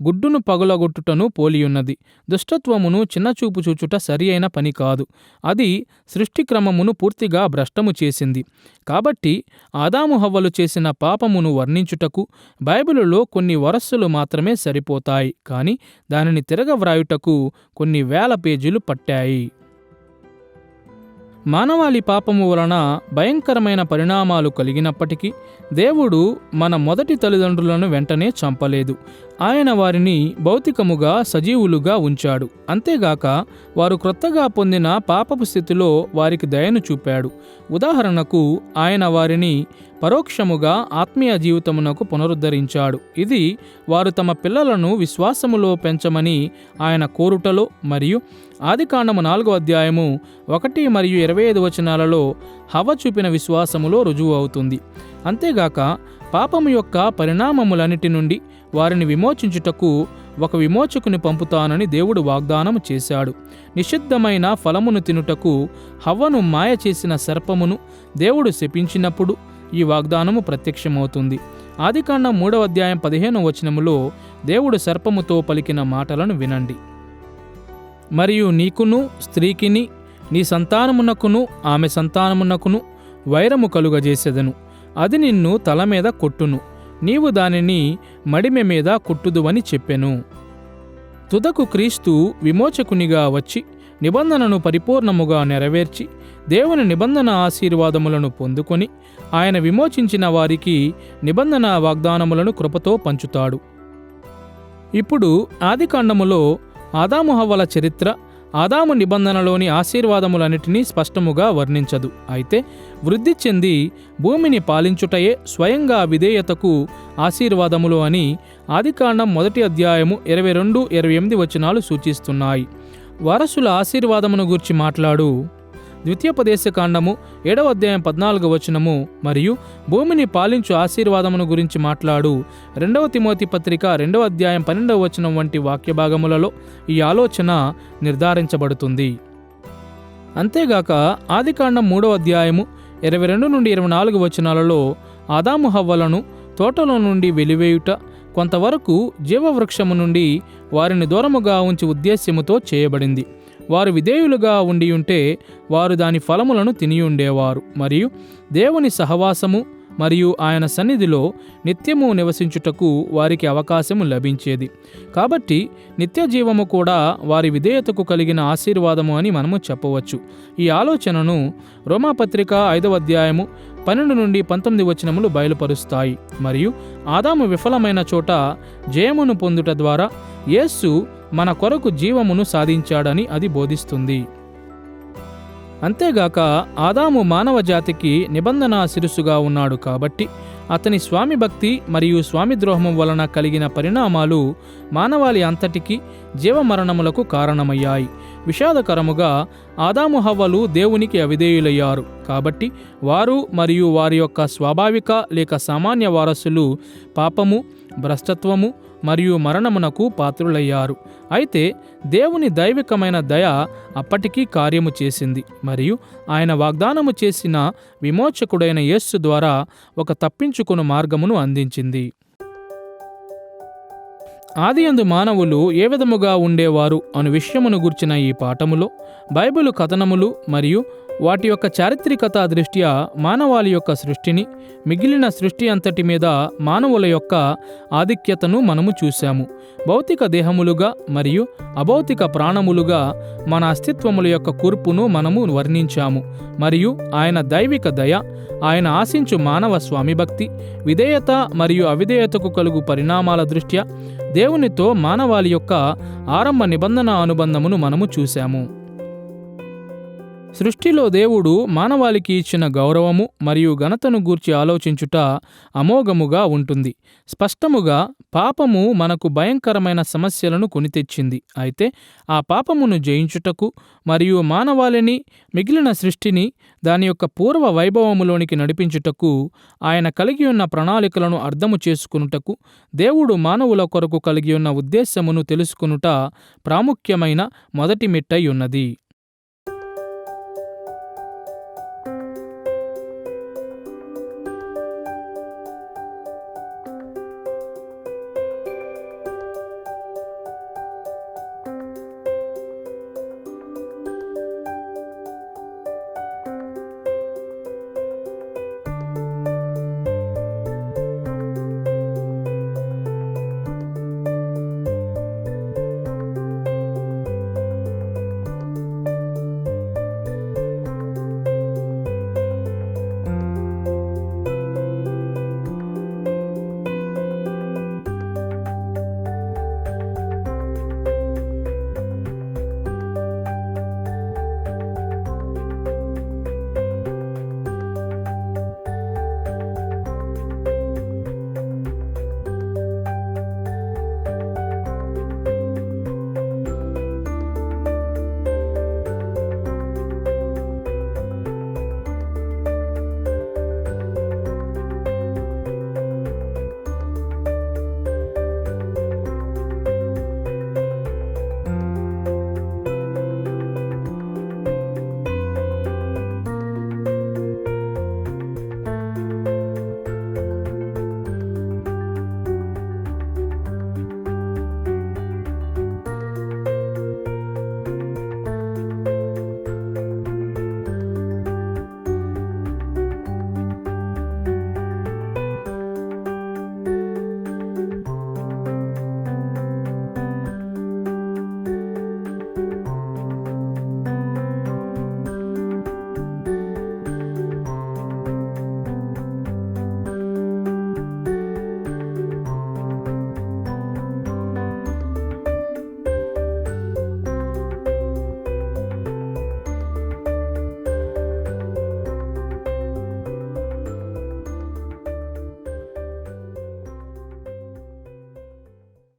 Speaker 1: గుడ్డును పగులగొట్టుటను పోలియున్నది. దుష్టత్వమును చిన్నచూపు చూచుట సరి అయిన పని కాదు. అది సృష్టి క్రమమును పూర్తిగా భ్రష్టము చేసింది. కాబట్టి ఆదాము హవ్వలు చేసిన పాపమును వర్ణించుటకు బైబిలులో కొన్ని వరస్సులు మాత్రమే సరిపోతాయి, కానీ దానిని తిరగవ్రాయుటకు కొన్ని వేల పేజీలు పట్టాయి. మానవాళి పాపము వలన భయంకరమైన పరిణామాలు కలిగినప్పటికీ దేవుడు మన మొదటి తల్లిదండ్రులను వెంటనే చంపలేదు. ఆయన వారిని భౌతికముగా సజీవులుగా ఉంచాడు. అంతేగాక వారు క్రొత్తగా పొందిన పాపపు స్థితిలో వారికి దయను చూపాడు. ఉదాహరణకు ఆయన వారిని పరోక్షముగా ఆత్మీయ జీవితమునకు పునరుద్ధరించాడు. ఇది వారు తమ పిల్లలను విశ్వాసములో పెంచమని ఆయన కోరుటలో మరియు ఆదికాండము 4వ అధ్యాయము 1 మరియు 25 వచనాలలో హవ్వ చూపిన విశ్వాసములో రుజువు అవుతుంది. అంతేగాక పాపము యొక్క పరిణామములన్నిటి నుండి వారిని విమోచించుటకు ఒక విమోచకుని పంపుతానని దేవుడు వాగ్దానము చేశాడు. నిషిద్ధమైన ఫలమును తినుటకు హవ్వను మాయ చేసిన సర్పమును దేవుడు శపించినప్పుడు ఈ వాగ్దానము ప్రత్యక్షమవుతుంది. ఆదికాండం 3వ అధ్యాయం 15వ వచనములో దేవుడు సర్పముతో పలికిన మాటలను వినండి. మరియు నీకును స్త్రీకిని నీ సంతానమునకును ఆమె సంతానమునకును వైరము కలుగజేసెదను. అది నిన్ను తల మీద కొట్టును, నీవు దానిని మడిమె మీద కొట్టుదువని చెప్పెను. తుదకు క్రీస్తు విమోచకునిగా వచ్చి నిబంధనను పరిపూర్ణముగా నెరవేర్చి దేవుని నిబంధన ఆశీర్వాదములను పొందుకొని ఆయన విమోచించిన వారికి నిబంధన వాగ్దానములను కృపతో పంచుతాడు. ఇప్పుడు ఆదికాండములో ఆదాము హవ్వల చరిత్ర ఆదాము నిబంధనలోని ఆశీర్వాదములన్నిటినీ స్పష్టముగా వర్ణించదు. అయితే వృద్ధి చెంది భూమిని పాలించుటయే స్వయంగా విధేయతకు ఆశీర్వాదములు అని ఆదికాండం 1వ అధ్యాయము 22-28 వచనాలు సూచిస్తున్నాయి. వారసుల ఆశీర్వాదమును గూర్చి మాట్లాడు 2వ కాండము 7వ అధ్యాయం 14వ వచనము మరియు భూమిని పాలించు ఆశీర్వాదమును గురించి మాట్లాడు 2వ తిమోతి పత్రిక 2వ అధ్యాయం 12వ వచనం వంటి వాక్య భాగములలో ఈ ఆలోచన నిర్ధారించబడుతుంది. అంతేగాక ఆదికాండం 3వ అధ్యాయము 22-24 వచనాలలో ఆదాము హవ్వలను తోటలో నుండి వెలివేయుట కొంతవరకు జీవవృక్షము నుండి వారిని దూరముగా ఉంచి ఉద్దేశ్యముతో చేయబడింది. వారు విధేయులుగా ఉండియుంటే వారు దాని ఫలములను తినియుండేవారు మరియు దేవుని సహవాసము మరియు ఆయన సన్నిధిలో నిత్యము నివసించుటకు వారికి అవకాశము లభించేది. కాబట్టి నిత్య జీవము కూడా వారి విధేయతకు కలిగిన ఆశీర్వాదము అని మనము చెప్పవచ్చు. ఈ ఆలోచనను రోమాపత్రిక 5వ అధ్యాయము 12-19 వచనములు బయలుపరుస్తాయి. మరియు ఆదాము విఫలమైన చోట జయమును పొందుట ద్వారా యేసు మన కొరకు జీవమును సాధించాడని అది బోధిస్తుంది. అంతేగాక ఆదాము మానవ జాతికి నిబంధన శిరస్సుగా ఉన్నాడు కాబట్టి అతని స్వామి భక్తి మరియు స్వామిద్రోహము వలన కలిగిన పరిణామాలు మానవాళి అంతటికీ జీవమరణములకు కారణమయ్యాయి. విషాదకరముగా ఆదాము హవ్వలు దేవునికి అవిధేయులయ్యారు. కాబట్టి వారు మరియు వారి యొక్క స్వాభావిక లేక సామాన్య వారసులు పాపము, భ్రష్టత్వము మరియు మరణమునకు పాత్రులయ్యారు. అయితే దేవుని దైవికమైన దయ అప్పటికీ కార్యము చేసింది మరియు ఆయన వాగ్దానము చేసిన విమోచకుడైన యేసు ద్వారా ఒక తప్పించుకొను మార్గమును అందించింది. ఆదియందు మానవులు ఏ విధముగా ఉండేవారు అను విషయమును గుర్చిన ఈ పాఠములో బైబిలు కథనములు మరియు వాటి యొక్క చారిత్రికత దృష్ట్యా మానవాళి యొక్క సృష్టిని, మిగిలిన సృష్టి అంతటి మీద మానవుల యొక్క ఆధిక్యతను మనము చూశాము. భౌతిక దేహములుగా మరియు అభౌతిక ప్రాణములుగా మన అస్తిత్వముల యొక్క కూర్పును మనము వర్ణించాము. మరియు ఆయన దైవిక దయ, ఆయన ఆశించు మానవ స్వామిభక్తి, విధేయత మరియు అవిధేయతకు కలుగు పరిణామాల దృష్ట్యా దేవునితో మానవాళి యొక్క ఆరంభ నిబంధన అనుబంధమును మనము చూశాము. సృష్టిలో దేవుడు మానవాళికి ఇచ్చిన గౌరవము మరియు ఘనతను గూర్చి ఆలోచించుట అమోఘముగా ఉంటుంది. స్పష్టముగా పాపము మనకు భయంకరమైన సమస్యలను కొనితెచ్చింది. అయితే ఆ పాపమును జయించుటకు మరియు మానవాళిని, మిగిలిన సృష్టిని దాని యొక్క పూర్వ వైభవములోనికి నడిపించుటకు, ఆయన కలిగి ఉన్న ప్రణాళికలను అర్థము చేసుకునుటకు, దేవుడు మానవుల కొరకు కలిగి ఉన్న ఉద్దేశమును తెలుసుకునుట ప్రాముఖ్యమైన మొదటి మెట్టై ఉన్నది.